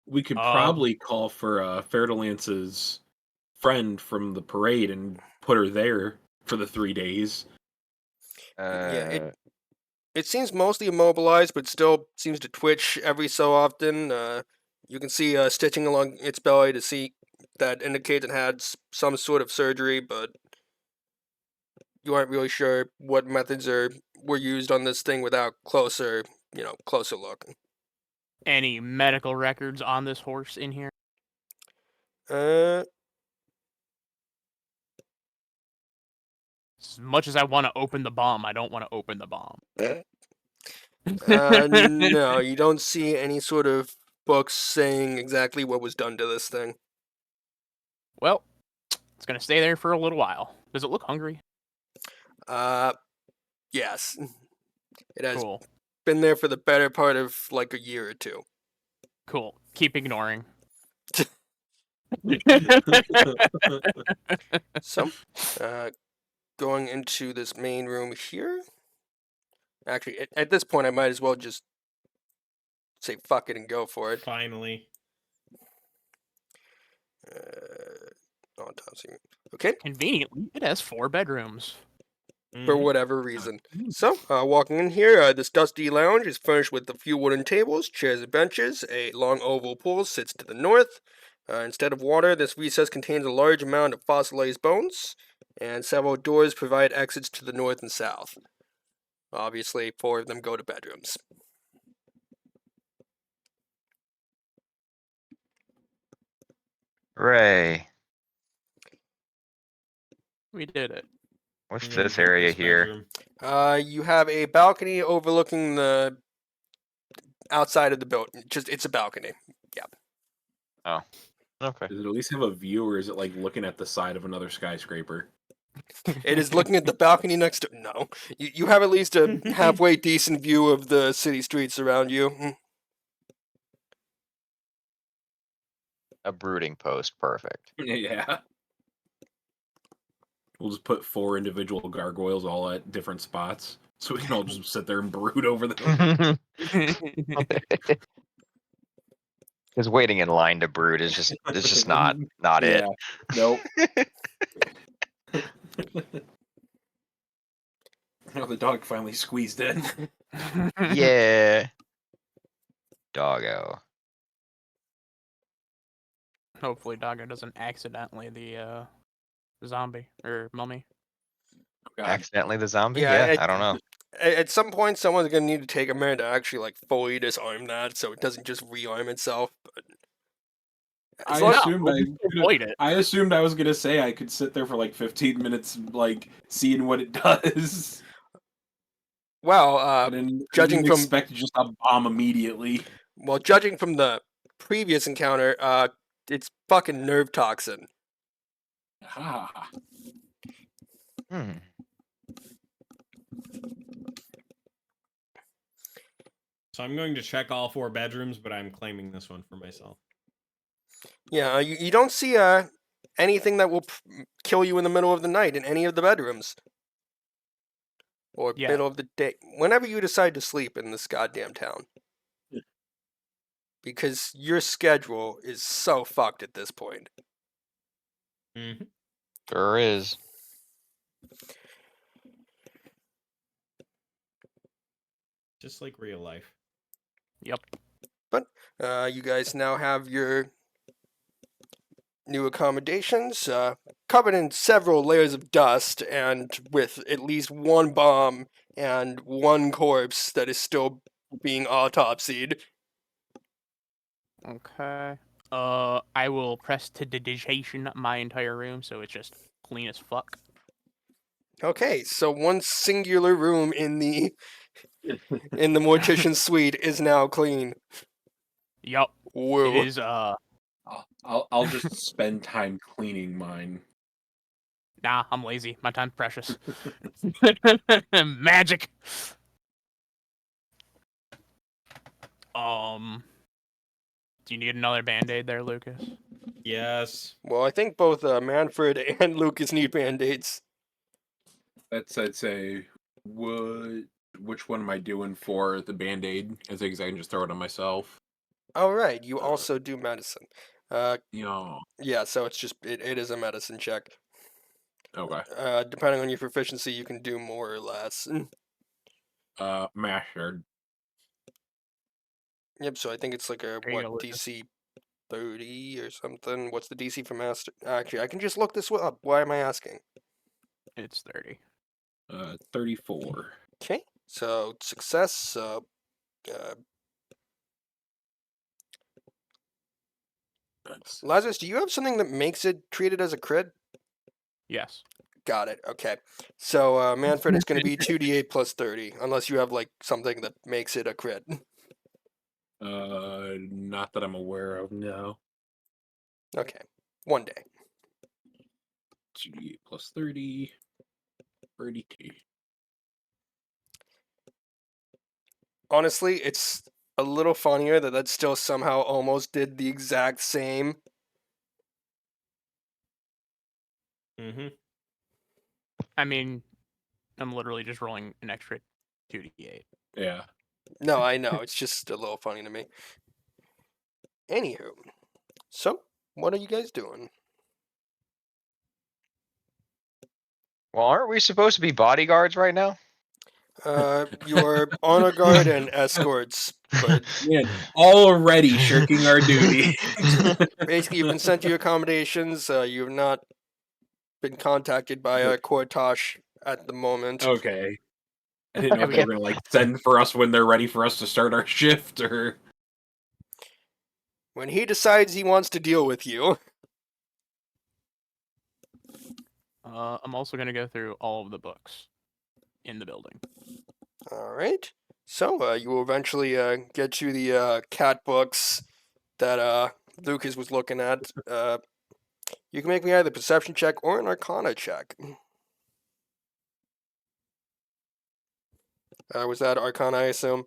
We could probably call for Ferdalance's friend from the parade and put her there for the 3 days. It seems mostly immobilized, but still seems to twitch every so often. You can see stitching along its belly to see that indicates it had some sort of surgery, but you aren't really sure what methods were used on this thing without closer look. Any medical records on this horse in here? Uh, As much as I want to open the bomb, I don't want to open the bomb. no, you don't see any sort of books saying exactly what was done to this thing. Well, it's gonna stay there for a little while. Does it look hungry? Yes. It has Cool. been there for the better part of like a year or two. Cool. Keep ignoring. So, going into this main room here. Actually, at this point, I might as well just say fuck it and go for it. Finally. Okay, Conveniently, it has 4 bedrooms. for whatever reason. So, walking in here, this dusty lounge is furnished with a few wooden tables, chairs, and benches. A long oval pool sits to the north. Instead of water, this recess contains a large amount of fossilized bones, and several doors provide exits to the north and south. Obviously, 4 of them go to bedrooms. Hooray. We did it. What's I'm gonna this take area this here? bedroom. You have a balcony overlooking the outside of the building. It's a balcony. Okay. Does it at least have a view, or is it like looking at the side of another skyscraper? It is looking at the balcony next to. No, you have at least a halfway decent view of the city streets around you. A brooding post, perfect. Yeah. We'll just put 4 individual gargoyles all at different spots, so we can all just sit there and brood over them. Because waiting in line to brood is just not Yeah. Nope. Now the dog finally squeezed in. it. Yeah. Doggo. Hopefully, Doggo doesn't accidentally the zombie or mummy. God. Accidentally the zombie? Yeah, Yeah, I don't know. At some point, someone's gonna need to take a minute to actually like fully disarm that, so it doesn't just rearm itself. But as I long- assumed we'll I just could- avoid it. I assumed I was gonna say I could sit there for like 15 minutes, like seeing what it does. well, I didn't judging from- expect just a bomb immediately. well, judging from the previous encounter, it's fucking nerve toxin. Ah. Hmm. So I'm going to check all 4 bedrooms, but I'm claiming this one for myself. Yeah, you don't see anything that will kill you in the middle of the night in any of the bedrooms. Or Yeah. middle of the day. Whenever you decide to sleep in this goddamn town. Yeah. Because your schedule is so fucked at this point. Mm-hmm. Sure is. Just like real life. Yep. You guys now have your new accommodations, covered in several layers of dust, and with at least 1 bomb and 1 corpse that is still being autopsied. Okay. I will prestidigitation my entire room so it's just clean as fuck. Okay, so 1 singular room in the mortician's suite is now clean. Yup. Whoa. It is I'll just spend time cleaning mine. nah, I'm lazy. My time's precious. Magic. Do you need another band-aid there, Lucas? Yes. Well, I think both Manfred and Lucas need band-aids. I'd say, which one am I doing for the Band-Aid? I think I can just throw it on myself. All right, you also do medicine. Yeah. Yeah, so it's just it is a medicine check. Okay. Depending on your proficiency, you can do more or less. Mastered. Yep. So I think it's like a There you go, Lucas. DC 30 or something. What's the DC for master? Actually, I can just look this up. Why am I asking? It's 30. 34. Okay. So success. So Lazarus, do you have something that makes it treated as a crit? Yes. Got it. Okay. So Manfred, it's going to be 2d8 plus 30, unless you have like something that makes it a crit. Not that I'm aware of. No. Okay. 1 day. 2d8 plus 30. 32. Honestly, it's a little funnier that still somehow almost did the exact same. Mm-hmm. I mean, I'm literally just rolling an extra 2d8. Yeah. No, I know. It's just a little funny to me. Anywho, so what are you guys doing? Well, aren't we supposed to be bodyguards right now? Your honor guard and escorts, but Man, already shirking our duty. basically you've been sent to your accommodations. You've not been contacted by Cortosh at the moment. Okay. I didn't know if they were gonna like send for us when they're ready for us to start our shift, or When he decides he wants to deal with you. I'm also going to go through all of the books in the building. All right. So, you will eventually get to the cat books that Lucas was looking at. You can make me either a perception check or an arcana check. Was that arcana, I assume?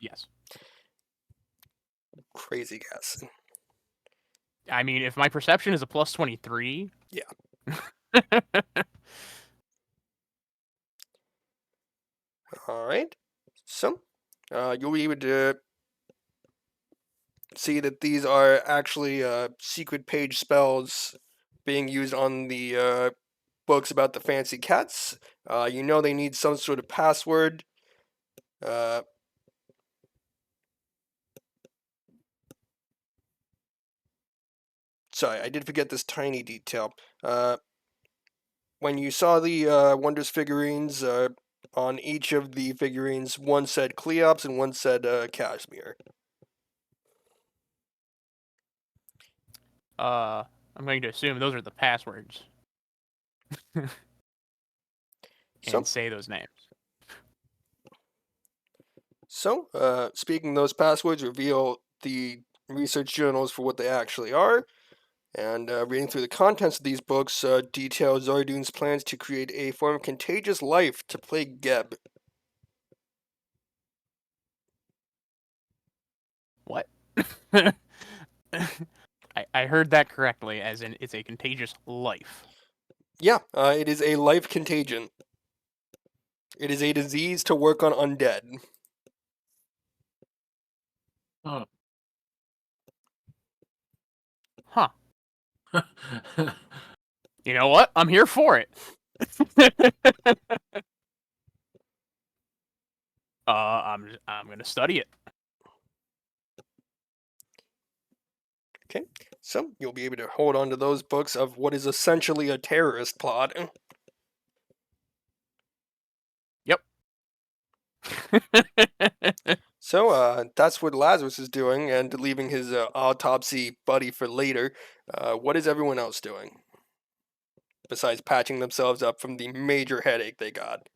Yes. Crazy guess. I mean, if my perception is a plus 23. Yeah. All right. So, you'll be able to see that these are actually secret page spells being used on the books about the fancy cats. You know they need some sort of password. Sorry, I did forget this tiny detail. When you saw the Wonders figurines, on each of the figurines, one said Cleops and one said Casimir. I'm going to assume those are the passwords So, and say those names. Speaking those passwords, reveal the research journals for what they actually are. And reading through the contents of these books details Zardoon's plans to create a form of contagious life to plague Geb. What? I heard that correctly, as in it's a contagious life. Yeah, it is a life contagion. It is a disease to work on undead. Oh. Huh. You know what? I'm here for it. I'm gonna study it. Okay, so you'll be able to hold on to those books of what is essentially a terrorist plot. Yep. So that's what Lazarus is doing, and leaving his autopsy buddy for later. What is everyone else doing? Besides patching themselves up from the major headache they got.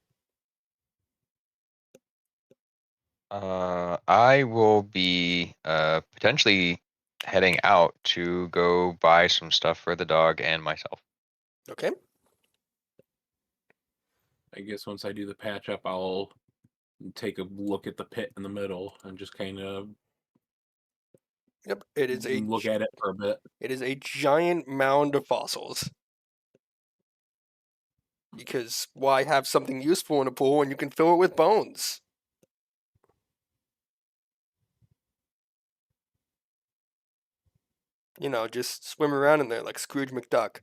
I will be potentially heading out to go buy some stuff for the dog and myself. Okay. I guess once I do the patch up, I'll take a look at the pit in the middle and just kind of Yep. It is a look at it for a bit. It is a giant mound of fossils. Because why have something useful in a pool when you can fill it with bones? You know, just swim around in there like Scrooge McDuck.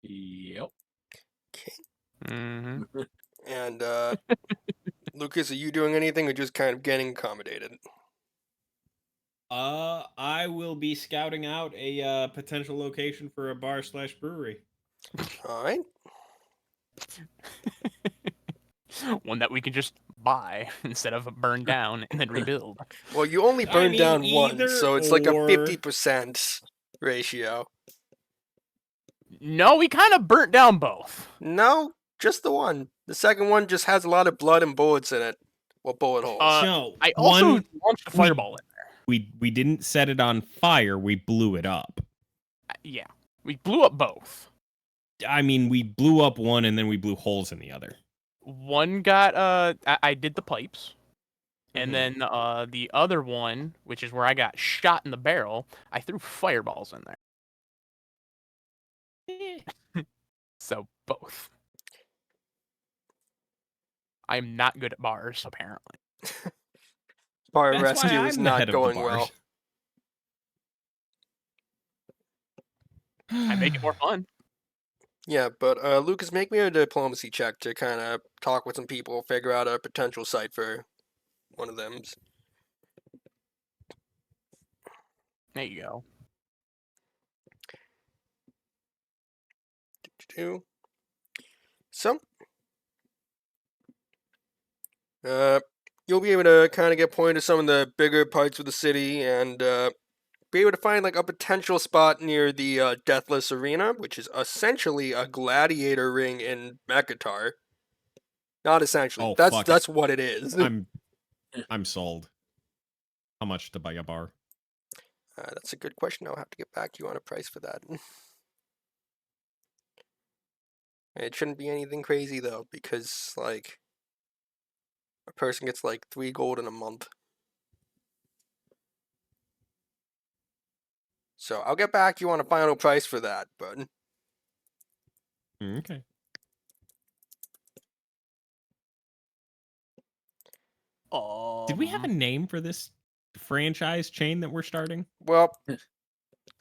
Yep. Okay. Mm-hmm. And Lucas, are you doing anything or just kind of getting accommodated? I will be scouting out a potential location for a bar/brewery. All right. One that we can just buy instead of burn down and then rebuild. Well, you only I burned mean, down one, either so it's like a or. 50% ratio. No, we kind of burnt down both. No, just the one. The second one just has a lot of blood and bullets in it. Well, bullet holes. No, I also one launched a fireball in there. we didn't set it on fire. We blew it up. Yeah, we blew up both. I mean, we blew up one and then we blew holes in the other. One got I did the pipes, and Mhm. then the other one, which is where I got shot in the barrel, I threw fireballs in there. So both. I'm not good at bars, apparently. Bar That's why rescue is I'm the not head of the going bars. well. I make it more fun. Yeah, but Lucas, make me a diplomacy check to kind of talk with some people, figure out a potential site for one of them. There you go. So, you'll be able to kind of get pointed to some of the bigger parts of the city and be able to find like a potential spot near the Deathless Arena, which is essentially a gladiator ring in Mechitar. Not essentially. Oh, that's fuck it. that's what it is. I'm sold. How much to buy a bar? That's a good question. I'll have to get back to you on a price for that. It shouldn't be anything crazy though, because like a person gets like 3 gold in a month. So I'll get back to you on a final price for that, but Okay. Did we have a name for this franchise chain that we're starting? well,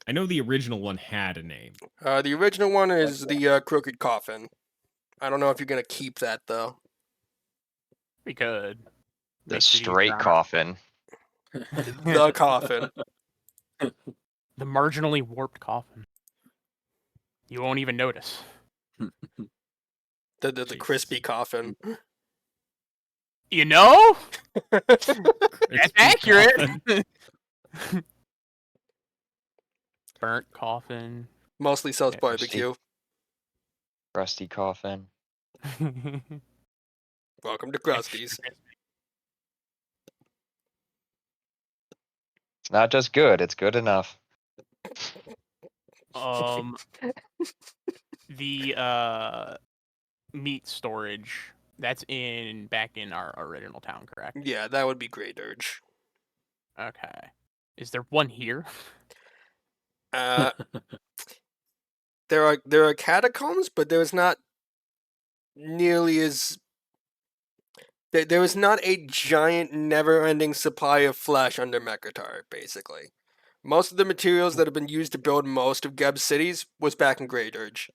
I know the original one had a name. the original one is the Crooked Coffin. I don't know if you're gonna keep that though. We could. The Makes it straight easier on- coffin. The coffin. The marginally warped coffin. You won't even notice. The Jesus. crispy coffin. You know? That's Crispy accurate. coffin. Burnt coffin. Mostly sells Yeah, barbecue. Rusty coffin. Welcome to Krusty's. It's not just good, it's good enough. The meat storage, that's back in our original town, correct? Yeah, that would be Great Urge. Okay. Is there one here? There are catacombs, but there's not nearly as there is not a giant, never-ending supply of flesh under Mechitar. Basically, most of the materials that have been used to build most of Geb's cities was back in Great Urge,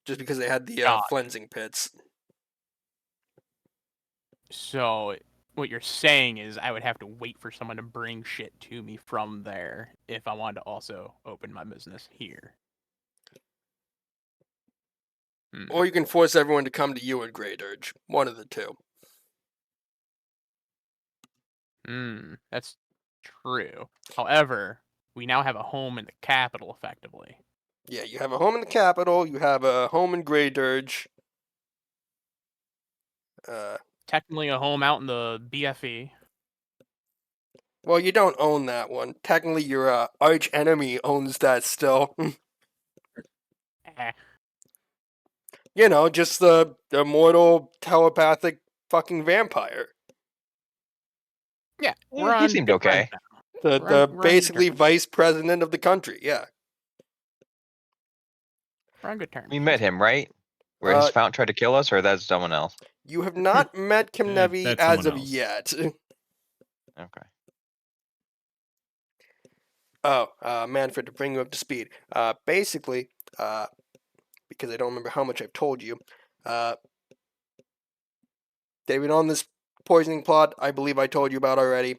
just because they had the Got it. cleansing pits. So what you're saying is I would have to wait for someone to bring shit to me from there if I wanted to also open my business here. Or you can force everyone to come to you in Great Urge. One of the two. That's true. However, we now have a home in the capital, effectively. Yeah, you have a home in the capital. You have a home in Great Urge. Technically a home out in the BFE. Well, you don't own that one. Technically, your arch enemy owns that still. Eh. You know, just the immortal telepathic fucking vampire. Yeah, Yeah, we're he on seemed good okay. friends now. The We're on good basically terms. vice president of the country. Yeah. We're on good terms. We met him, right? Where Uh, his fount tried to kill us, or that's someone else? You have not met Kimnevi that's as someone of else. yet. Okay. Oh, Manfred, to bring you up to speed. Basically, because I don't remember how much I've told you, David, on this poisoning plot, I believe I told you about already.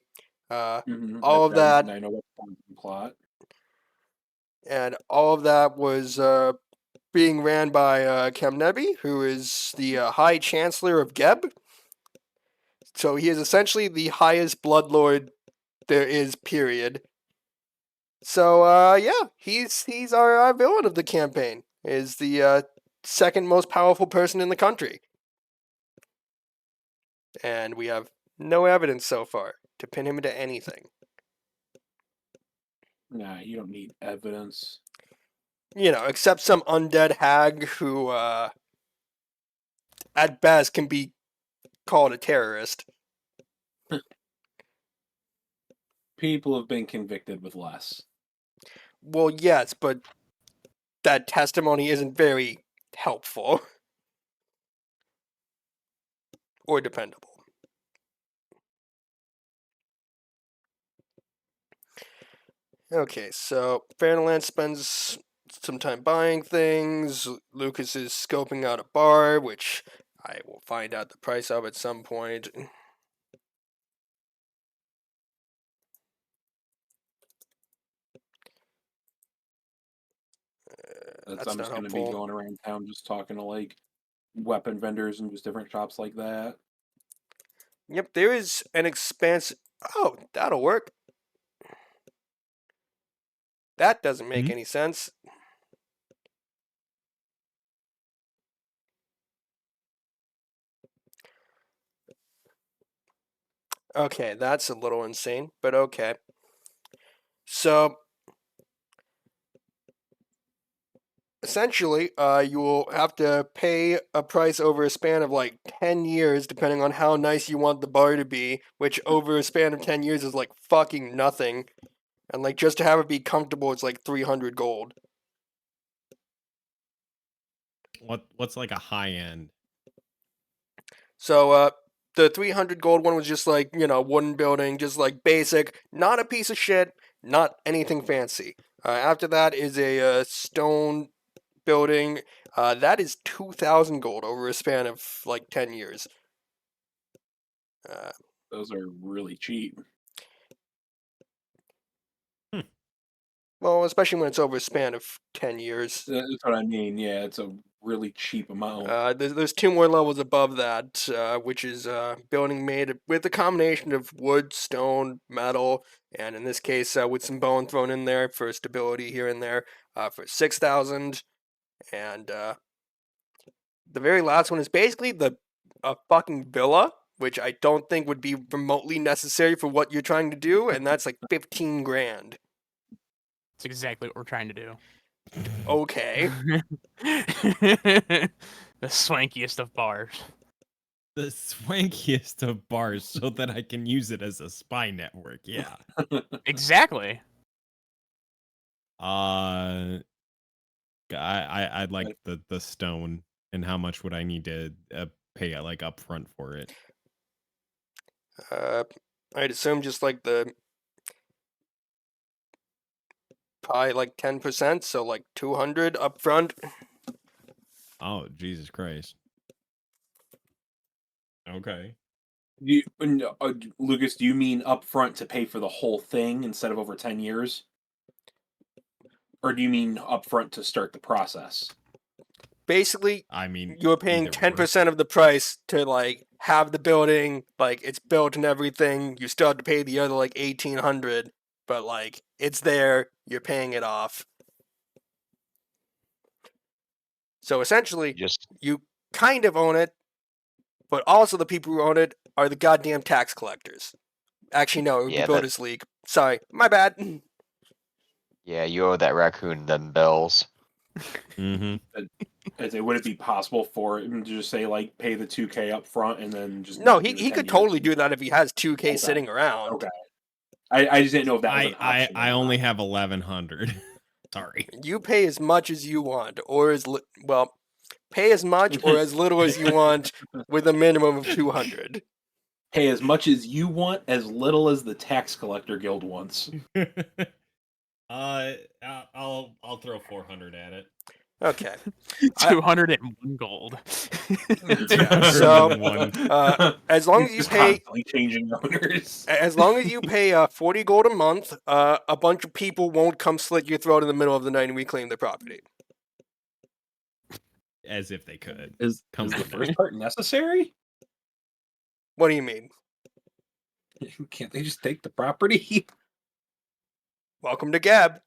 All of that, I know what's on the plot. and all of that was being ran by Kemnebi, who is the High Chancellor of Geb. So he is essentially the highest bloodlord there is, period. So yeah, he's our villain of the campaign. Is the second most powerful person in the country, and we have no evidence so far to pin him into anything. Nah, you don't need evidence. You know, except some undead hag who, at best, can be called a terrorist. People have been convicted with less. Well, yes, but that testimony isn't very helpful or dependable. Okay, so Fairyland spends some time buying things. Lucas is scoping out a bar, which I will find out the price of at some point. That's I'm not just going to be helpful. going around town just talking to like weapon vendors and just different shops like that. Yep, there is an expanse. Oh, that'll work. That doesn't make any sense. Okay, that's a little insane, but okay. So, essentially, you will have to pay a price over a span of like 10 years, depending on how nice you want the bar to be, which over a span of 10 years is like fucking nothing. And like just to have it be comfortable, it's like 300 gold. What's like a high end? So, the 300 gold one was just like, wooden building, just like basic, not a piece of shit, not anything fancy. After that is a stone building. That is 2,000 gold over a span of like 10 years. Those are really cheap. Well, especially when it's over a span of 10 years. That's what I mean. Yeah, it's a really cheap amount. There's two more levels above that, which is building made with a combination of wood, stone, metal, and in this case, with some bone thrown in there for stability here and there, for 6,000. And the very last one is basically a fucking villa, which I don't think would be remotely necessary for what you're trying to do, and that's like 15 grand. That's exactly what we're trying to do. Okay. The swankiest of bars. The swankiest of bars, so that I can use it as a spy network. Yeah. Exactly. I'd like the stone, and how much would I need to pay like upfront for it? I'd assume just like probably like 10%, so like 200 up front. Oh, Jesus Christ. Okay. Lucas, do you mean upfront to pay for the whole thing instead of over 10 years? Or do you mean upfront to start the process? Basically, I mean, you're paying either 10% of the price to like have the building, like it's built and everything. You still have to pay the other like 1,800, but like it's there, you're paying it off. So essentially, Just you kind of own it, but also the people who own it are the goddamn tax collectors. Actually, no, it would Yeah, be Builders League. Sorry, my bad. yeah, you owe that raccoon them bells. Mm-hmm. Would it be possible for him to just say like pay the 2K up front and then just No, not do he the he 10 could years? totally do that if he has 2K Okay. sitting around. Okay. I just didn't know if that was an option. I only have 1,100. Sorry. You pay as much as you want, or pay as much or as little as you want, with a minimum of 200. Pay as much as you want, as little as the tax collector guild wants. I'll throw 400 at it. Okay. 201 gold. So, 201. as long as you Just pay, constantly changing owners. as long as you pay 40 gold a month, a bunch of people won't come slit your throat in the middle of the night and reclaim their property. As if they could. Is Come the on, first man. part necessary? What do you mean? Can't they just take the property? Welcome to Gab.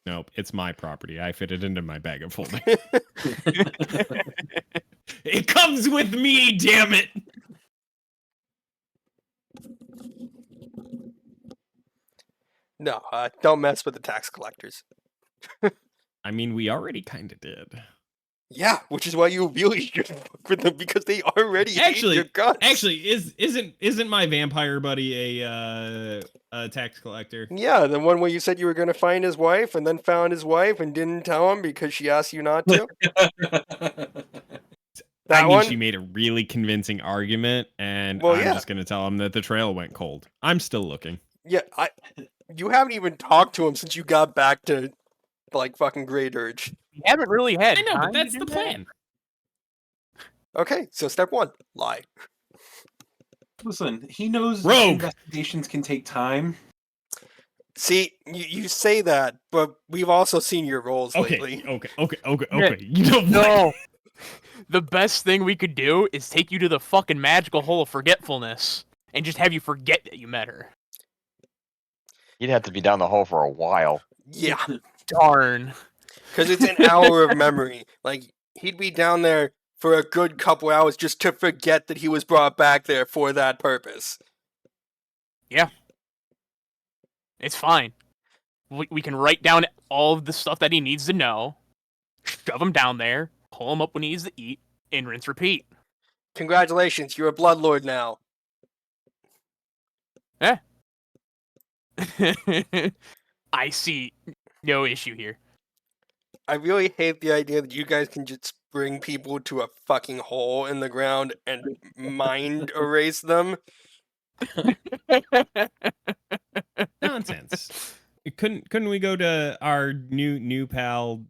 Nope, it's my property. I fit it into my bag of holding. It comes with me, damn it! No, don't mess with the tax collectors. I mean, we already kind of did. Yeah, which is why you really should fuck with them, because they already hate your guts. Actually, isn't my vampire buddy a tax collector? Yeah, the one where you said you were going to find his wife and then found his wife and didn't tell him because she asked you not to. I mean, one? she made a really convincing argument, and Well, I'm yeah. just going to tell him that the trail went cold. I'm still looking. Yeah, you haven't even talked to him since you got back to like fucking Grey Dirge. You haven't really had I know, time but to that's do the that? plan. Okay, so step 1, lie. Listen, he knows Rogue. investigations can take time. See, you say that, but we've also seen your roles Okay, lately. okay. You know what? No. The best thing we could do is take you to the fucking magical hole of forgetfulness and just have you forget that you met her. You'd have to be down the hole for a while. Yeah, Darn. because it's an hour of memory. Like, he'd be down there for a good couple hours just to forget that he was brought back there for that purpose. It's fine. We can write down all of the stuff that he needs to know, shove him down there, pull him up when he needs to eat, and rinse repeat. Congratulations, you're a bloodlord now. I see no issue here. I really hate the idea that you guys can just bring people to a fucking hole in the ground and mind erase them. Nonsense. Couldn't we go to our new pal,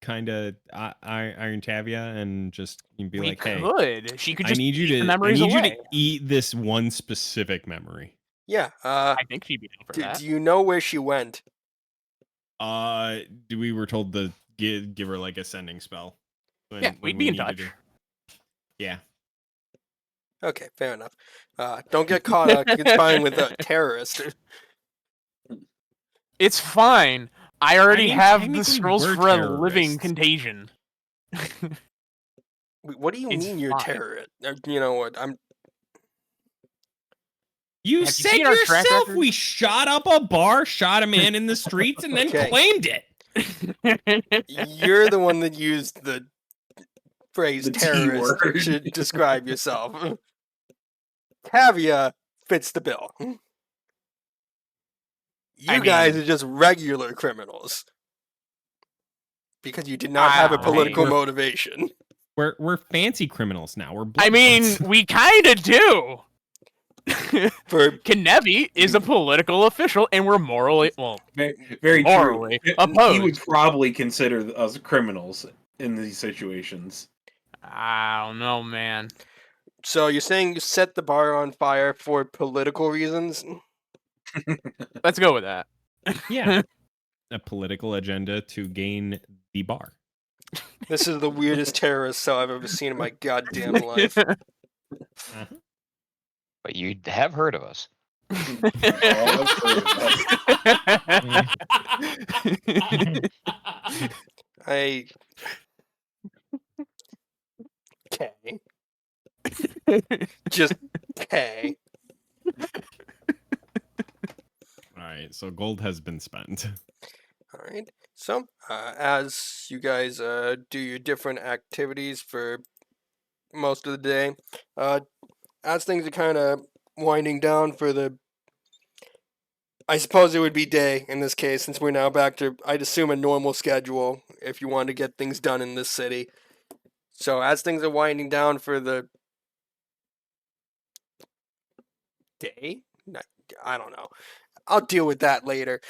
kind of Iron Tavia, and just be We like, hey, could. She could I just need you eat the to memories away. eat this one specific memory. Yeah, I think she'd be down for that. do you know where she went? We were told to give her like a sending spell. Yeah, we'd be in touch. Yeah. Okay, fair enough. Don't get caught conspiring with a terrorist. It's fine. I already mean, have the technically scrolls we're for a living terrorists. contagion. What do you It's mean you're fine. terrorist? You know what? You Have you said seen our track yourself record? we shot up a bar, shot a man in the streets, and then Okay. claimed it. You're the one that used the phrase The T terrorist word. to describe yourself. Tavia fits the bill. You I guys mean- are just regular criminals. Because you did not have a Wow. political Hey. motivation. We're fancy criminals now. We're I mean, bloodlords. we kind of do. For Kanevi is a political official, and we're morally Very Morally true. He opposed. would probably consider us criminals in these situations. I don't know, man. so you're saying you set the bar on fire for political reasons? Let's go with that. Yeah. A political agenda to gain the bar. This is the weirdest terrorist cell I've ever seen in my goddamn life. But you have heard of us. I. Okay. Just okay. All right, so gold has been spent. All right. So, as you guys do your different activities for most of the day, as things are kind of winding down for the. I suppose it would be day in this case, since we're now back to, I'd assume, a normal schedule if you want to get things done in this city. So, as things are winding down for the day? I don't know. I'll deal with that later.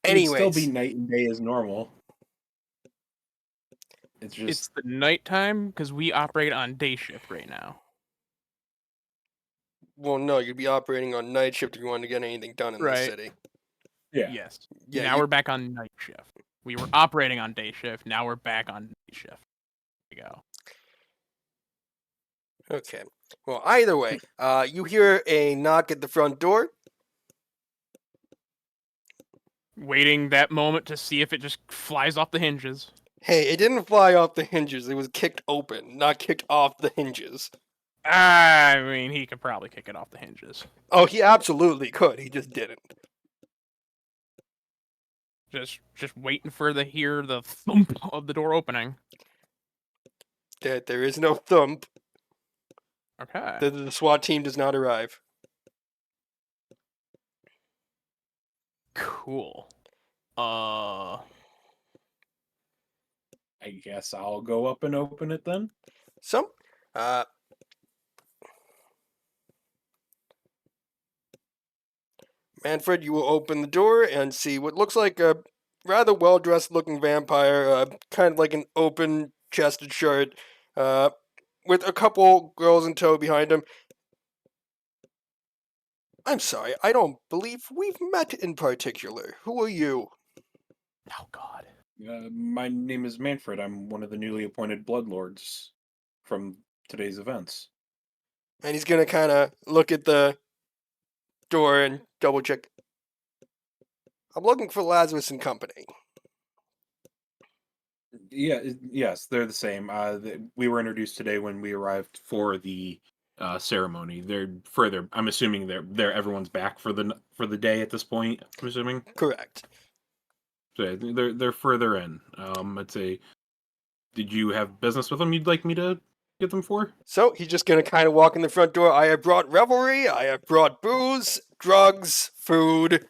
It'd still Anyways, be night and day as normal. It's just It's the nighttime because we operate on day shift right now. well, no, you'd be operating on night shift if you want to get anything done in the Right. city. yeah. Yes. Yeah, now you- we're back on night shift. We were operating on day shift. Now we're back on night shift. There we go. Okay. Well, either way, you hear a knock at the front door. Waiting that moment to see if it just flies off the hinges. Hey, it didn't fly off the hinges. It was kicked open, not kicked off the hinges. I mean, he could probably kick it off the hinges. Oh, he absolutely could. He just didn't. Just waiting for hear the thump of the door opening. There is no thump. Okay. The SWAT team does not arrive. Cool. I guess I'll go up and open it then. So, Manfred, you will open the door and see what looks like a rather well-dressed looking vampire, kind of like an open-chested shirt, with a couple girls in tow behind him. I'm sorry, I don't believe we've met in particular. Who are you? Oh God. My name is Manfred. I'm one of the newly appointed Bloodlords from today's events. And he's gonna kind of look at the door and double check. I'm looking for Lazarus and company. Yeah, yes, they're the same. We were introduced today when we arrived for the ceremony. They're further. I'm assuming they're everyone's back for the day at this point. I'm assuming. Correct. So they're further in. I'd say. Did you have business with them you'd like me to get them for? So he's just gonna kind of walk in the front door. I have brought revelry. I have brought booze, drugs, food.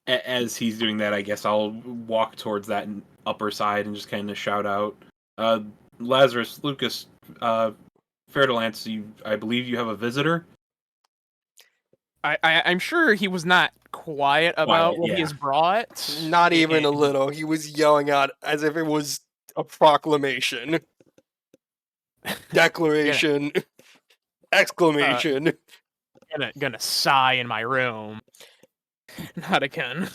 As he's doing that, I guess I'll walk towards that upper side and just kind of shout out, Lazarus, Lucas, Fairdelance, I believe you have a visitor? I'm sure he was not quiet about what he yeah. has brought. Not even a little. He was yelling out as if it was a proclamation, declaration, exclamation. Gonna sigh in my room. Not again.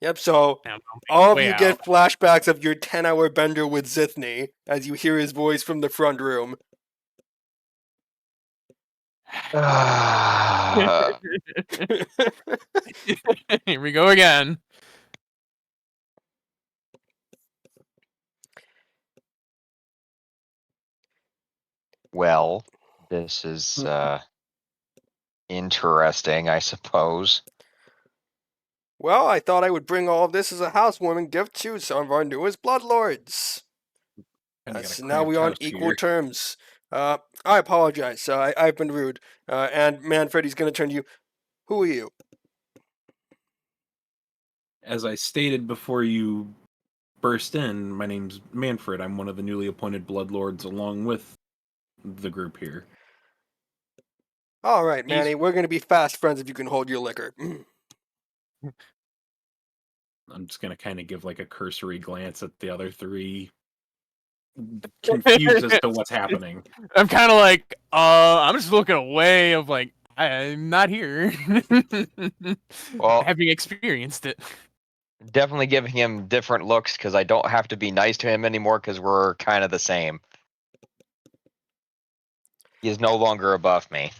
Yep, so Now, all of way you out. get flashbacks of your 10-hour bender with Zithny as you hear his voice from the front room. Here we go again. Well, this is interesting, I suppose. Well, I thought I would bring all of this as a housewarming gift to some of our newest bloodlords. Kinda got a So now we are on cramped house equal here. terms. I apologize. I've been rude. And Manfred, he's going to turn to you. Who are you? As I stated before you burst in, my name's Manfred. I'm one of the newly appointed Bloodlords along with the group here. All right, He's- Manny. We're going to be fast friends if you can hold your liquor. I'm just gonna kind of give like a cursory glance at the other three, confused as to what's happening. I'm kind of like, I'm just looking away of like, I'm not here. Well- Having experienced it. Definitely giving him different looks because I don't have to be nice to him anymore because we're kind of the same. He is no longer above me.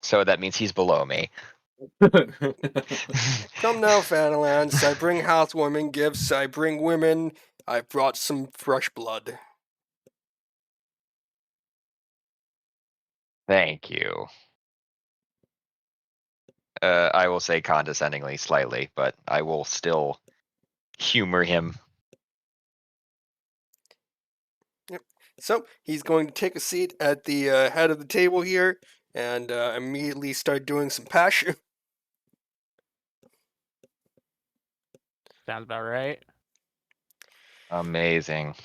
So that means he's below me. Come now, Fatalance. I bring housewarming gifts. I bring women. I brought some fresh blood. Thank you. I will say condescendingly slightly, but I will still humor him. So he's going to take a seat at the head of the table here and immediately start doing some pash. Sounds about right. Amazing.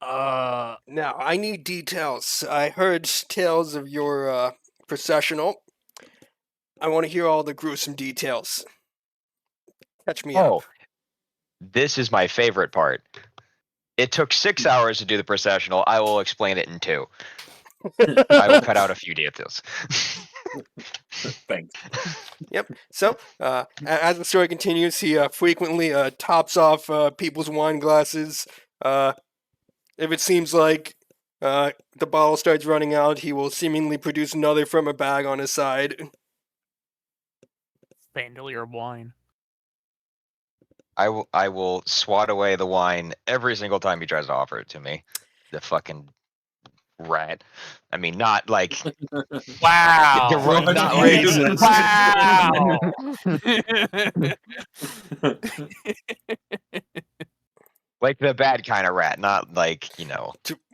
Now, I need details. I heard tales of your processional. I want to hear all the gruesome details. Catch me Oh, up. this is my favorite part. It took 6 hours to do the processional. I will explain it in 2. I will cut out a few details. Thanks. Yep. So, as the story continues, he frequently tops off people's wine glasses. If it seems like the bottle starts running out, he will seemingly produce another from a bag on his side. Bandolier of wine. I will swat away the wine every single time he tries to offer it to me. The fucking rat. I mean, not like Wow. the not Jesus. like the bad kind of rat, not like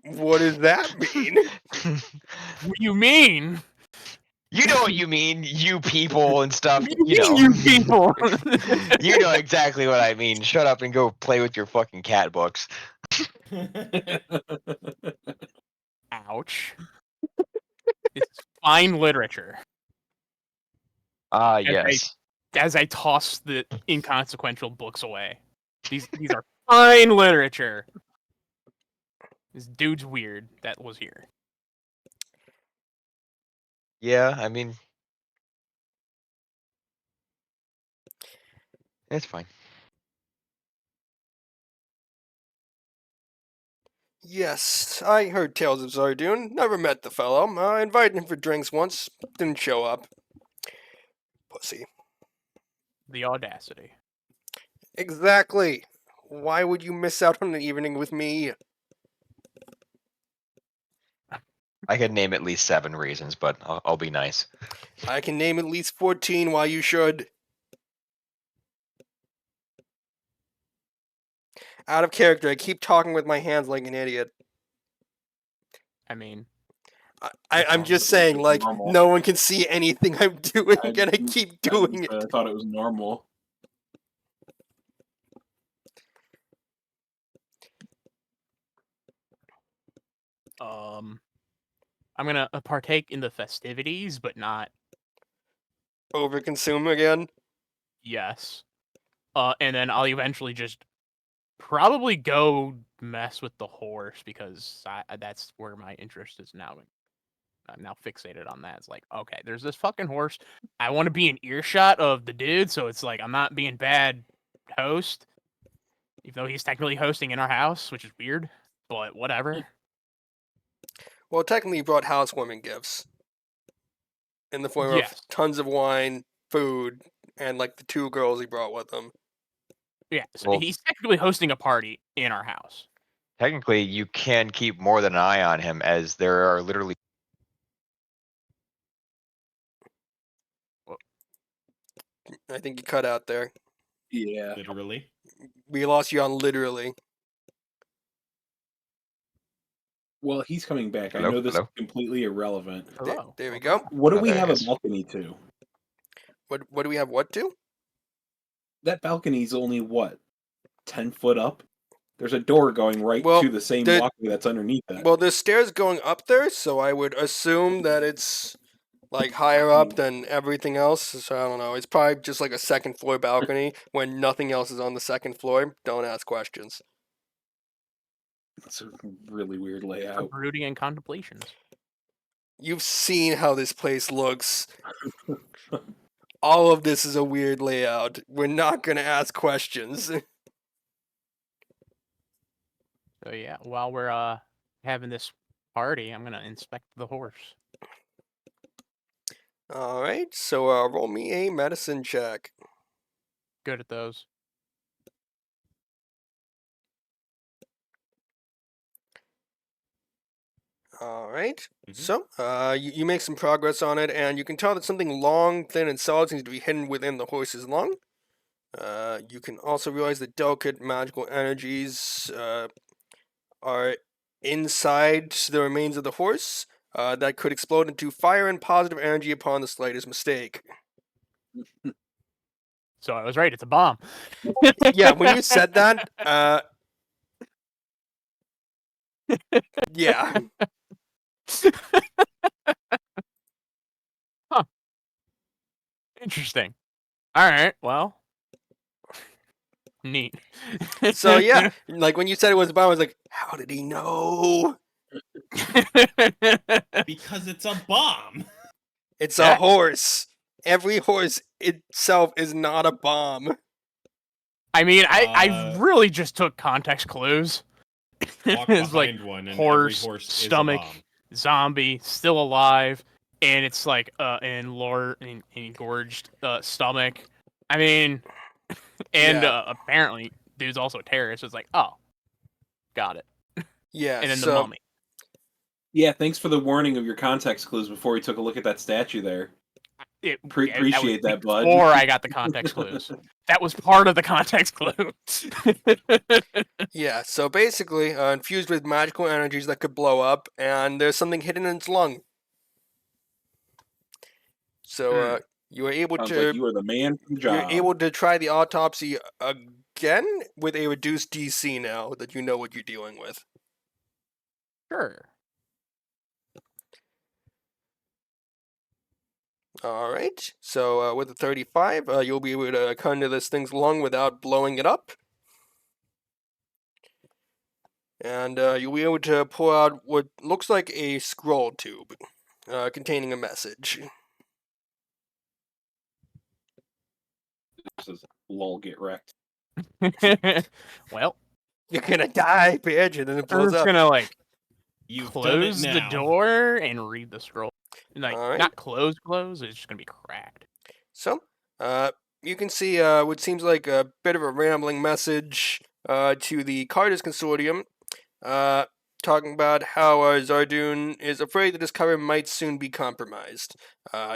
What does that mean? What do you mean? You know what you mean, you people and stuff. What do you mean, you people? You know exactly what I mean. Shut up and go play with your fucking cat books. Ouch. It's fine literature. Ah, As yes. As I toss the inconsequential books away. These are fine literature. This dude's weird that was here. Yeah, I mean, It's fine. Yes, I heard tales of Zardoon. Never met the fellow. I invited him for drinks once. Didn't show up. Pussy. The audacity. Exactly. Why would you miss out on an evening with me? I could name at least 7 reasons, but I'll be nice. I can name at least 14 why you should. Out of character, I keep talking with my hands like an idiot. I mean, I'm just It's saying, like, normal. no one can see anything I'm doing, and I keep doing I it. thought it was normal. I'm gonna partake in the festivities, but not Overconsume again? yes. And then I'll eventually just probably go mess with the horse because that's where my interest is now. I'm now fixated on that. It's like, okay, there's this fucking horse. I want to be in earshot of the dude, so it's like I'm not being bad host, even though he's technically hosting in our house, which is weird, but whatever. Well, technically, he brought housewarming gifts. In the form Yes. of tons of wine, food, and, like, the 2 girls he brought with him. Yeah, so Well- he's technically hosting a party in our house. Technically, you can keep more than an eye on him, as there are literally I think you cut out there. Yeah. Literally. We lost you on literally. Well, he's coming back. Hello? I know this Hello? is completely irrelevant. Hello. There we Welcome go. back. What do Oh, we there have it a is. balcony to? What do we have what to? That balcony's only what, 10 foot up? There's a door going right Well, to the same the- walkway that's underneath that. Well, there's stairs going up there, so I would assume that it's, like, higher up than everything else. So I don't know. It's probably just like a second floor balcony when nothing else is on the second floor. Don't ask questions. It's a really weird For layout. brooding and contemplations. You've seen how this place looks. All of this is a weird layout. We're not gonna ask questions. So yeah, while we're having this party, I'm gonna inspect the horse. All right. So roll me a medicine check. Good at those. All right. Mhm. So, you make some progress on it, and you can tell that something long, thin, and solid seems to be hidden within the horse's lung. You can also realize that delicate magical energies are inside the remains of the horse that could explode into fire and positive energy upon the slightest mistake. So I was right. It's a bomb. Yeah, when you said that, yeah. Interesting. All right. Well, neat. So yeah, like when you said it was a bomb, I was like, how did he know? Because it's a bomb. It's Yeah. a horse. Every horse itself is not a bomb. I mean, I Uh, really just took context clues. Walk It's like behind one, and horse, every horse stomach, is a bomb. zombie, still alive, and it's like engorged stomach. I mean, and Yeah. apparently, dude's also a terrorist. So it's like, oh, got it. Yeah, And then the so mummy. Yeah, thanks for the warning of your context clues before we took a look at that statue there. Appreciate that, bud. Before I got the context clues. That was part of the context clue. yeah, so basically, infused with magical energies that could blow up, and there's something hidden in its lung. So you are able Sounds to like you are the man from the you're job. able to try the autopsy again with a reduced DC now that you know what you're dealing with. Sure. All right. So with a 35, you'll be able to cut into this thing's lung without blowing it up. And you'll be able to pull out what looks like a scroll tube containing a message. Lol, get wrecked. Well, You're gonna die, bitch, and then it I'm blows just up. gonna like You've done it close the now. door and read the scroll. Like Alright. not close, it's just gonna be cracked. So, you can see what seems like a bit of a rambling message to the Carter's Consortium, talking about how Zardun is afraid that his cover might soon be compromised.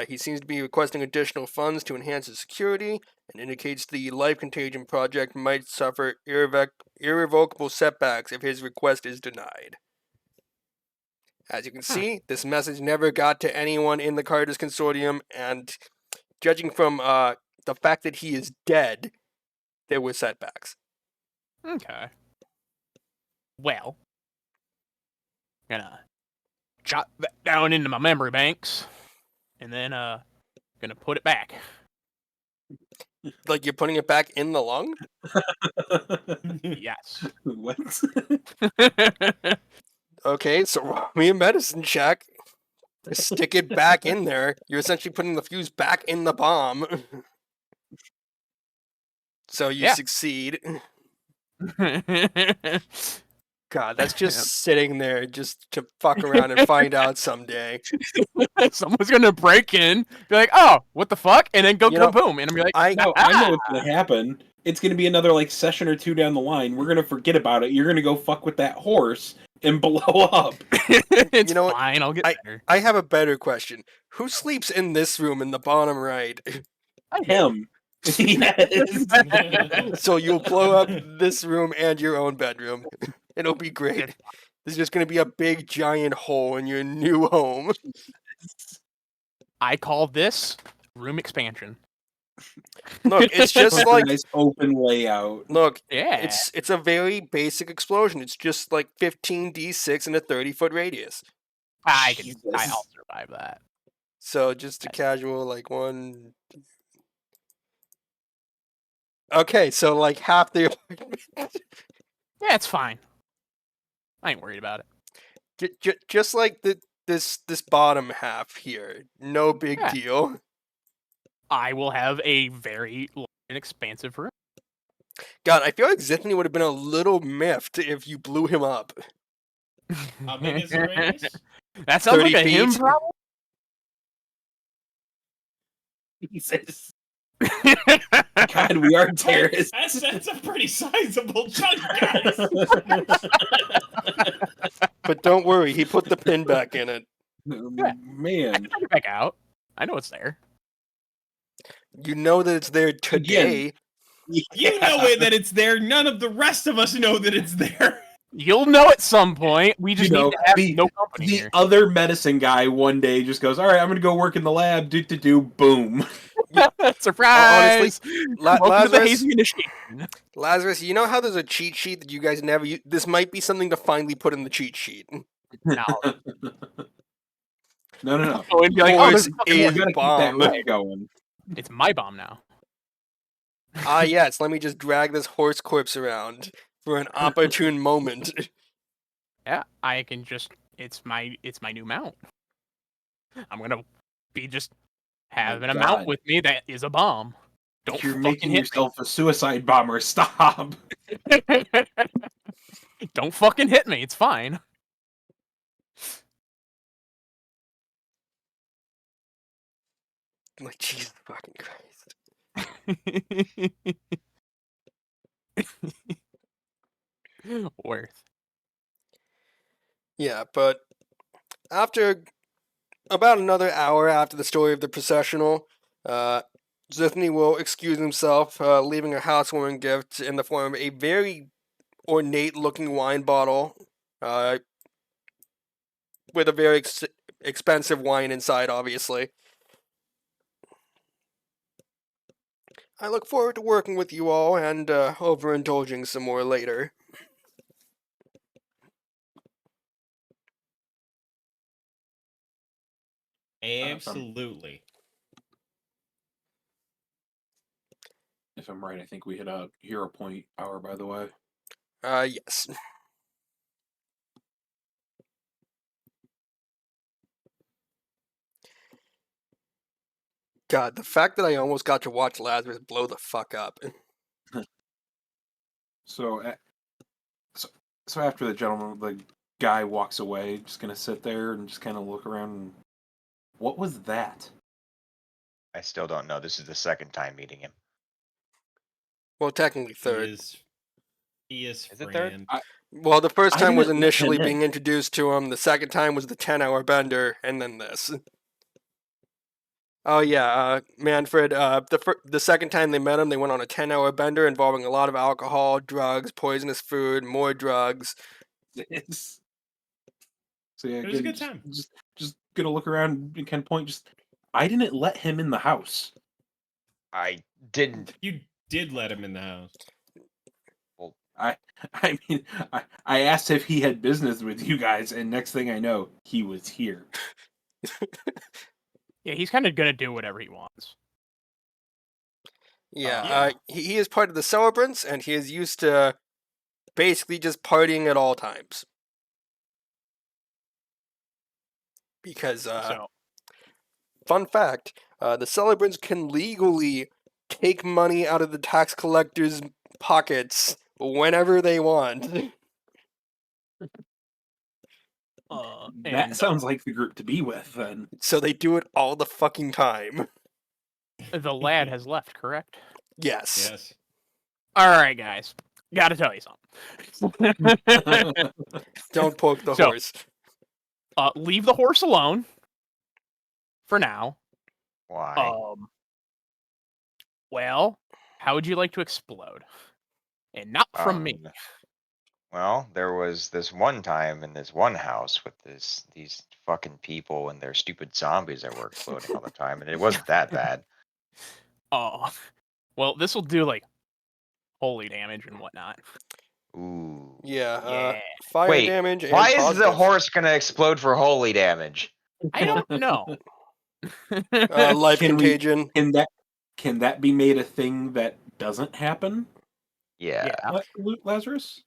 He seems to be requesting additional funds to enhance his security, and indicates the Life Contagion project might suffer irrevocable setbacks if his request is denied. As you can see, this message never got to anyone in the Carter's Consortium, and judging from the fact that he is dead, there were setbacks. Okay. Well, gonna jot that down into my memory banks, and then gonna put it back. Like you're putting it back in the lung? Yes. What? Okay, so roll me a medicine check. To stick it back in there, you're essentially putting the fuse back in the bomb. So you Yeah. succeed. God, that's just sitting there just to fuck around and find out someday. Someone's gonna break in, be like, "Oh, what the fuck?" and then go You know, kaboom, and I'm like, I No, I know what's gonna happen. It's gonna be another like session or two down the line. We're gonna forget about it. You're gonna go fuck with that horse and blow up. "It's You know what? fine, I'll get there." I have a better question. Who sleeps in this room in the bottom right? Him. Yes. So you'll blow up this room and your own bedroom. It'll be great. There's just gonna be a big giant hole in your new home. I call this room expansion. Look, it's just Such a like nice open layout. look, Yeah. it's a very basic explosion. It's just like 15d6 in a 30-foot radius. I'll Jesus. survive that. So just a casual like one. Okay, so like half the apartment. Yeah, it's fine. I ain't worried about it. Just like this bottom half here. No big Yeah. deal. I will have a very large and expansive room. God, I feel like Zithny would have been a little miffed if you blew him up. How big is the radius? That sounds 30 like a him feet. problem. Jesus. God, we are terrorists. That's a pretty sizable chunk, guys. But don't worry, he put the pin back in it. I Man. can take it back out. I know it's there. You know that it's there today. You know it that it's there. None of the rest of us know that it's there. You'll know at some point. We just You know, need to have the- no company The here. other medicine guy one day just goes, "All right, I'm gonna go work in the lab." Do boom. Surprise! Welcome to the Lazarus, hazing initiation. Lazarus, you know how there's a cheat sheet that you guys never use? This might be something to finally put in the cheat sheet. No. No. Oh, and be like, oh, Horse there's fucking We is more. gotta keep that bomb. lift going. It's my bomb now. Ah, yes, let me just drag this horse corpse around for an opportune moment. Yeah, I can just. It's my new mount. I'm gonna be just having a mount God. with me that is a bomb. Don't You're fucking making hit yourself a suicide bomber. Stop. me. Don't fucking hit me. It's fine. Like, Jesus fucking Christ. Worth. Yeah, but after about another hour after the story of the processional, Zithny will excuse himself, leaving a housewarming gift in the form of a very ornate-looking wine bottle, with a very expensive wine inside, obviously. I look forward to working with you all and overindulging some more later. Absolutely. If I'm right, I think we hit a hero point hour. By the way. Yes. God, the fact that I almost got to watch Lazarus blow the fuck up. So, so after the guy walks away, just gonna sit there and just kind of look around. And, what was that? I still don't know. This is the second time meeting him. Well, technically third. He is Is it third? Fran. Well, the first I time was didn't let him initially in. being introduced to him. The second time was the 10-hour bender, and then this. Oh yeah, Manfred. The second time they met him, they went on a 10-hour bender involving a lot of alcohol, drugs, poisonous food, more drugs. It's, so yeah, It was a again, good time. Just gonna look around and kind of point. I didn't let him in the house. I didn't. You did let him in the house. I mean, I asked if he had business with you guys, and next thing I know, he was here. Yeah, he's kind of gonna do whatever he wants. Yeah, he is part of the celebrants, and he is used to basically just partying at all times. Because, So fun fact, the celebrants can legally take money out of the tax collectors' pockets whenever they want. That sounds like the group to be with, then. So they do it all the fucking time. the lad has left, correct? Yes. Yes. All right, guys. Gotta tell you something. Don't poke the So- horse. Leave the horse alone for now. Why? Well, how would you like to explode? And not from me. Well, there was this one time in this one house with these fucking people and their stupid zombies that were exploding all the time, and it wasn't that bad. Oh, well, this will do like holy damage and whatnot. Ooh. Yeah, Yeah. fire Wait, damage and why is the positive. horse gonna explode for holy damage? I don't know. Life Can we- contagion. Can that be made a thing that doesn't happen, Yeah. Lazarus?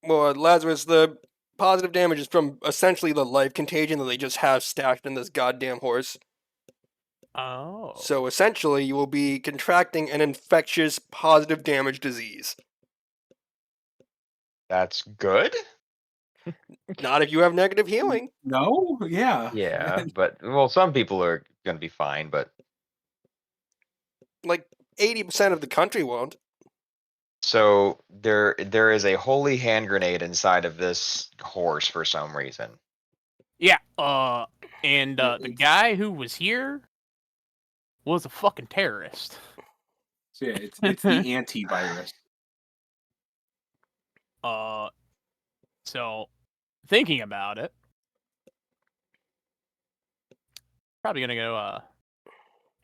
Well, Lazarus, the positive damage is from essentially the life contagion that they just have stacked in this goddamn horse. Oh. So essentially, you will be contracting an infectious positive damage disease. That's good? Not if you have negative healing. No? Yeah. Yeah, but well, some people are gonna be fine, but Like 80% of the country won't. so there is a holy hand grenade inside of this horse for some reason. Yeah. And the guy who was here was a fucking terrorist. So yeah, it's the antivirus. So thinking about it, probably gonna go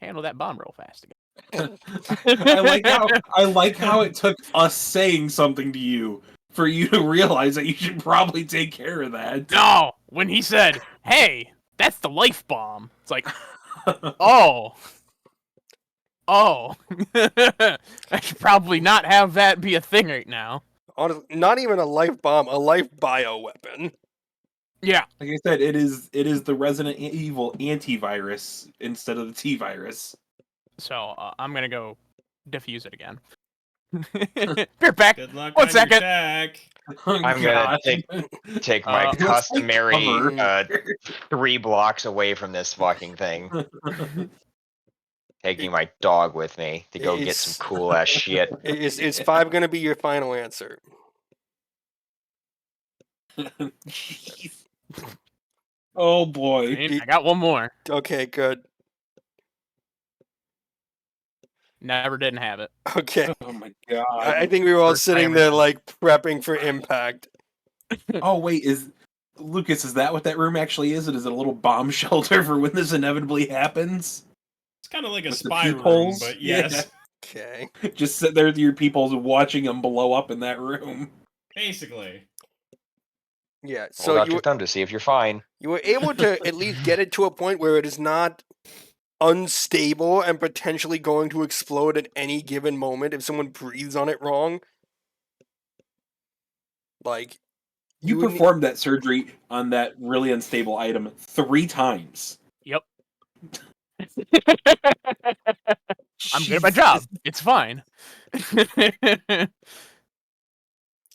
handle that bomb real fast again. I like how it took us saying something to you for you to realize that you should probably take care of that. No, when he said, "Hey, that's the life bomb," it's like, oh, I should probably not have that be a thing right now. Honestly, not even a life bomb, a life bioweapon. Yeah. Like I said, it is the Resident Evil antivirus instead of the T-virus. So I'm gonna go diffuse it again. Be back. Good luck 1 on second. your attack. I'm gonna take my Let's customary cover. 3 blocks away from this fucking thing. Taking my dog with me to go get some cool ass shit. Is 5 going to be your final answer? Oh boy. I got one more. Okay, good. Never didn't have it. Okay. Oh my god. I think we were all First sitting time there, around. like, prepping for impact. Oh wait, Lucas, is that what that room actually is? It is a little bomb shelter for when this inevitably happens? It's kind of like a With the spy room, peepholes? but yes, Okay. Just sit there with your people watching them blow up in that room. basically. Yeah, So so Hold out you your thumb to see if you're fine. were able to at least get it to a point where it is not unstable and potentially going to explode at any given moment if someone breathes on it wrong. Like, You would performed that surgery on that really unstable item 3 times. Yep. I'm good at my job. It's fine.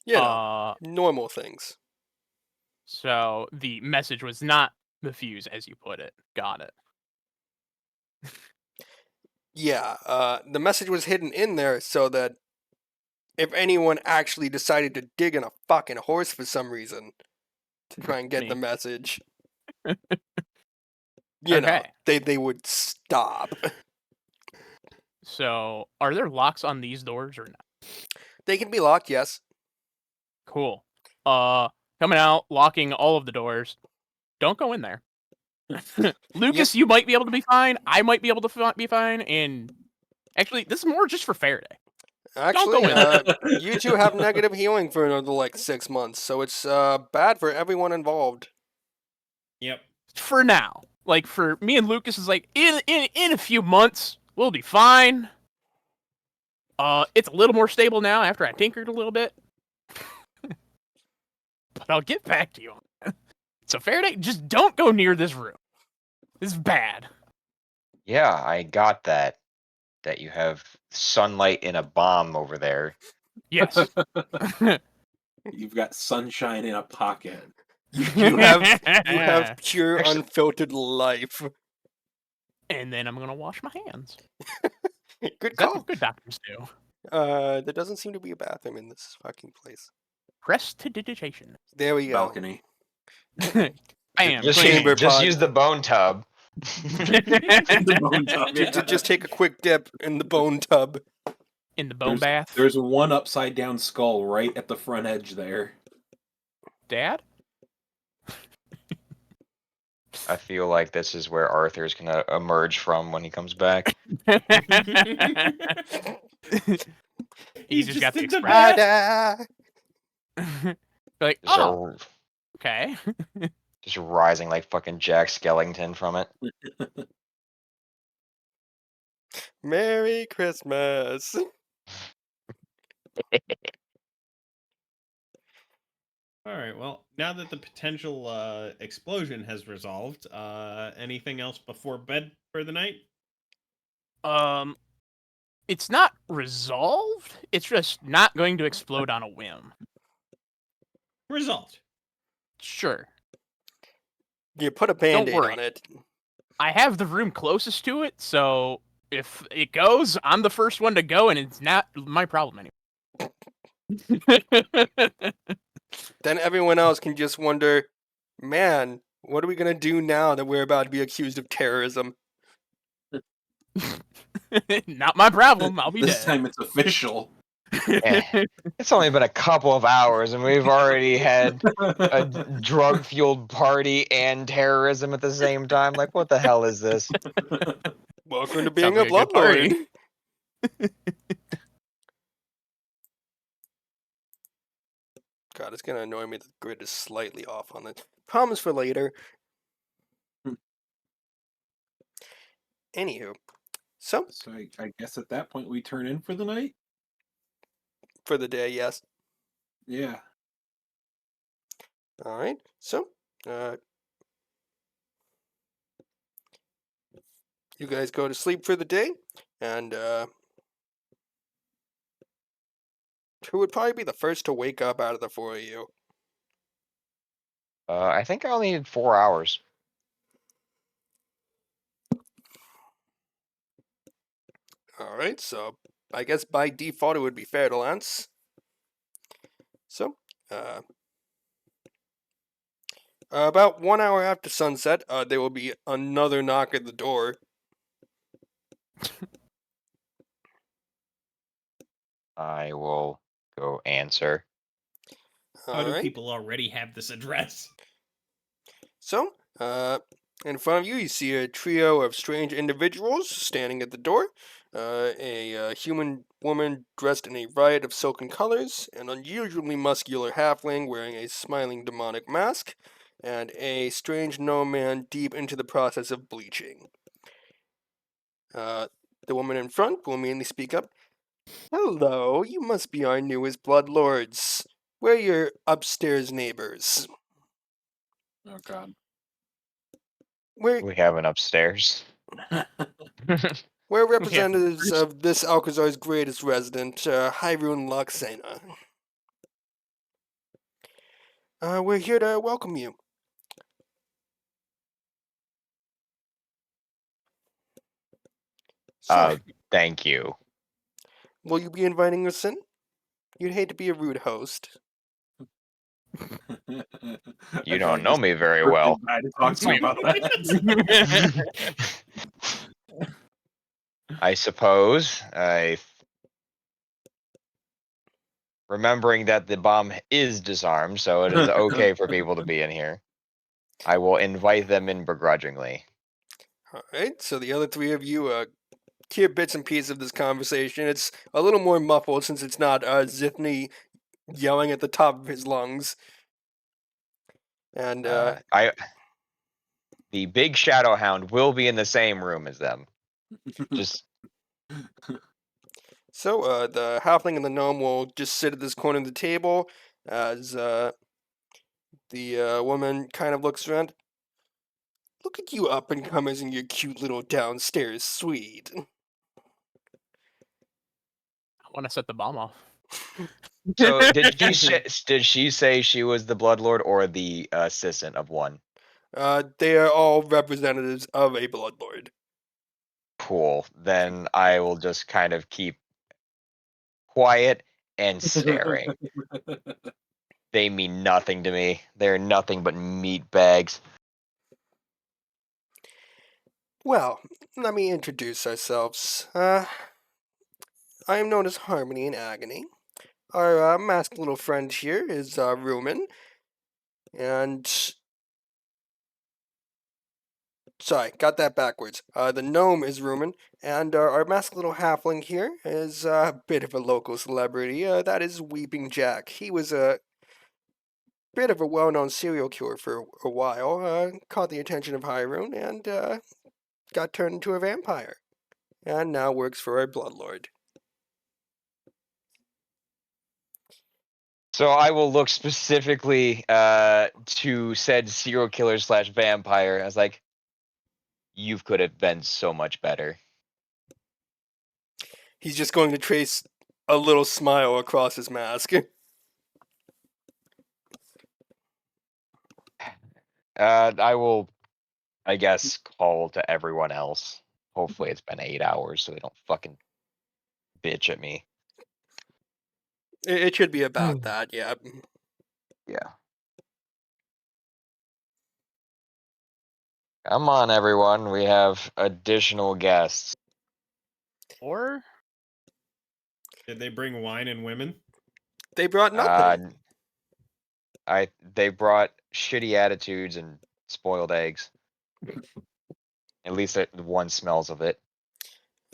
You know, normal things. So the message was not the fuse, as you put it. Got it. Yeah, the message was hidden in there so that if anyone actually decided to dig in a fucking horse for some reason to try and get the Me. message, you know, Okay. they would stop. So are there locks on these doors or not? They can be locked, yes. Cool. Coming out, locking all of the doors. Don't go in there. Lucas, you might be able to be fine. I might be able to be fine. And actually, this is more just for Faraday. Actually, go in you two have negative healing for another like 6 months, so it's bad for everyone involved. Yep. For now. Like for me and Lucas is like in a few months we'll be fine. It's a little more stable now after I tinkered a little bit. But I'll get back to you on that. So Faraday, just don't go near this room. This is bad. Yeah, I got that. That you have sunlight in a bomb over there. Yes. You've got sunshine in a pocket. You have pure Actually- unfiltered life. And then I'm gonna wash my hands. Good That's call. what good doctors do. There doesn't seem to be a bathroom in this fucking place. Prestidigitation. There we go. Balcony. Bam. Just, clean. chamber just pod. use the bone tub. The bone tub, yeah. Just take a quick dip in the bone tub. In the bone bath. There's one upside down skull right at the front edge there. Dad? I feel like this is where Arthur's gonna emerge from when he comes back. He's just got the did the expression. Like, Just, oh, okay. just rising like fucking Jack Skellington from it. Merry Christmas. All right. Well, now that the potential explosion has resolved, anything else before bed for the night? It's not resolved. It's just not going to explode on a whim. Resolved. Sure. You put a band-aid worry. on it. I have the room closest to it, so if it goes, I'm the first one to go, and it's not my problem anymore. Then everyone else can just wonder, man, what are we gonna do now that we're about to be accused of terrorism? Not my problem. I'll be This dead. time it's official. It's only been a couple of hours and we've already had a drug-fueled party and terrorism at the same time. Like, what the hell is this? Welcome to being Sounds a like a good party. bloodlord. God, it's gonna annoy me that the grid is slightly off on it. Promise for later. Anywho, so So I guess at that point we turn in for the night? for the day, yes. Yeah. All right. So, you guys go to sleep for the day, and who would probably be the first to wake up out of the four of you? I think I only needed 4 hours. All right. So, I guess by default it would be fair to Lance. So, about 1 hour after sunset, there will be another knock at the door. I will go answer. How All do right. people already have this address? So, in front of you, you see a trio of strange individuals standing at the door. A human woman dressed in a riot of silken colors, an unusually muscular halfling wearing a smiling demonic mask, and a strange gnome man deep into the process of bleaching. The woman in front will immediately speak up. Hello, you must be our newest bloodlords. We're your upstairs neighbors. Oh god. We're We have an upstairs. We're representatives of this Alcazar's greatest resident, Hyrule Luxena. We're here to welcome you. So, Thank you. will you be inviting us in? You'd hate to be a rude host. You don't know me very well. Guy to talk to me about that. I suppose. Remembering that the bomb is disarmed, so it is okay for people to be in here. I will invite them in begrudgingly. Alright, so the other three of you hear bits and pieces of this conversation. It's a little more muffled since it's not Zithny yelling at the top of his lungs. And The big shadow hound will be in the same room as them. Just so the halfling and the gnome will just sit at this corner of the table as the woman kind of looks around. Look at you up and comers in your cute little downstairs suite. I want to set the bomb off. so did she say she was the bloodlord or the assistant of one? They are all representatives of a bloodlord. Cool. Then I will just kind of keep quiet and staring. They mean nothing to me. They're nothing but meat bags. Well, let me introduce ourselves. I am known as Harmony and Agony. Our masked little friend here is Rumen, and sorry, got that backwards. The gnome is Rumen, and our masked little halfling here is a bit of a local celebrity. That is Weeping Jack. He was a bit of a well-known serial killer for a while. Caught the attention of Hyrule and got turned into a vampire, and now works for our bloodlord. So I will look specifically to said serial killer / vampire. I was like, you could have been so much better. He's just going to trace a little smile across his mask. I will, I guess, call to everyone else. Hopefully it's been 8 hours so they don't fucking bitch at me. It should be about that, yeah. Yeah. Come on, everyone. We have additional guests. Or Did they bring wine and women? They brought nothing. They brought shitty attitudes and spoiled eggs. At least one smells of it.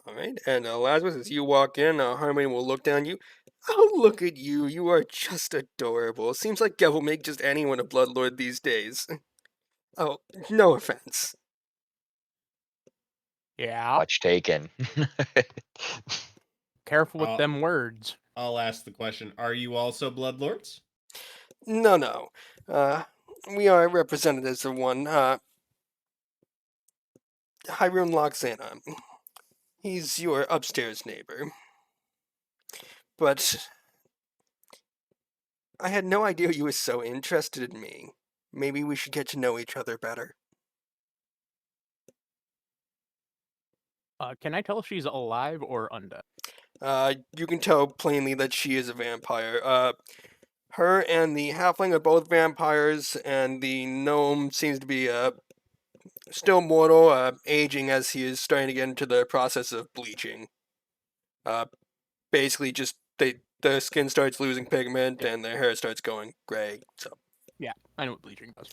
Alright, and Lazarus, as you walk in, Harmony will look down you. Oh, look at you. You are just adorable. Seems like Gel will make just anyone a bloodlord these days. Oh, no offense. yeah, Much taken. careful with Uh, them words. I'll ask the question: are you also bloodlords? No. We are representatives of one, Hyrule Loxana. He's your upstairs neighbor. But I had no idea you were so interested in me. Maybe we should get to know each other better. Can I tell if she's alive or undead? You can tell plainly that she is a vampire. Her and the halfling are both vampires, and the gnome seems to be still mortal, aging as he is starting to get into the process of bleaching. Basically, just the skin starts losing pigment and their hair starts going gray. So Yeah, I know what bleaching does.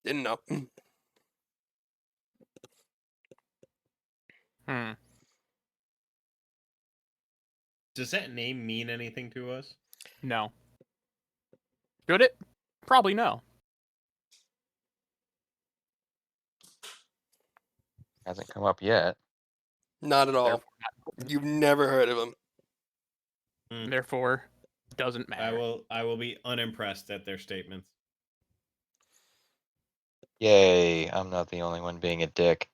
didn't know. Hmm. Does that name mean anything to us? No. Should it? Probably no. Hasn't come up yet. Not at all. Therefore, You've never heard of him. therefore, doesn't matter. I will be unimpressed at their statements. Yay, I'm not the only one being a dick.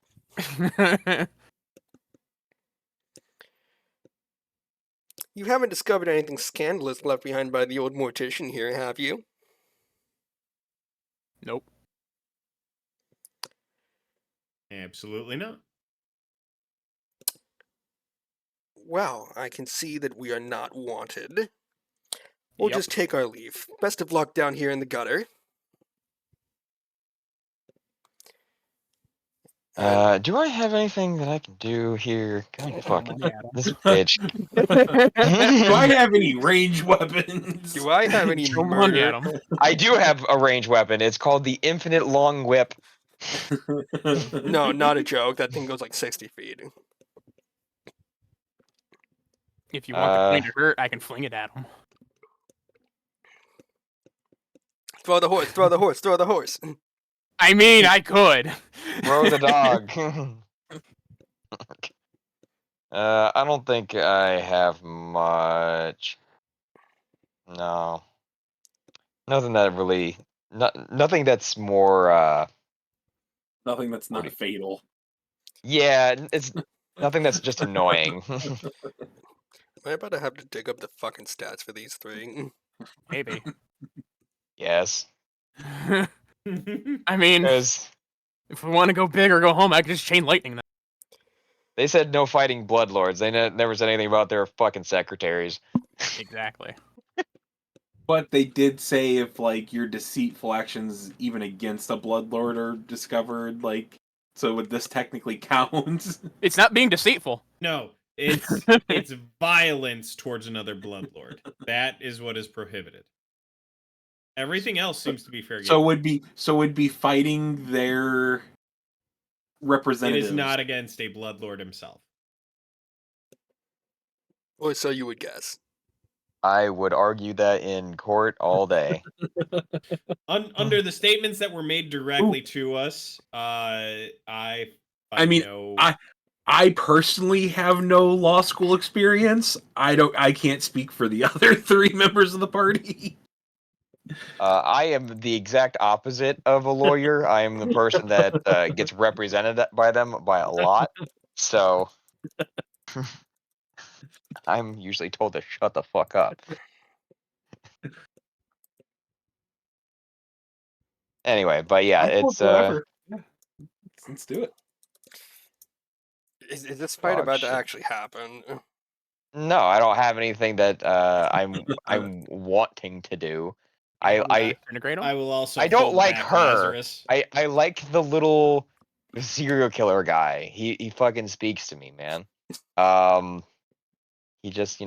You haven't discovered anything scandalous left behind by the old mortician here, have you? Nope. Absolutely not. Well, I can see that we are not wanted. We'll Yep. just take our leave. Best of luck down here in the gutter. And Do I have anything that I can do here? God, Throw fucking money at 'em. this bitch. Do I have any range weapons? do I have any Throw money at murder? 'em. I do have a ranged weapon. It's called the Infinite Long Whip. No, not a joke. That thing goes like 60 feet. If you want the coin to hurt, I can fling it at him. Throw the horse, throw the horse, throw the horse. I mean, I could. Throw the dog. I don't think I have much. No. Nothing that really. Nothing that's more. Nothing that's What not fatal. Yeah, it's nothing that's just annoying. Am I about to have to dig up the fucking stats for these three? Maybe. Yes. I mean, Because if we want to go big or go home, I could just chain lightning them. they said no fighting bloodlords. They never said anything about their fucking secretaries. Exactly. But they did say if like your deceitful actions even against a bloodlord are discovered, like so would this technically count? It's not being deceitful. No, it's violence towards another bloodlord. That is what is prohibited. Everything else seems to be fair game. So would be fighting their It representatives. is not against a bloodlord himself. Or so you would guess. I would argue that in court all day. Under the statements that were made directly to us, I mean, know. I personally have no law school experience. I can't speak for the other three members of the party. I am the exact opposite of a lawyer. I am the person that gets represented by them by a lot. So I'm usually told to shut the fuck up. Anyway, but yeah, I'm cool it's whatever. Yeah. Let's do it. Is this fight Oh, about to shit. actually happen? No, I don't have anything that I'm wanting to do. Integrate them. I will also. I don't hold like back her. Lazarus. I like the little serial killer guy. He fucking speaks to me, man. He just,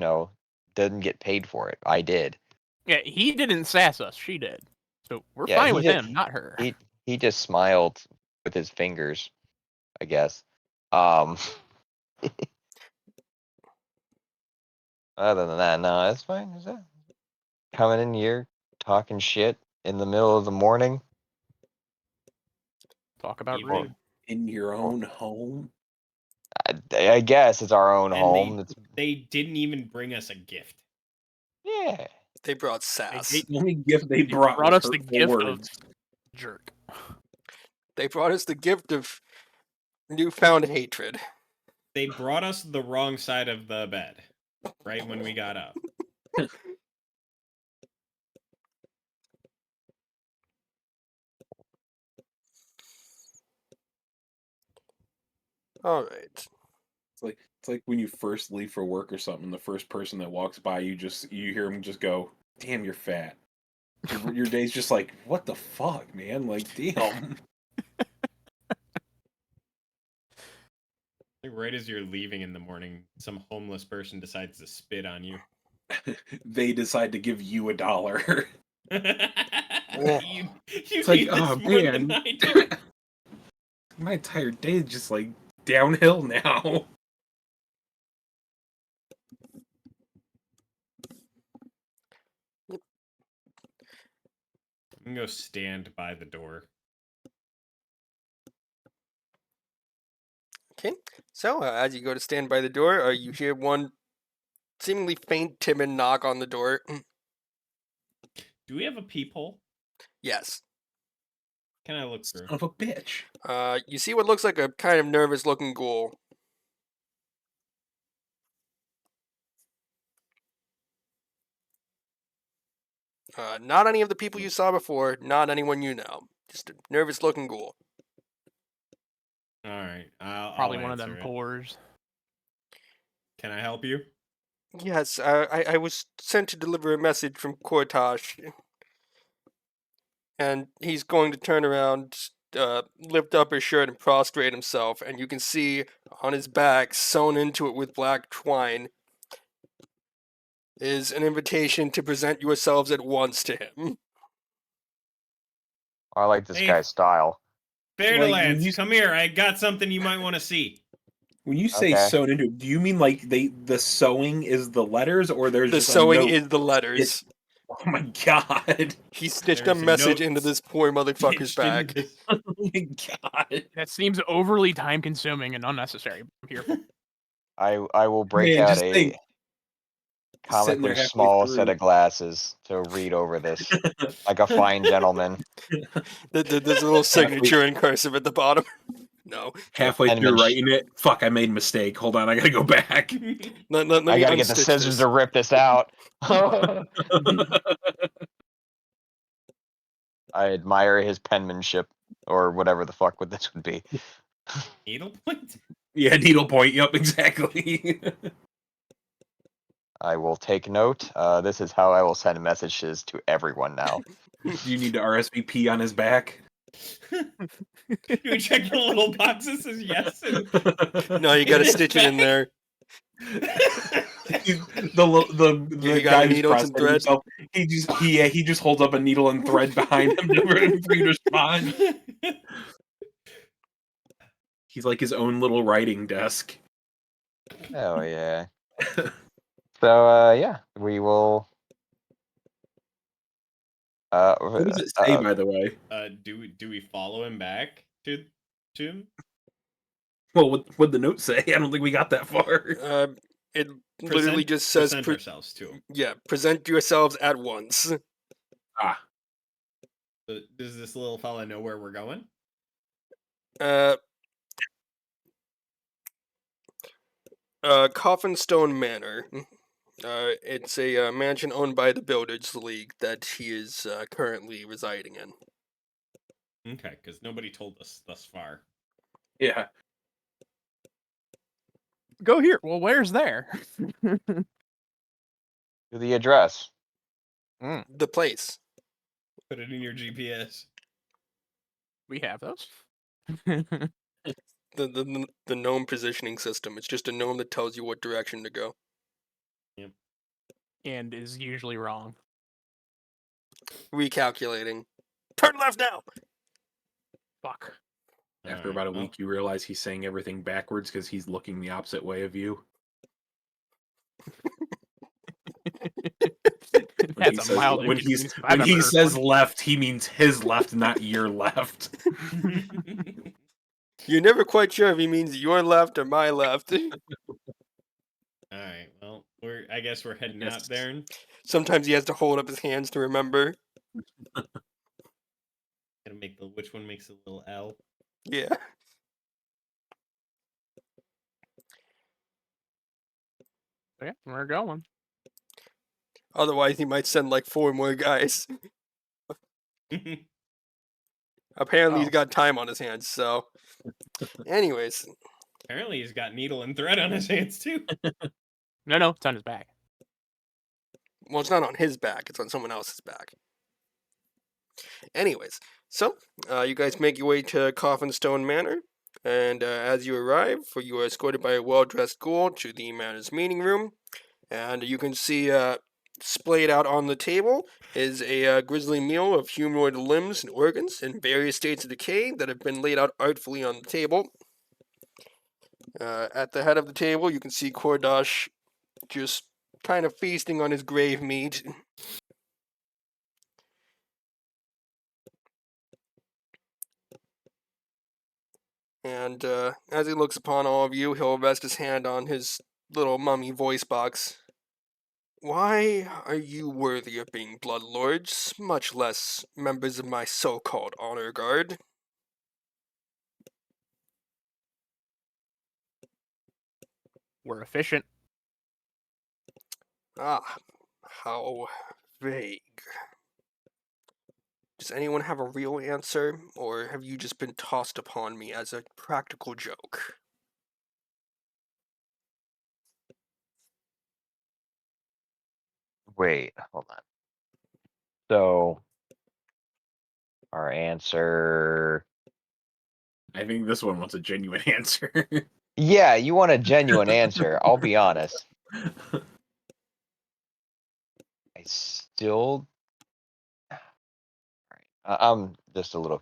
doesn't get paid for it. I did. Yeah, he didn't sass us. She did. So we're Yeah, fine he with did- him, not her. He just smiled with his fingers, I guess. Other than that, no, it's fine. Is that coming in here talking shit in the middle of the morning? Talk about Evening. rude. In your own home. I guess it's our own And home. they didn't even bring us a gift. Yeah. They brought sass. The only gift they He brought brought was us the hurtful gift words. of jerk. They brought us the gift of newfound hatred. They brought us the wrong side of the bed right when we got up. All right. It's like when you first leave for work or something. The first person that walks by, you hear them just go, "Damn, you're fat." Your day's just like, what the fuck, man? Like, damn. Like right as you're leaving in the morning, some homeless person decides to spit on you. They decide to give you $1. you It's like, need this oh more than man, I do. my entire day is just like downhill now. I'm gonna go stand by the door. Okay. So, as you go to stand by the door, you hear one seemingly faint, timid knock on the door. Do we have a peephole? Yes. Can I look through? Son of a bitch. You see what looks like a kind of nervous-looking ghoul. Not any of the people you saw before, not anyone you know. Just a nervous-looking ghoul. All right. I'll Probably one of answer them it. pores. Can I help you? Yes, I was sent to deliver a message from Kortosh, and he's going to turn around, lift up his shirt and prostrate himself, and you can see on his back, sewn into it with black twine, is an invitation to present yourselves at once to him. I like this Hey. guy's style. Fairlands, come here. I got something you might want to see. When you say Okay. sewn into, do you mean like the sewing is the letters, or there's The just sewing a note? is the letters. Oh my god! He stitched a There's a message note into this poor motherfucker's stitched into back. this. Oh my god! That seems overly time consuming and unnecessary. I'm here for. I will break Man, out just a think, sitting there comically halfway small through. set of glasses to read over this like a fine gentleman. There's a little signature in cursive at the bottom. No. Halfway through Penmanship. writing it, fuck! I made a mistake. Hold on, I gotta go back. Let I me gotta get the unstitch scissors this. to rip this out. I admire his penmanship, or whatever the fuck would this would be. Needlepoint? Yeah, needlepoint. Yep, exactly. I will take note. This is how I will send messages to everyone now. Do you need to RSVP on his back? Do we check the little box that says yes? No, you gotta his stitch it in back? there. The You got guy a who's needle and some prostrating thread? himself, he just holds up a needle and thread behind him for you to respond. He's like his own little writing desk. Oh yeah. So yeah, we will. What does it say, by the way? Do we follow him back to him? Well, what'd the note say? I don't think we got that far. It literally just says, present ourselves to him. yeah, present yourselves at once. Ah, So does this little fella know where we're going? Coffinstone Manor. It's a mansion owned by the Builders League that he is currently residing in. Okay, because nobody told us thus far. yeah. Go here. Well, where's there? To the address. The place. Put it in your GPS. We have those. The gnome positioning system. It's just a gnome that tells you what direction to go. And is usually wrong. Recalculating. Turn left now! Fuck. After about a week, you realize he's saying everything backwards because he's looking the opposite way of you. That's a mild when inconvenience if I've he ever heard says one. left, he means his left, not your left. You're never quite sure if he means your left or my left. All right. Well, I guess we're heading out there. Sometimes he has to hold up his hands to remember. Gotta make which one makes a little L. Yeah. Yeah, we're going. Otherwise, he might send like 4 more guys. Apparently, he's got time on his hands, so. Anyways. Apparently, he's got needle and thread on his hands, too. No, it's on his back. Well, it's not on his back, it's on someone else's back. Anyways, so, you guys make your way to Coffinstone Manor, and as you arrive, you are escorted by a well-dressed ghoul to the manor's meeting room, and you can see splayed out on the table is a grisly meal of humanoid limbs and organs in various states of decay that have been laid out artfully on the table. At the head of the table, you can see Kordosh just kind of feasting on his grave meat. And as he looks upon all of you, he'll rest his hand on his little mummy voice box. Why are you worthy of being bloodlords, much less members of my so-called honor guard? We're efficient. Ah, how vague. Does anyone have a real answer, or have you just been tossed upon me as a practical joke? Wait, hold on. So, our answer. I think this one wants a genuine answer. Yeah, you want a genuine answer. I'll be honest. I still. I'm just a little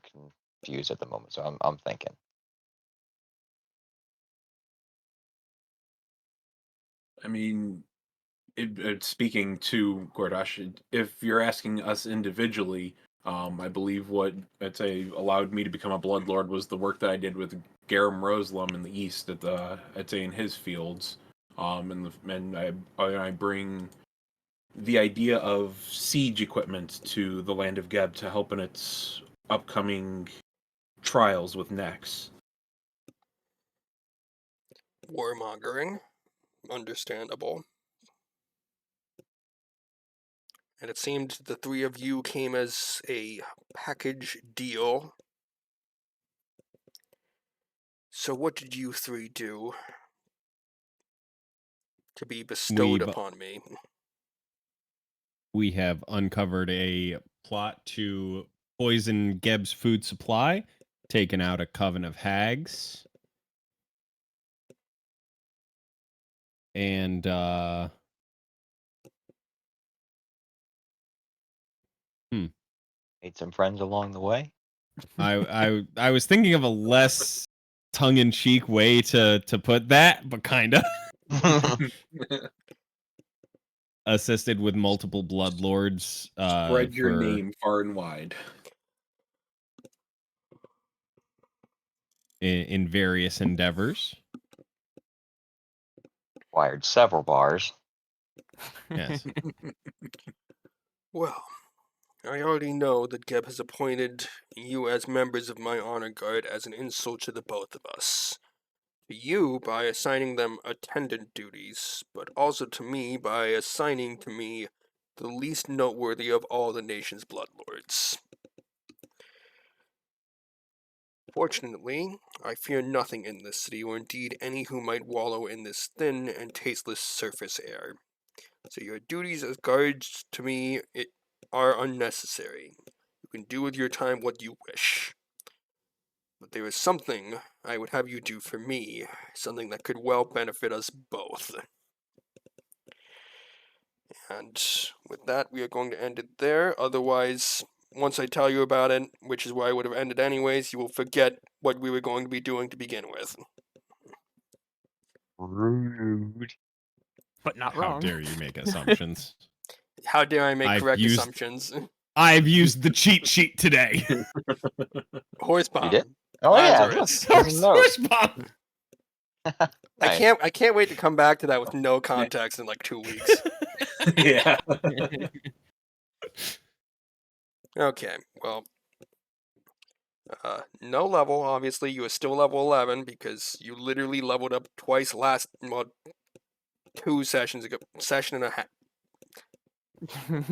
confused at the moment, so I'm thinking. I mean, speaking to Gordash, if you're asking us individually, I believe what I'd say allowed me to become a Blood Lord was the work that I did with Garam Roslum in the East at the I'd say in his fields, and I bring the idea of siege equipment to the land of Geb to help in its upcoming trials with Nex. Warmongering. Understandable. And it seemed the three of you came as a package deal. So what did you three do to be bestowed We've- upon me? We have uncovered a plot to poison Geb's food supply, taken out a coven of hags, and Made some friends along the way. I was thinking of a less tongue-in-cheek way to put that, but kind of assisted with multiple blood lords. Spread your for name far and wide. in various endeavors. Wired several bars. Yes. Well, I already know that Geb has appointed you as members of my honor guard as an insult to the both of us. To you by assigning them attendant duties, but also to me by assigning to me the least noteworthy of all the nation's blood lords. Fortunately, I fear nothing in this city, or indeed any who might wallow in this thin and tasteless surface air. So your duties as guards to me are unnecessary. You can do with your time what you wish. But there is something I would have you do for me, something that could well benefit us both. And with that, we are going to end it there. Otherwise, once I tell you about it, which is where I would have ended anyways, you will forget what we were going to be doing to begin with. Rude. But not How wrong. dare you make assumptions? How dare I make I've correct used- assumptions? I've used the cheat sheet today. Horse You bomb. did? Oh yeah, Lazarus. look, there's a note. Horse bomb. Nice. I can't wait to come back to that with no context in like 2 weeks. Yeah. Okay, well, no level. Obviously, you are still level 11 because you literally leveled up twice last 2 sessions ago, session and a half.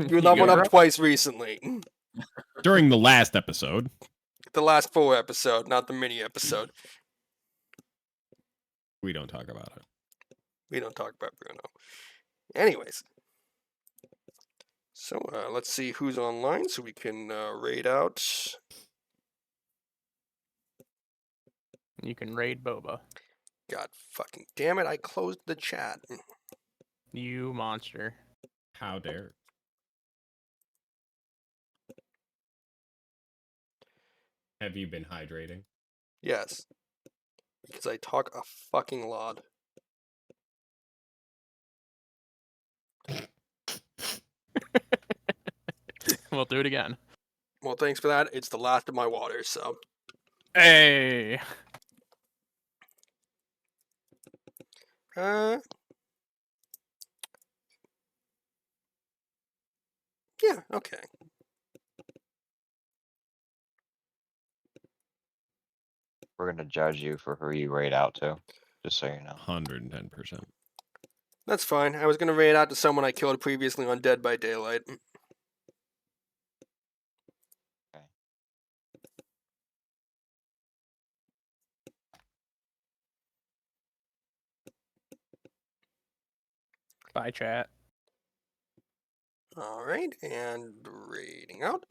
You leveled up twice recently. During the last episode. The last full episode, not the mini episode. We don't talk about it. We don't talk about Bruno. Anyways. So, let's see who's online so we can raid out. You can raid Boba. God fucking damn it, I closed the chat. You monster. How dare. Have you been hydrating? Yes. Because I talk a fucking lot. We'll do it again. Well, thanks for that. It's the last of my water, so. Hey. Yeah, okay. We're gonna judge you for who you raid out to, just so you know. 110%. That's fine. I was gonna raid out to someone I killed previously on Dead by Daylight. Okay. Bye, chat. All right, and reading out.